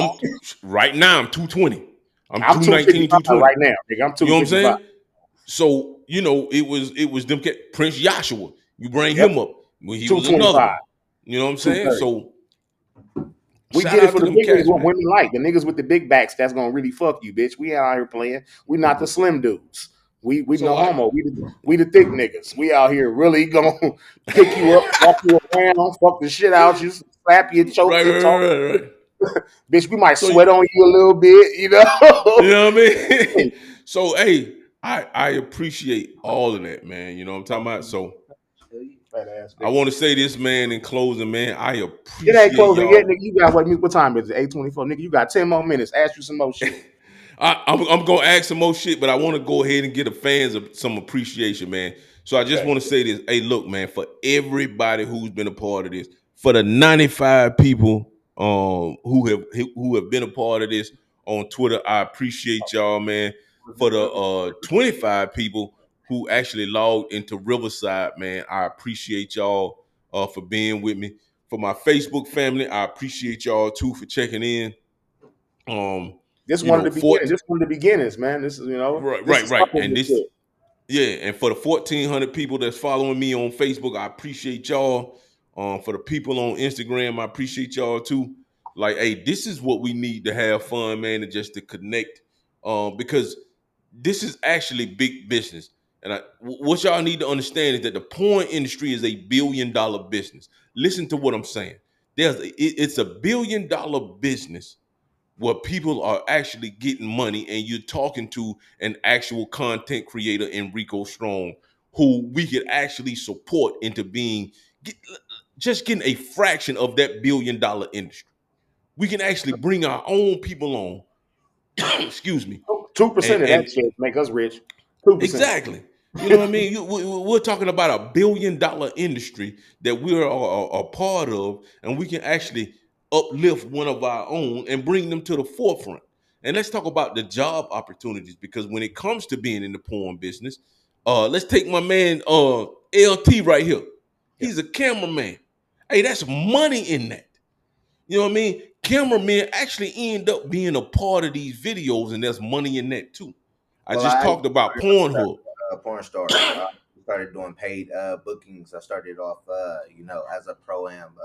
right now I'm 220. I'm 219, 220. Right now, nigga. I'm 255. You know what I'm saying? So, it was them Prince Joshua. You bring him up. When he was another one. You know what I'm saying? So we get it for the big niggas, what women like. The niggas with the big backs that's gonna really fuck you, bitch. We ain't out here playing. We not the slim dudes. We no homo. We the thick niggas. We out here really gonna pick you up, walk you around, fuck the shit out you, slap you, choke you, talk. Bitch, we might sweat on you a little bit, you know. You know what I mean? So hey, I appreciate all of that, man. You know what I'm talking about? So I want to say this, man, in closing, man. I It ain't appreciate closing yet, y'all. nigga. You got what time is it? 8:24, nigga. You got 10 more minutes. Ask you some more shit. I'm gonna ask some more shit, but I want to go ahead and get the fans some appreciation, man. So I just Okay. want to say this. Hey, look, man, for everybody who's been a part of this, for the 95 people who have been a part of this on Twitter, I appreciate y'all, man. For the 25 people who actually logged into Riverside, man, I appreciate y'all for being with me. For my Facebook family, I appreciate y'all too for checking in. This You one of know, the beginning. This one of the beginnings, man. This is this is right. something And with this, shit. yeah, and for the 1,400 people that's following me on Facebook, I appreciate y'all. For the people on Instagram, I appreciate y'all too. Like, hey, this is what we need to have fun, man, and just to connect. Because this is actually big business. And what y'all need to understand is that the porn industry is $1 billion business. Listen to what I'm saying. It's $1 billion business where people are actually getting money, and you're talking to an actual content creator in Rico Strong, who we could actually support into get, just getting a fraction of that $1 billion industry. We can actually bring our own people on, excuse me, 2% of that and shit make us rich. 2%. exactly. You know what I mean? We're talking about $1 billion industry that we're a part of, and we can actually uplift one of our own and bring them to the forefront. And let's talk about the job opportunities, because when it comes to being in the porn business, let's take my man LT right here. Yeah. He's a cameraman. Hey, that's money in that. You know what I mean? Cameramen actually end up being a part of these videos, and there's money in that too. I Well, just I talked about Pornhub. porn stars. I started doing paid bookings. I started off, as a pro am.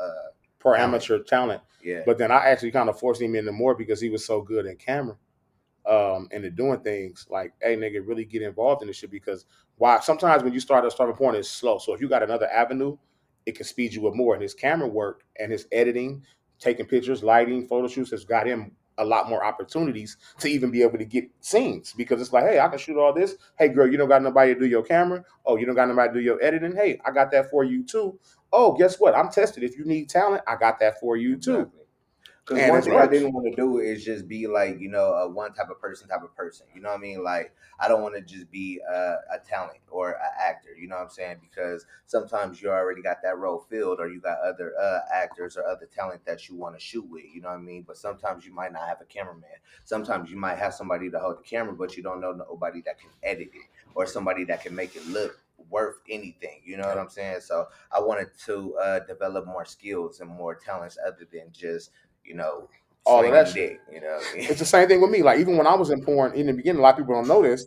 For Talent. amateur talent. Yeah. But then I actually kind of forced him into more because he was so good in camera. And in doing things like, hey, nigga, really get involved in this shit, because why? Sometimes when you start porn, it's slow. So if you got another avenue, it can speed you up more. And his camera work and his editing, taking pictures, lighting, photo shoots has got him a lot more opportunities to even be able to get scenes, because it's like, hey, I can shoot all this. Hey, girl, you don't got nobody to do your camera. Oh, you don't got nobody to do your editing. Hey, I got that for you too. Oh, guess what? I'm tested. If you need talent, I got that for you too. Exactly. Because And one it thing I works. didn't want to do is just be like, a one type of person. You know what I mean? Like, I don't want to just be a talent or an actor. You know what I'm saying? Because sometimes you already got that role filled, or you got other actors or other talent that you want to shoot with. You know what I mean? But sometimes you might not have a cameraman. Sometimes you might have somebody to hold the camera, but you don't know nobody that can edit it, or somebody that can make it look worth anything. You know what I'm saying? So I wanted to develop more skills and more talents other than just All of that slinging shit. dick. You know what I mean? It's the same thing with me. Like, even when I was in porn in the beginning, a lot of people don't know this.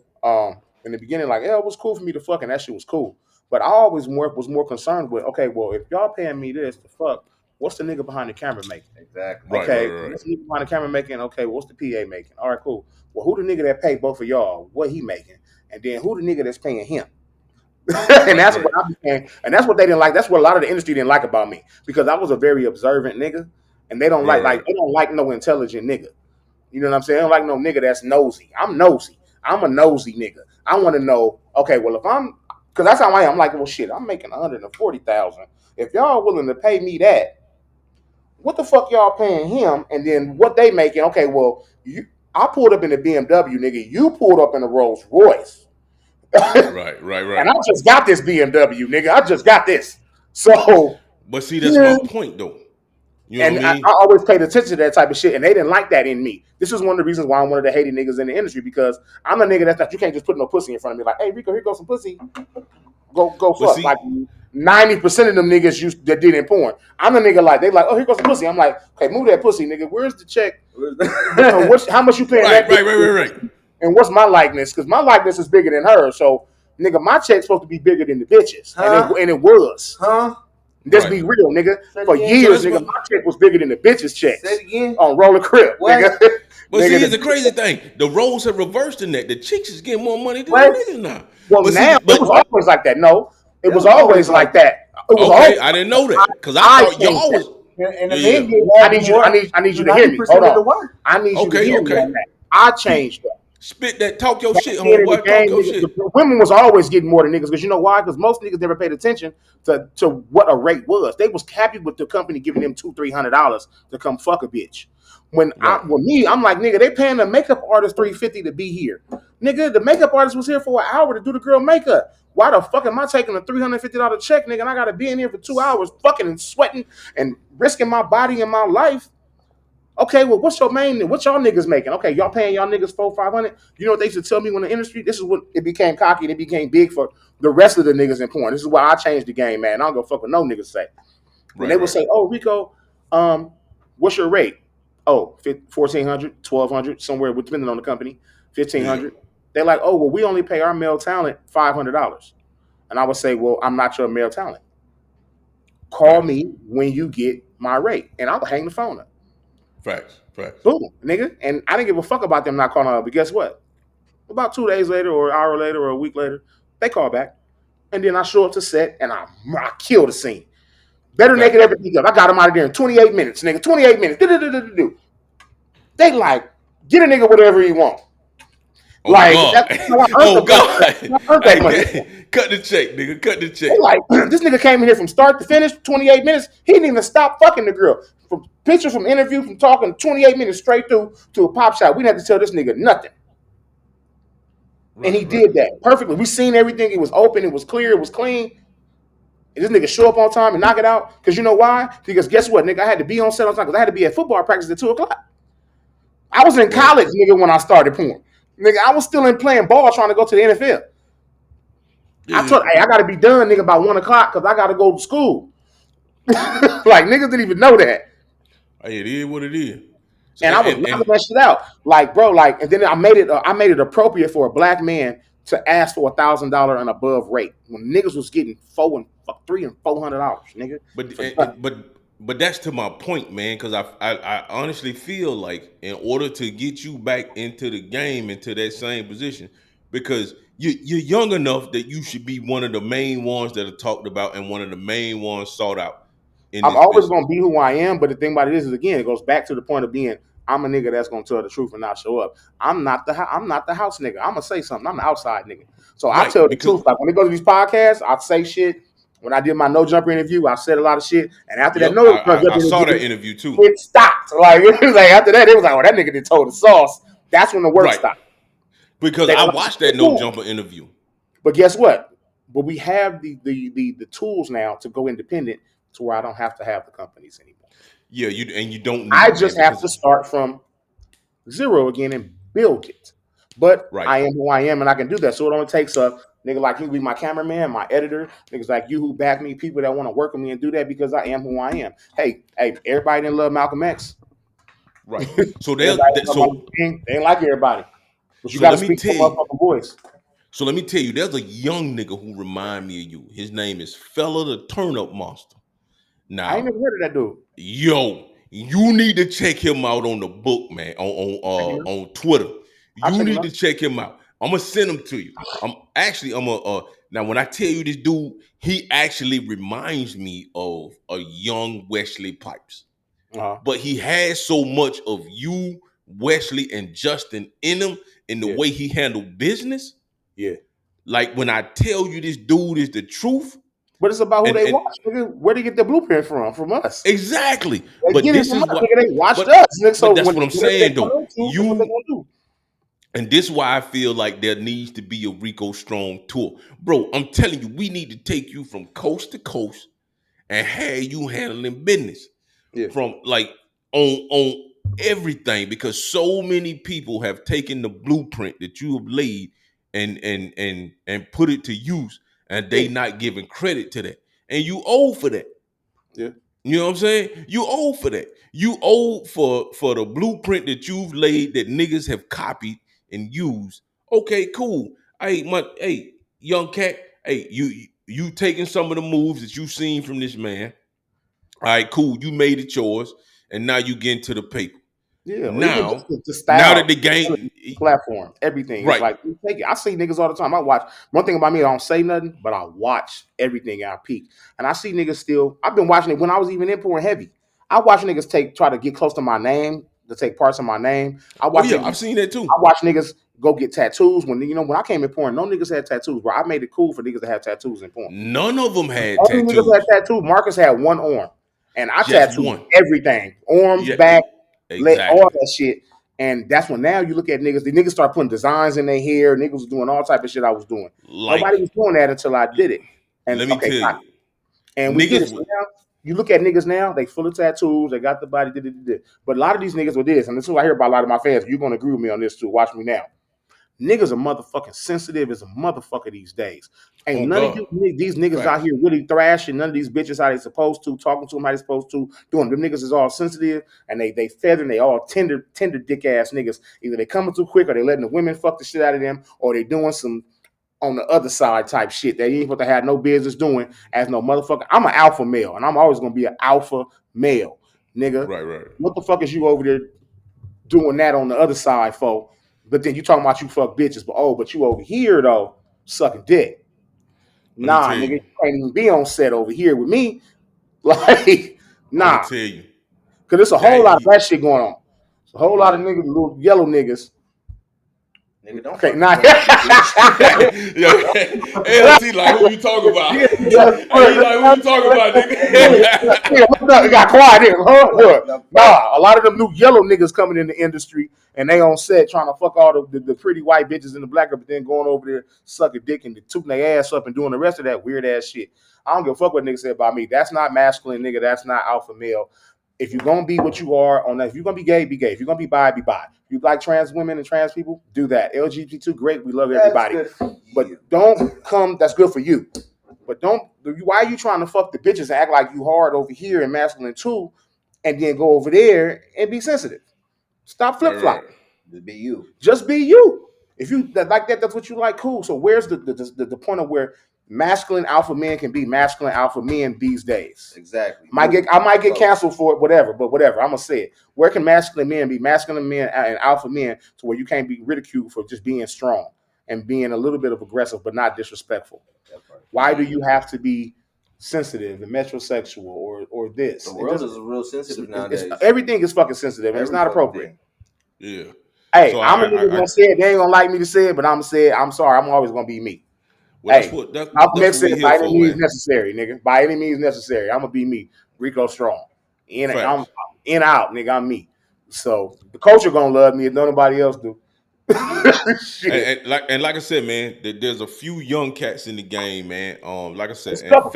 In the beginning, like, yeah, it was cool for me to fuck, and that shit was cool. But I always was more concerned with, okay, well, if y'all paying me this to fuck, what's the nigga behind the camera making? Exactly. Okay, Right. what's the nigga behind the camera making? Okay, what's the PA making? All right, cool. Well, who the nigga that paid both of y'all? What he making? And then who the nigga that's paying him? And that's what Right. I became, and that's what they didn't like. That's what a lot of the industry didn't like about me, because I was a very observant nigga, and they don't Right. they don't like no intelligent nigga. You know what I'm saying? I don't like no nigga that's nosy. I'm nosy. I'm a nosy nigga. I want to know. Okay, well, if I'm, because that's how I am. I'm like, well, shit, I'm making 140,000. If y'all willing to pay me that, what the fuck y'all paying him? And then what they making? Okay, well, I pulled up in the BMW, nigga. You pulled up in a Rolls Royce. And Right. I just got this BMW, nigga. I just got this. So, But see, that's yeah. my point, though. You know And what I I mean? always paid attention to that type of shit, and they didn't like that in me. This is one of the reasons why I'm one of the hated niggas in the industry, because I'm a nigga that's not, you can't just put no pussy in front of me. Like, hey, Rico, here goes some pussy. Go But fuck. Like, see, 90% of them niggas that did in porn. I'm the nigga like, they like, oh, here goes some pussy. I'm like, okay, move that pussy, nigga. Where's the check? How much you paying that bitch? right. And what's my likeness? Because my likeness is bigger than hers. So, nigga, my check's supposed to be bigger than the bitches. Huh? And it was. Huh? Let's Right. be real, nigga. Say it For again. years, So nigga, that's my check was bigger than the bitches' checks Say it again. on Roller Crib, What? nigga. But see, here's the Nigga, crazy thing: the roles have reversed in that. The chicks is getting more money than the What? niggas now. well, But see, now it was always like that. No, it was always like that. It was always okay, I didn't know I, that because I I thought changed y'all that. was And the yeah. men get I need you. I need you to hear me. Hold 90% of the on. work. I need you to hear me Okay. on that. I changed that. Spit that, talk your Back shit, then in the homeboy. Talk game, your niggas, shit. the women was always getting more than niggas because you know why? Because most niggas never paid attention to what a rate was. They was happy with the company giving them $200-300 to come fuck a bitch. Right. I'm like, nigga, they paying the makeup artist $350 to be here. Nigga, the makeup artist was here for an hour to do the girl makeup. Why the fuck am I taking a $350 check, nigga, and I gotta be in here for 2 hours fucking and sweating and risking my body and my life? Okay, well, what's y'all niggas making? Okay, y'all paying y'all niggas $400-500. You know what they used to tell me when the industry? This is when it became cocky and it became big for the rest of the niggas in porn. This is why I changed the game, man. I don't go fuck with no niggas say. When they would say, "Oh, Rico, what's your rate?" Oh, 1,400, 1,200, somewhere depending on the company, 1,500. Yeah. They're like, "Oh, well, we only pay our male talent $500," and I would say, "Well, I'm not your male talent. Call me when you get my rate, and I'll hang the phone up." Facts. Boom, nigga. And I didn't give a fuck about them not calling up. But guess what? About 2 days later, or an hour later, or a week later, they call back. And then I show up to set and I kill the scene. Better naked everything up. I got them out of there in 28 minutes, nigga. 28 minutes. They like, get a nigga whatever he want. Oh, like, God. Oh, God. That money. Cut the check, nigga. Cut the check. They like, this nigga came in here from start to finish, 28 minutes. He didn't even stop fucking the girl. From pictures, from interview, from talking 28 minutes straight through to a pop shot. We didn't have to tell this nigga nothing. Right, and he did that perfectly. We seen everything. It was open. It was clear. It was clean. And this nigga show up on time and knock it out. Because you know why? Because guess what, nigga? I had to be on set on time because I had to be at football practice at 2 o'clock. I was in college, nigga, when I started porn. Nigga, I was still in playing ball trying to go to the NFL. Yeah. I told, hey, I got to be done, nigga, by 1 o'clock because I got to go to school. Like, niggas didn't even know that. Hey, it is what it is. So, and I was knocking that shit out. Like, bro, like, and then I made it appropriate for a black man to ask for $1,000 and above rate when niggas was getting $300 and $400, nigga. But that's to my point, man, because I honestly feel like in order to get you back into the game, into that same position, because you're young enough that you should be one of the main ones that are talked about and one of the main ones sought out. I'm always going to be who I am, but the thing about it is again, it goes back to the point of being, I'm a nigga that's going to tell the truth and not show up. I'm not the house nigga. I'm going to say something. I'm the outside nigga. So I tell the truth. Like when they go to these podcasts, I say shit. When I did my no jumper interview, I said a lot of shit. And after that no jumper interview, I saw that interview too. It stopped. Like it was like after that, it was like, oh, that nigga did told the sauce. That's when the work stopped. Because I watched that no jumper interview. But guess what? But we have the tools now to go independent to where I don't have to have the companies anymore. Yeah, you don't need I just have to start from zero again and build it. But I am who I am and I can do that. So it only takes a nigga like you be my cameraman, my editor, niggas like you who back me, people that want to work with me and do that because I am who I am. Hey, everybody didn't love Malcolm X. Right. So they ain't like everybody. But you gotta speak to motherfucking voice. So let me tell you, there's a young nigga who remind me of you. His name is Fella the Turn-Up Monster. Now, I ain't never heard of that dude. Yo, you need to check him out on the book, man, on Twitter. You need to check him out. I'm gonna send him to you. Now when I tell you this dude, he actually reminds me of a young Wesley Pipes. But he has so much of you, Wesley, and Justin in him in the way he handled business. Yeah. Like when I tell you this dude is the truth. But it's about who they watch. Where they get the blueprint from us. Exactly. But this is what they watched us. So that's what I'm saying though. And this is why I feel like there needs to be a Rico Strong tour. Bro, I'm telling you, we need to take you from coast to coast and have you handling business. Yeah. From like on everything, because so many people have taken the blueprint that you have laid and put it to use, and they not giving credit to that. And you owe for that. Yeah. You know what I'm saying? You owe for that. You owe for the blueprint that you've laid that niggas have copied and used. Okay, cool. Hey, young cat, hey, you taking some of the moves that you've seen from this man. All right, cool. You made it yours, and now you get into the paper. Yeah. Now, the style, now that the game platform, everything, right? It's like you take it. I see niggas all the time. I watch. One thing about me, I don't say nothing, but I watch everything at peak, and I see niggas still. I've been watching it when I was even in porn heavy. I watch niggas try to get close to my name, to take parts of my name. I watch. I've seen that too. I watch niggas go get tattoos. When I came in porn, no niggas had tattoos, bro. I made it cool for niggas to have tattoos in porn. None of them had Only niggas had tattoos. tattoos. Marcus had one arm, and I Just tattooed one. everything, arms, Yeah, back, leg, all exactly. that shit. And that's when now you look at niggas. The niggas start putting designs in their hair. Niggas was doing all type of shit I was doing. Like, Nobody was doing that until I did it. And let me okay, tell you, and we did it. niggas. So now you look at niggas now, they full of tattoos, they got the body, but a lot of these niggas with this, and this is what I hear about a lot of my fans. You're gonna agree with me on this too. Watch me now. Niggas are motherfucking sensitive as a motherfucker these days. Ain't Oh none God. of these niggas out Facts. here really thrashing. None of these bitches how they supposed to, talking to them how they supposed to, doing them niggas is all sensitive and they feathering, they all tender dick ass niggas. Either they coming too quick or they letting the women fuck the shit out of them, or they doing some on the other side type shit that you ain't supposed to have no business doing as no motherfucker. I'm an alpha male and I'm always gonna be an alpha male, nigga. Right. What the fuck is you over there doing that on the other side for? But then you talking about you fuck bitches, but you over here though sucking dick. Let me Nah, tell nigga, you you. can't even be on set over here with me. Like, I'm gonna nah, tell you because there's a whole that lot of that shit going on. It's a whole lot of yeah. niggas, little yellow niggas. Nigga, don't Okay, fuck nah. Yo, LT, like who you talking about? Yeah, Hey, he like who you talking about, nigga? it got quiet here. Huh? What? the fuck? Nah, a lot of them new yellow niggas coming in the industry and they on set trying to fuck all the pretty white bitches in the black, but then going over there sucking dick and tooting their ass up and doing the rest of that weird ass shit. I don't give a fuck what niggas say about me. That's not masculine, nigga. That's not alpha male. If you're gonna be what you are on that, if you're gonna be gay, be gay. If you're gonna be bi, be bi. If you like trans women and trans people, do that. LGBT, great. We love everybody. That's good. But don't come. That's good for you. But don't. Why are you trying to fuck the bitches and act like you hard over here and masculine too, and then go over there and be sensitive? Stop flip flop. Right. Just be you. Just be you. If you like that, that's what you like. Cool. So where's the point of where masculine alpha men can be masculine alpha men these days? Exactly. I might get canceled for it, whatever. But whatever, I'm gonna say it. Where can masculine men be masculine men and alpha men to where you can't be ridiculed for just being strong and being a little bit of aggressive but not disrespectful? Why do you have to be sensitive and metrosexual or this? The world is real sensitive nowadays. Everything is fucking sensitive and it's not appropriate. Yeah. Hey, So I'm a nigga gonna say it. They ain't gonna like me to say it, but I'm gonna say it. I'm sorry. I'm always gonna be me. well, Hey, that's Malcolm X what said we here by any for, means man. necessary, nigga. By any means necessary. I'm gonna be me. Rico Strong. I'm in out, nigga. I'm me. So the culture gonna love me if nobody else do. Shit. And like I said, man, there's a few young cats in the game, man. Like I said, It's a and couple.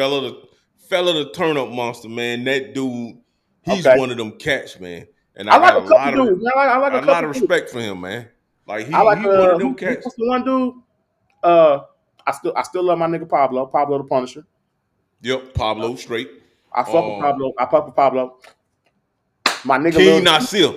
fella the turn up monster, man. That dude, he's Okay. one of them cats, man. And I I like got a couple dudes. I like a a lot couple of dudes. respect for him, man. Like I like he one of them cats. who's the one dude? I still love my nigga Pablo the Punisher. Yep, Pablo straight. I fuck with Pablo. I fuck with Pablo. My nigga King Lil Nasir.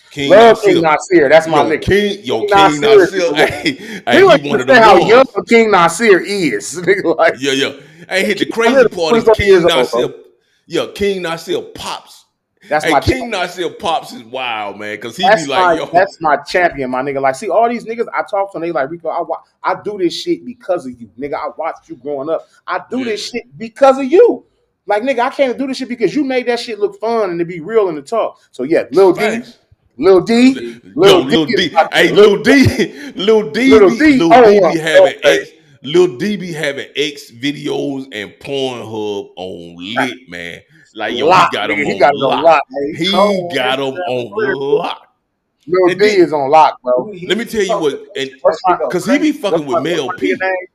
King love King Nasir. Nasir. That's my nigga. King Nasir. Hey, We he don't one of understand them how young ones. King Nasir is. Nigga, like, Yeah. Hey, hit the King Nasir crazy is part is 20 years King old, Nasir. bro. Yeah, King Nasir pops. That's Hey, my King champion. Nasir pops is wild, man, because he be like, yo. That's my champion, my nigga. Like, see, all these niggas I talk to, and they like, Rico, I do this shit because of you, nigga. I watched you growing up. I do this shit because of you. Like, nigga, I can't do this shit because you made that shit look fun and to be real and to talk. So yeah, Lil D, Facts. Lil D, Yo, Lil D Lil is D. my Hey, nigga. Lil D, Lil oh D one, be having Lil D be having X videos and Pornhub on lit, man. Like, yo, he lock, got nigga. him He on got it on lock. lock. Hey, he He cold on got him Instagram and on Twitter. lock. Lil And D then, is on lock, bro. let me tell you posts what, the and pictures, What's he my go because he be crazy. fucking with Mel what's my nigga P. name?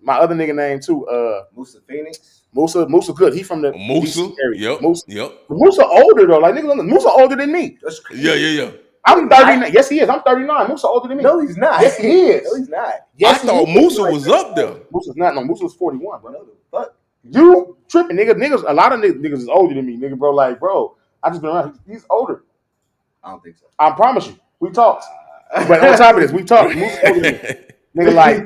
My other nigga name too. Musa Phoenix. Musa good. He from the Musa. DC area. Yep. Musa older though. Like nigga, Musa older than me. That's crazy. Yeah. I'm 39. Yes, he is. I'm 39. Musa older than me. No, he's not. Yes, he is. No, he's not. Yes, I thought he is. Musa was up there. Musa's not. No, Musa's 41, bro. No, the fuck. You tripping, nigga. Niggas, a lot of niggas is older than me, nigga, bro. Like, bro, I just been around. He's older. I don't think so. I promise you. We talked. But on top of this, we talked. Musa's older than me. Nigga, like,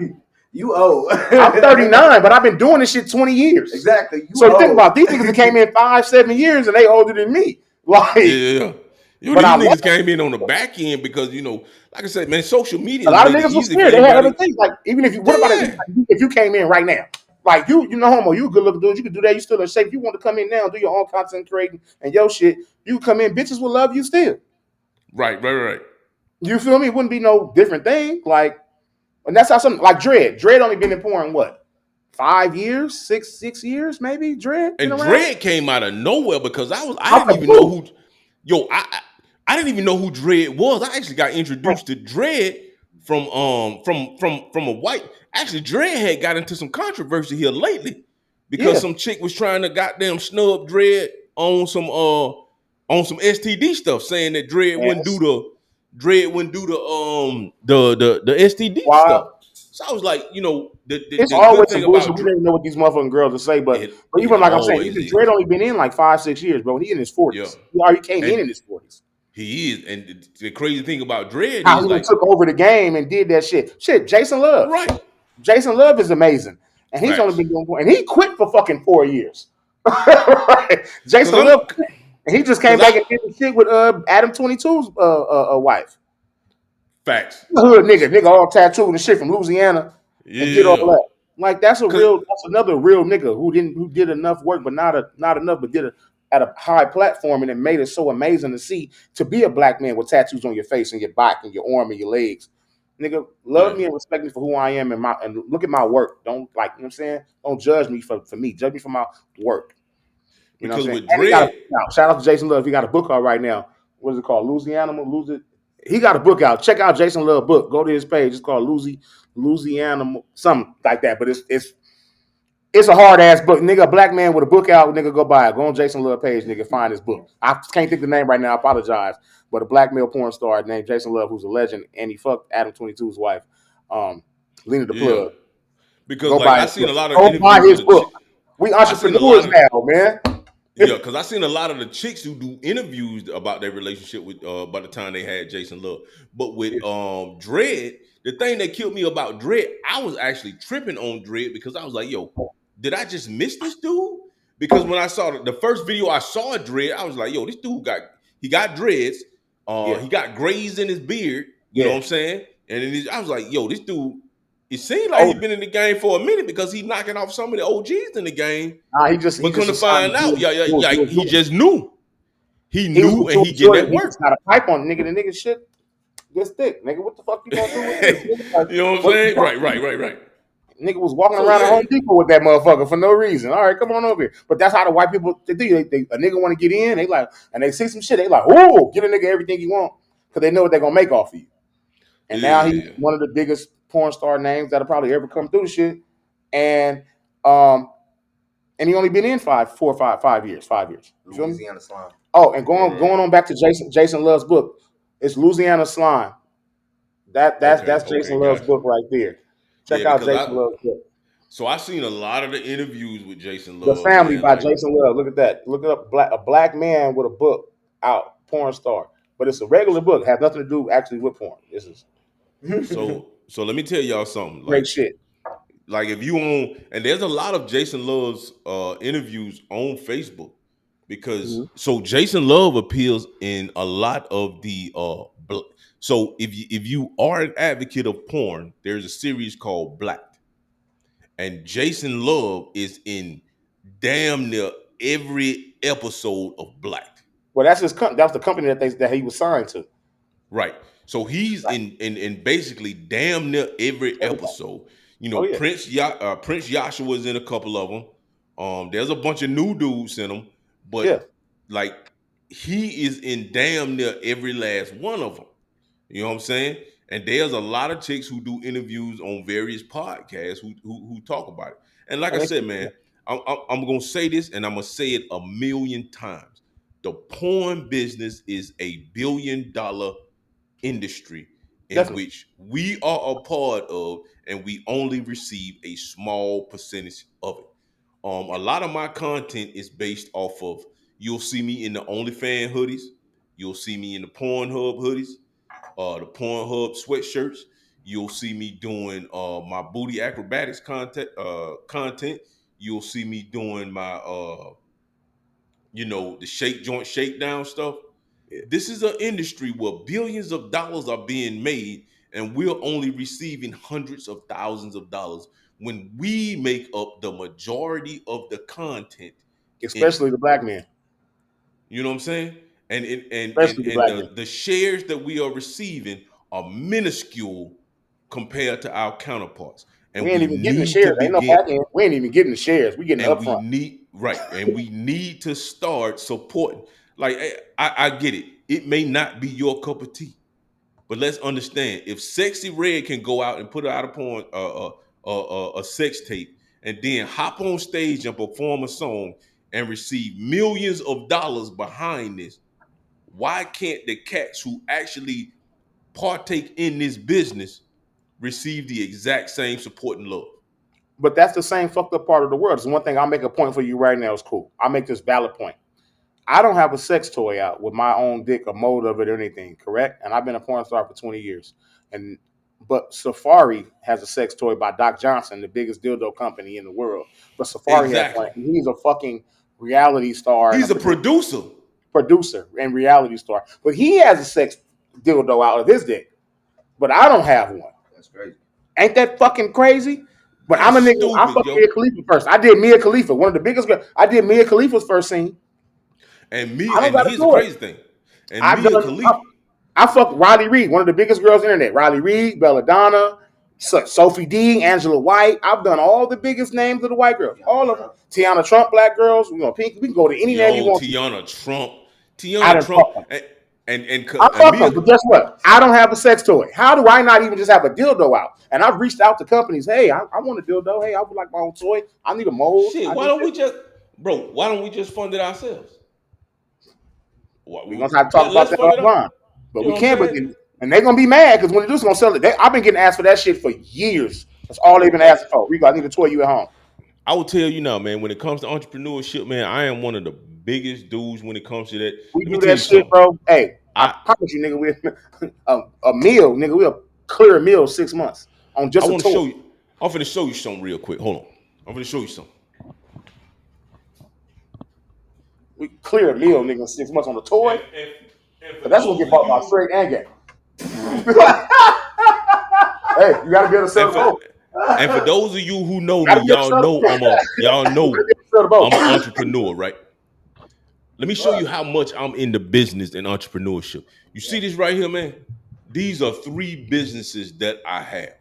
you old. I'm 39, but I've been doing this shit 20 years. Exactly. So you think about these niggas that came in 5-7 years and they older than me. Like, Yeah. Yo, but these I niggas came in on the back end because, like I said, man, social media a lot of made it niggas was easy for scared. They had anybody. other things. Like, even if you, what about if you came in right now? Like, you know, homo, you a good looking dude. You could do that. You still in shape. You want to come in now and do your own content creating and your shit. You come in, bitches will love you still. Right. You feel me? It wouldn't be no different thing. Like, and that's how something like Dread. Dread only been in porn what? 5 years, six years, maybe. Dread been And around Dread came out of nowhere because I out didn't the even know blue. who. Yo, I didn't even know who Dread was. I actually got introduced to Dread from a white. Actually, Dread had got into some controversy here lately because Yeah, some chick was trying to goddamn snub Dread on some STD stuff, saying that man. Dread wouldn't do the STD Wow. stuff. So I was like, It's the good always some thing bullshit. about We don't even know what these motherfucking girls will say, but it even like I'm saying, always even Drake is. only been in like 5, 6 years, bro. He in his Yeah. 40s. He already came And in his 40s. he is. And the crazy thing about Dread How is he done like, took over the game and did that shit. Shit, Jason Love. right. Jason Love is amazing, and he's only Facts. been doing, and he quit for fucking 4 years. Right. Cause Jason I'm Love, quit, and he just came cause back I and did the shit with Adam 22's wife. facts. Hood nigga all tattooed and shit from Louisiana, and did all Yeah. that. Like that's Cause another real nigga who did enough work, but not enough, but did it at a high platform, and it made it so amazing to see to be a black man with tattoos on your face and your back and your arm and your legs. Nigga, love yeah. me and respect me for who I am and look at my work. Don't like, you know what I'm saying? Don't judge me for me. Judge me for my work. You know what Because I'm saying? with And he got a Dread, book out. Shout out to Jason Love. He got a book out right now. What is it called? Louisiana? Lose it. He got a book out. Check out Jason Love book. Go to his page. It's called Louisiana, something like that. But it's a hard ass book. Nigga, a black man with a book out, nigga, go buy it. Go on Jason Love page, nigga, find his book. I can't think of the name right now. I apologize. But a black male porn star named Jason Love, who's a legend, and he fucked Adam 22's wife, Lena the yeah. Plug. Because Go like buy I his seen book. a lot of Go buy interviews of his the book. We I seen a lot entrepreneurs of now, man. yeah, because I seen a lot of the chicks who do interviews about their relationship with by the time they had Jason Love. But with Dread, the thing that killed me about Dread, I was actually tripping on Dread because I was like, yo, did I just miss this dude? Because when I saw the first video I saw of Dread, I was like, yo, this dude got dreads, Yeah, he got grays in his beard, you know what yeah. I'm saying? And I was like, yo, this dude, it seemed like he Oh, been in the game for a minute because he knocking off some of the OGs in the game. nah, he But just come to decided find to out, he do it. just knew. He He was knew and doing he getting Jordan. that He just work. got a pipe on nigga. The nigga shit gets thick. Nigga, what the fuck you gonna do with this? Nigga, like, You know what I'm what the saying? fuck? Right. Nigga was walking So around at yeah, Home Depot with that motherfucker for no reason. All right, come on over here. But that's how the white people they do. A nigga want to get in. They like, and they see some shit. They like, oh, get a nigga everything you want because they know what they're gonna make off of you. And now he's yeah, one of the biggest porn star names that'll probably ever come through the shit. And um, and he only been in 5 years. 5 years. You feel me? Louisiana slime. Oh, and right. going on back to Jason Love's book, it's Louisiana Slime. That's Okay, Jason Love's gotcha. book right there. Check Yeah, out because Jason Love's book. I seen a lot of the interviews with Jason The Love, Family man. by Like, Jason Love. Look at that. Look it up. A black man with a book out, porn star. But it's a regular book. It has nothing to do actually with porn. This is so let me tell y'all something. great shit. Like if you own, and there's a lot of Jason Love's interviews on Facebook because Mhm. so Jason Love appeals in a lot of the so if you are an advocate of porn, there's a series called Blacked, and Jason Love is in damn near every episode of Blacked. Well, that's the company that he was signed to. Right. So he's Right. in basically damn near every Everybody. episode. Oh yeah. Prince Yashua's in a couple of them. There's a bunch of new dudes in them, Yeah. but like he is in damn near every last one of them. You know what I'm saying? And there's a lot of chicks who do interviews on various podcasts who talk about it. And like I And said, man, I'm gonna say this, and I'm gonna say it a million times. The porn business is $1 billion industry in definitely. which we are a part of, and we only receive a small percentage of it. A lot of my content is based off of, you'll see me in the OnlyFans hoodies, you'll see me in the Pornhub hoodies, the Pornhub sweatshirts. You'll see me doing my booty acrobatics content. You'll see me doing my the shake joint shakedown stuff. Yeah. This is an industry where billions of dollars are being made, and we're only receiving hundreds of thousands of dollars when we make up the majority of the content in it. Especially the black man. You know what I'm saying? Especially the black men. the shares that we are receiving are minuscule compared to our counterparts, We and ain't we even getting the need to shares. Ain't no begin. back end. We ain't even getting the shares. We getting And we upfront. need right, and we need to start supporting. Like I get it. It may not be your cup of tea, but let's understand: if Sexy Red can go out and put out a porn, a sex tape, and then hop on stage and perform a song and receive millions of dollars behind this, why can't the cats who actually partake in this business receive the exact same support and love? But that's the same fucked up part of the world. It's one thing I'll make a point for you right now. It's cool. I'll make this valid point. I don't have a sex toy out with my own dick or mold of it or anything, correct? And I've been a porn star for 20 years. But Safari has a sex toy by Doc Johnson, the biggest dildo company in the world. But Safari has one. Exactly. And he's a fucking reality star and He's a producer. producer and reality star. But he has a sex dildo out of his dick. But I don't have one. That's crazy. Ain't that fucking crazy? But That's I'm a nigga. I stupid, fucked yo. Mia Khalifa first. I did Mia Khalifa, one of the biggest girls. I did Mia Khalifa's first scene. And I don't gotta here's the do it. crazy thing. And I've Mia done. Khalifa, I fucked Riley Reid, one of the biggest girls on the internet. Riley Reid, Belladonna, Sophie D, Angela White. I've done all the biggest names of the white girls. All of them. Tiana Trump, black girls. We can go to any name you want. Tiana Trump, I Tiana done Trump, fuck them. I and fuck Mia. them, but guess what? I don't have a sex toy. How do I not even just have a dildo out? And I've reached out to companies. Hey, I want a dildo. Hey, I would like my own toy. I need a mold. Shit, I why need don't we this. just, bro? Why don't we just fund it ourselves? We're gonna have to talk about Let's that fund it up. offline. But You we know what I'm can't. But saying? and they're gonna be mad because when they do, gonna sell it. I've been getting asked for that shit for years. That's all they've been And asking for. Rico, I need a toy you at home. I will tell you now, man. When it comes to entrepreneurship, man, I am one of the biggest dudes when it comes to that. We Let me do tell that you shit, something. bro. Hey, I I promise you, nigga, we a meal, nigga. We'll clear a meal 6 months on I just a want to toy. show you. I'm finna show you something real quick. Hold on. I'm finna show you something. We clear a meal, nigga, in 6 months on a toy. And for But that's gonna those get of bought by you, straight and gay. Hey, you gotta be able to sell and the for both. and for those of you who You know me, gotta be able to sell the both. y'all You know gotta be able to sell the both. I'm an entrepreneur, right? Let me show you how much I'm in the business and entrepreneurship. You see this right here, man? These are 3 businesses that I have.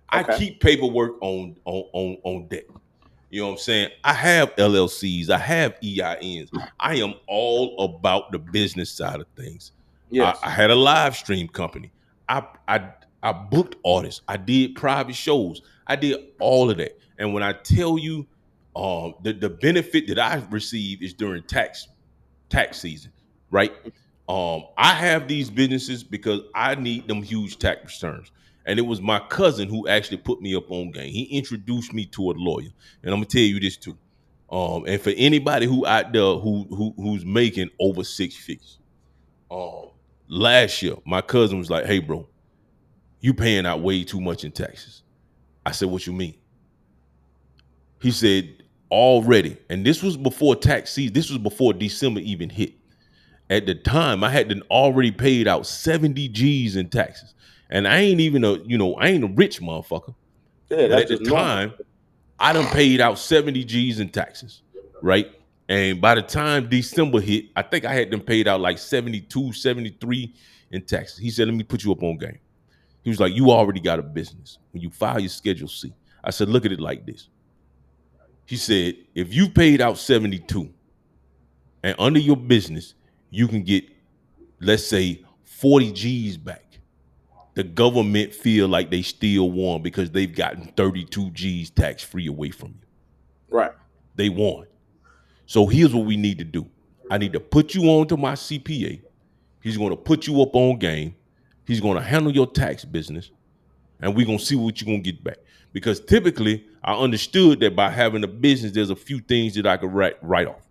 I Okay. keep paperwork on deck. You know what I'm saying? I have LLCs, I have EINs. I am all about the business side of things. Yes. I had a live stream company. I I I booked artists. I did private shows. I did all of that. And when I tell you, the benefit that I receive is during tax season, right? I have these businesses because I need them huge tax returns. And it was my cousin who actually put me up on game. He introduced me to a lawyer. And I'm gonna tell you this too. And for anybody who out there who's making over 6 figures, um, last year my cousin was like, "Hey, bro, you paying out way too much in taxes." I said, "What you mean?" He said, "Already," and this was before tax season. This was before December even hit. At the time, I had already paid out 70 G's in taxes. And I ain't even I ain't a rich motherfucker. Yeah, But that's at the just normal. time, I done paid out 70 G's in taxes, right? And by the time December hit, I think I had them paid out like 72, 73 in taxes. He said, "Let me put you up on game." He was like, "You already got a business. When you file your Schedule C." I said, "Look at it like this." He said, "If you paid out 72 and under your business, you can get, let's say, 40 G's back. The government feel like they still won because they've gotten 32 G's tax free away from you. Right. They won. So here's what we need to do. I need to put you on to my CPA. He's going to put you up on game. He's going to handle your tax business, and we're going to see what you're going to get back. Because typically, I understood that by having a business, there's a few things that I could write off.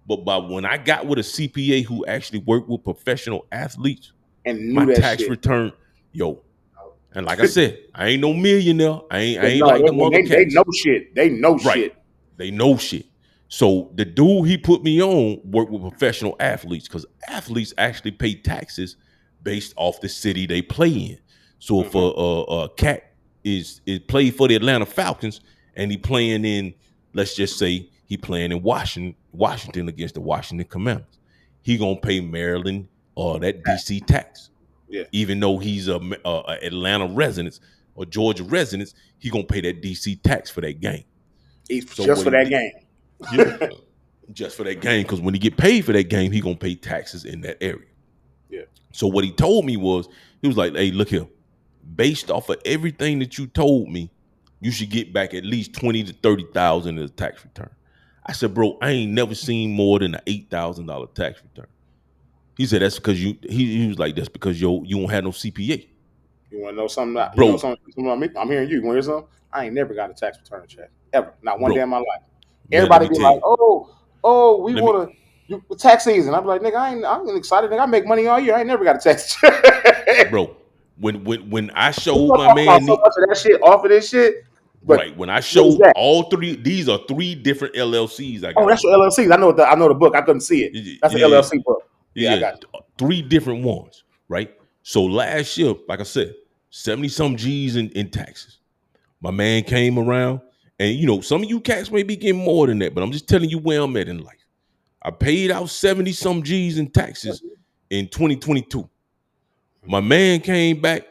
But when I got with a CPA who actually worked with professional athletes, And my knew that tax shit. return, yo. And like I said, I ain't no millionaire. I ain't No, like them other they cats. know shit. They know Right. shit. They know shit. So the dude he put me on worked with professional athletes because athletes actually pay taxes based off the city they play in. So if a cat is played for the Atlanta Falcons and he playing in, let's just say he playing in Washington against the Washington Commanders, he gonna pay Maryland or that DC tax. Yeah. Even though he's a Atlanta resident or Georgia resident, he gonna pay that DC tax for that game. So Just what for he that did, game. yeah, just for that game, because when he get paid for that game, he gonna pay taxes in that area. Yeah. So what he told me was, he was like, "Hey, look here, based off of everything that you told me, you should get back at least 20 to 30,000 as a tax return." I said, "Bro, I ain't never seen more than an $8,000 tax return." He said, "That's because he was like, that's because you don't have no CPA." You want to know something? You know Bro, something about me? I'm hearing you. You want to hear something? I ain't never got a tax return check ever, not one day bro, in my life. man, let Everybody me be tell like, you. "Oh, we Let me, want to tax season." I'm like, "Nigga, I'm excited. Nigga, I make money all year. I ain't never got a tax check." bro, when I We showed gonna my talk about man so much of that shit off of this shit, but right, when I what is showed that? all three, these are three different LLCs I Oh, got that's on your here. LLCs. I know the book. I couldn't see it. That's an Yeah, LLC book. Yeah, I yeah, got you. three different ones, right? So last year, like I said, 70 some G's in taxes. My man came around, and some of you cats may be getting more than that, but I'm just telling you where I'm at in life. I paid out 70 some G's in taxes in 2022. My man came back.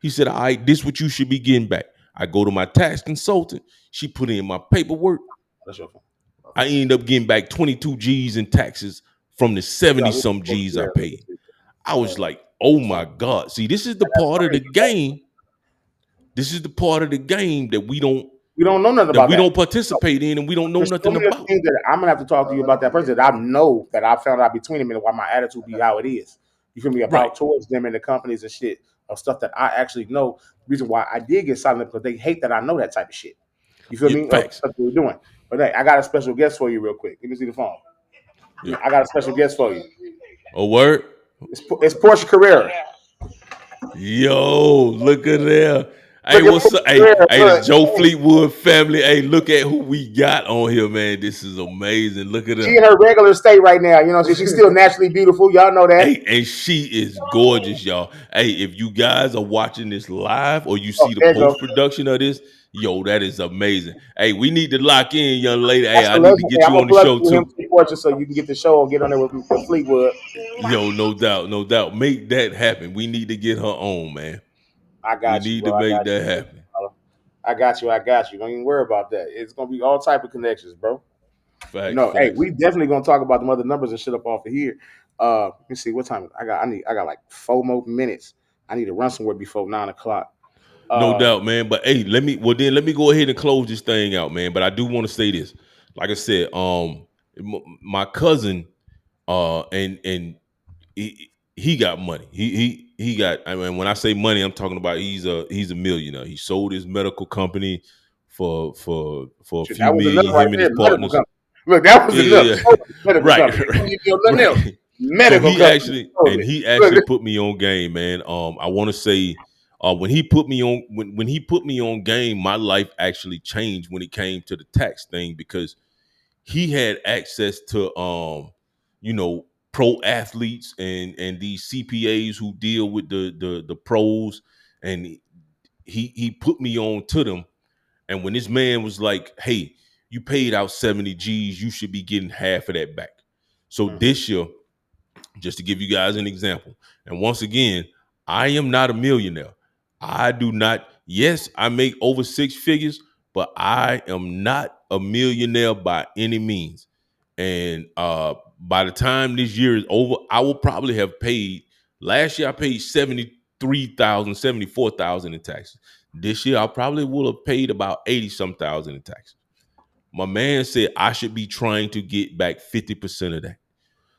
He said, "All right, this is what you should be getting back." I go to my tax consultant. She put in my paperwork. That's your phone. I end up getting back 22 G's in taxes from the 70 Yeah, some G's I yeah, paid. I was like, oh my God. See, this is the that's part of the crazy. game. This is the part of the game that We don't know nothing about we that. don't participate in and we don't know There's so nothing many about. things that I'm gonna have to talk to you about that person that I know that I found out between them and why my attitude be how it is. You feel me Right. about towards them and the companies and shit of stuff that I actually know. The reason why I did get silent because they hate that I know that type of shit. You feel Yeah, me? Of facts. stuff we're doing. But hey, I got a special guest for you real quick. Let me see the phone. Yeah. I got a special guest for you. A word? It's Portia Carrera. Yo, look at there. Hey, Look at what's Portia up? Hey, Carrera. hey, the Look, Joe Fleetwood family. Hey, look at who we got on here, man. This is amazing. Look at she her. in her regular state right now. You know, so she's still naturally beautiful. Y'all know that. Hey, and she is gorgeous, y'all. Hey, if you guys are watching this live or you Oh, see the there you go. post production of this, yo, that is amazing. Hey, we need to lock in, young lady. Hey, That's I the need to legend. Hey, get I'm you gonna on the plug show you him too. to Portia so you can get the show and get on there with Fleetwood. Yo, no doubt, no doubt. Make that happen. We need to get her on, man. I We got you, need bro. to I make got that you. happen. I got you. I got you. Don't even worry about that. It's gonna be all type of connections, bro. Facts, No, hey, facts. we definitely gonna talk about them other numbers and shit up off of here. Let me see what time I got like 4 more minutes. I need to run somewhere before 9 o'clock. No Uh, doubt, man. But hey, let me go ahead and close this thing out, man. But I do want to say this. Like I said, my cousin, and he got money. He got. I mean, when I say money, I'm talking about he's a millionaire. He sold his medical company for a shit, few that was enough million. right Him and his there. Medical partners. company. Look, that was Yeah, enough. yeah, yeah. Medical Right, company. You right, need to know nothing else. right. So Medical company. he Look, actually put me on game, man. I want to say, when he put me on when he put me on game, my life actually changed when it came to the tax thing because he had access to pro athletes and these CPAs who deal with the pros, and he put me on to them. And when this man was like, "Hey, you paid out 70 G's, you should be getting half of that back." So mm-hmm. this year, just to give you guys an example, and once again, I am not a millionaire. I do not, yes, I make over six figures, but I am not a millionaire by any means. And by the time this year is over, I will probably have paid, last year I paid 73,000, 74,000 in taxes. This year I probably will have paid about 80 some thousand in taxes. My man said I should be trying to get back 50% of that.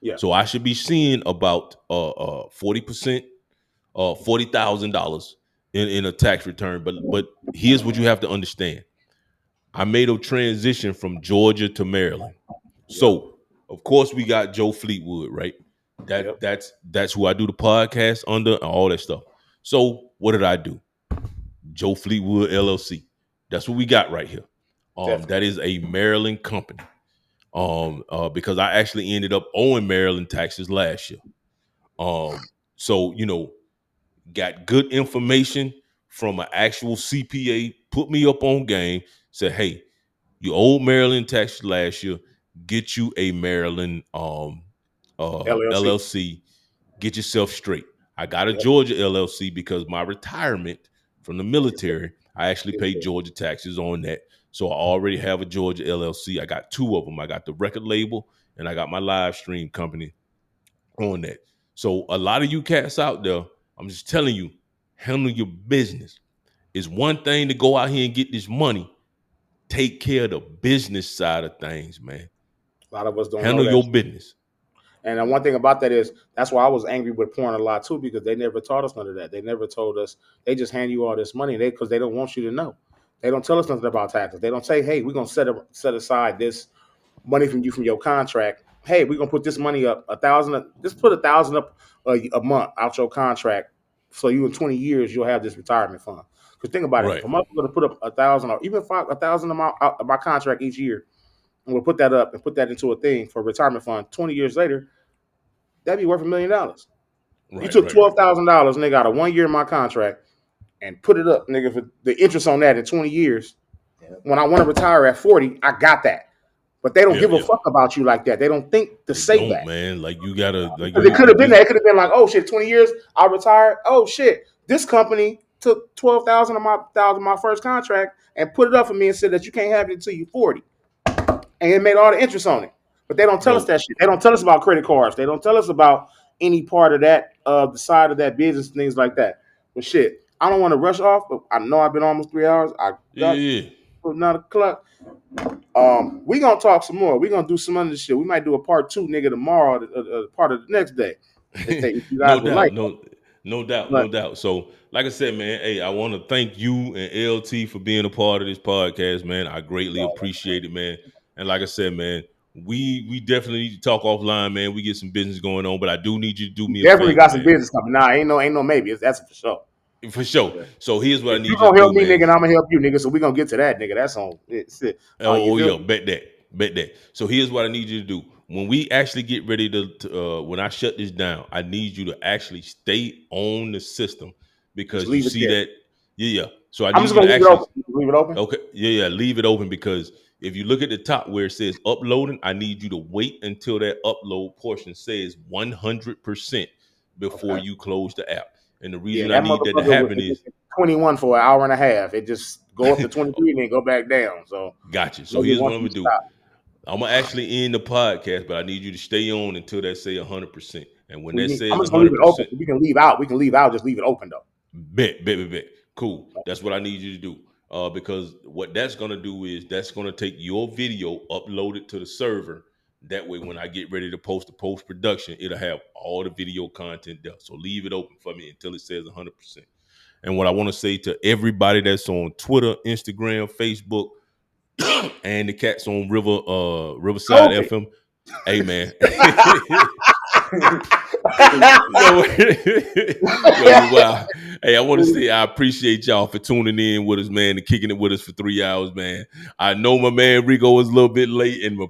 Yeah. So I should be seeing about 40%, $40,000 in a tax return. But here's what you have to understand. I made a transition from Georgia to Maryland. Yep. So of course we got Joe Fleetwood, right? Yep. That's who I do the podcast under and all that stuff. So what did I do? Joe Fleetwood LLC. That's what we got right here. Definitely. That is a Maryland company. Because I actually ended up owing Maryland taxes last year. So got good information from an actual CPA, put me up on game, said, "Hey, you owed Maryland taxes last year, get you a Maryland LLC. Get yourself straight. I got a Georgia LLC because my retirement from the military, I actually paid Georgia taxes on that. So I already have a Georgia LLC. I got two of them. I got the record label and I got my live stream company on that. So a lot of you cats out there, I'm just telling you, handle your business. It's one thing to go out here and get this money. Take care of the business side of things, man. A lot of us don't know Handle that. your business. And one thing about that is that's why I was angry with porn a lot too, because they never taught us none of that. They never told us. They just hand you all this money because they don't want you to know. They don't tell us nothing about taxes. They don't say, "Hey, we're gonna set aside this money from you from your contract. Hey, we're gonna put this money up 1,000. Just put 1,000 up a month out your contract, so you in 20 years you'll have this retirement fund." Because think about it, if Right. a month we're gonna put up 1,000 or even 1,000 amount of my contract each year, and we'll put that up and put that into a thing for a retirement fund. 20 years later, that'd be worth $1 million. You took $12,000, nigga, out of 1 year in my contract and put it up, nigga, for the interest on that in 20 years. When I want to retire at 40, I got that. But they don't give a fuck about you like that. They don't think to say that, man. Like you gotta, like it could have been that. It could have been like, oh shit, 20 years, I retired. Oh shit, this company took 12,000 of my first contract and put it up for me and said that you can't have it until you're 40, and it made all the interest on it. But they don't tell us that shit. They don't tell us about credit cards. They don't tell us about any part of that, the side of that business, things like that. But shit, I don't want to rush off, but I know I've been almost 3 hours. I got another clock. We gonna talk some more. We gonna do some other shit. We might do a part 2, nigga, tomorrow, part of the next day. If you guys no doubt, like no doubt. So, like I said, man, hey, I want to thank you and LT for being a part of this podcast, man. I greatly appreciate it, man. And like I said, man, we definitely need to talk offline, man. We get some business going on, but I do need you to do me a favor. Definitely got some business coming. Nah, ain't no maybe. That's for sure. For sure. Yeah. So here's what I need you to do. You gonna help me, man. nigga, and I'm gonna help you, nigga. So we gonna get to that, nigga. That's on. Yeah, bet that. So here's what I need you to do. When we actually get ready to when I shut this down, I need you to actually stay on the system because you see that. Yeah. So I'm just gonna leave it open. Leave it open. Okay. Yeah. Leave it open because if you look at the top where it says uploading, I need you to wait until that upload portion says 100% before you close the app. And the reason I need that to happen is 21 for an hour and a half. It just go up to 23 and then go back down. So gotcha. So here's what I'm gonna do. I'm gonna actually end the podcast, but I need you to stay on until that say 100%. And when that says 100%, we can leave out. We can leave out. Just leave it open though. Bet. Cool. That's what I need you to do. Because what that's gonna do is that's gonna take your video, upload it to the server. That way, when I get ready to post the post production, it'll have all the video content there. So leave it open for me until it says 100%. And what I want to say to everybody that's on Twitter, Instagram, Facebook, and the cats on Riverside FM, hey man. Wow. Hey, I want to say I appreciate y'all for tuning in with us, man, and kicking it with us for 3 hours, man. I know my man Rico was a little bit late, and my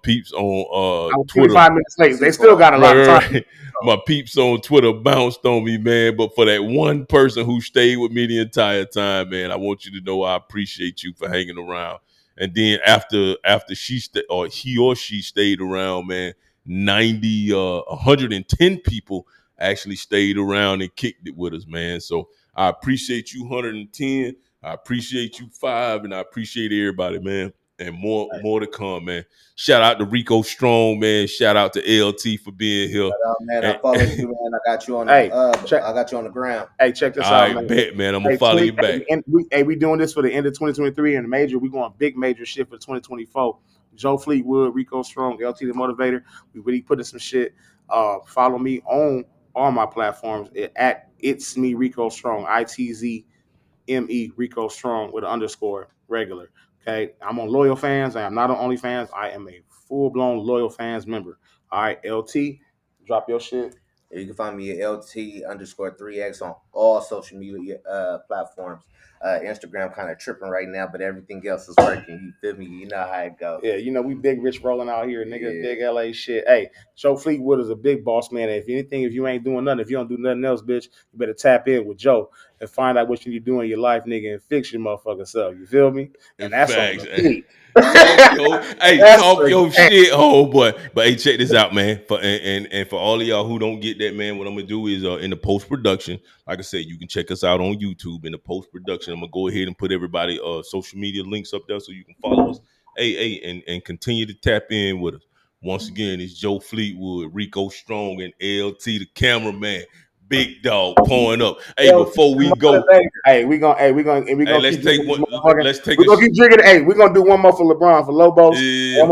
peeps on Twitter. 25 minutes late. They still got a lot of time. My peeps on Twitter bounced on me, man. But for that one person who stayed with me the entire time, man, I want you to know I appreciate you for hanging around. And then after he or she stayed around, man, 110 people actually stayed around and kicked it with us, man. So I appreciate you 110. I appreciate you 5, and I appreciate everybody, man. And more to come, man. Shout out to Rico Strong, man. Shout out to LT for being here. Man, I followed you, man. I got you on I got you on the ground. Hey, check this out, man. Bet, man. I'm gonna follow you back. We doing this for the end of 2023 and the major. We going big major shit for 2024. Joe Fleetwood, Rico Strong, LT the Motivator. We really putting some shit. Follow me on all my platforms at It's Me Rico Strong, ITZME Rico Strong with an _ regular. Okay, I'm on Loyal Fans. I am not on OnlyFans. I am a full-blown Loyal Fans member. All right, LT, drop your shit. You can find me at LT_3X on all social media platforms. Instagram kind of tripping right now, but everything else is working. You feel me? You know how it goes. Yeah, you know we big rich rolling out here, nigga. Big LA shit. Hey, Joe Fleetwood is a big boss man. If you ain't doing nothing, if you don't do nothing else, bitch, you better tap in with Joe. and find out what you need to do in your life, nigga, and fix your motherfucking self. You feel me? And that's facts. on the beat. Talk your shit, oh boy. But hey, check this out, man. And for all of y'all who don't get that, man, what I'm gonna do is in the post production, like I said, you can check us out on YouTube in the post production. I'm gonna go ahead and put everybody social media links up there so you can follow us. And continue to tap in with us. Once again, it's Joe Fleetwood, Rico Strong, and LT the cameraman. Big dog pouring up. Hey, before we go, we gonna let's keep take drinking. one. Let's take. We're gonna keep drinking. Hey, we're gonna do one more for LeBron, for Lobos. Yeah. One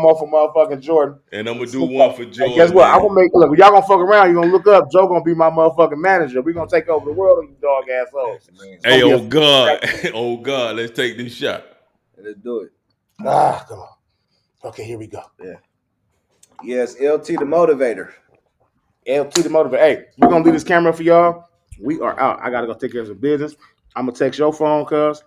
more for motherfucking Jordan. And I'm gonna do one for Jordan. Hey, guess what? Man. I'm gonna make look. Y'all gonna fuck around. You gonna look up. Joe gonna be my motherfucking manager. We gonna take over the world, you dog assholes. Hey, oh God, oh God, let's take this shot. Let's do it. Come on. Okay, here we go. Yeah. Yes, LT the motivator. LT the motivator. Hey, we're gonna leave this camera for y'all. We are out. I gotta go take care of some business. I'm gonna text your phone, cuz.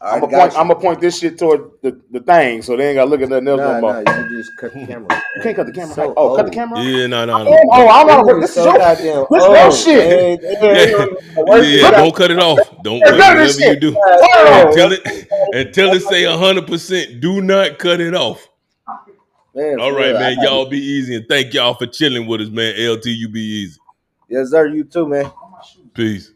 I'm gonna point this shit toward the thing, so they ain't gotta look at nothing else no more. No, you can just cut the camera. You can't cut the camera. So cut the camera. Yeah, no. Oh, I want this is your goddamn. This your shit. Yeah, don't cut it off. Don't whatever you do until it say 100%. Do not cut it off. Man, all right, man. Y'all be easy, and thank y'all for chilling with us, man. LT, you be easy. Yes, sir. You too, man. Peace.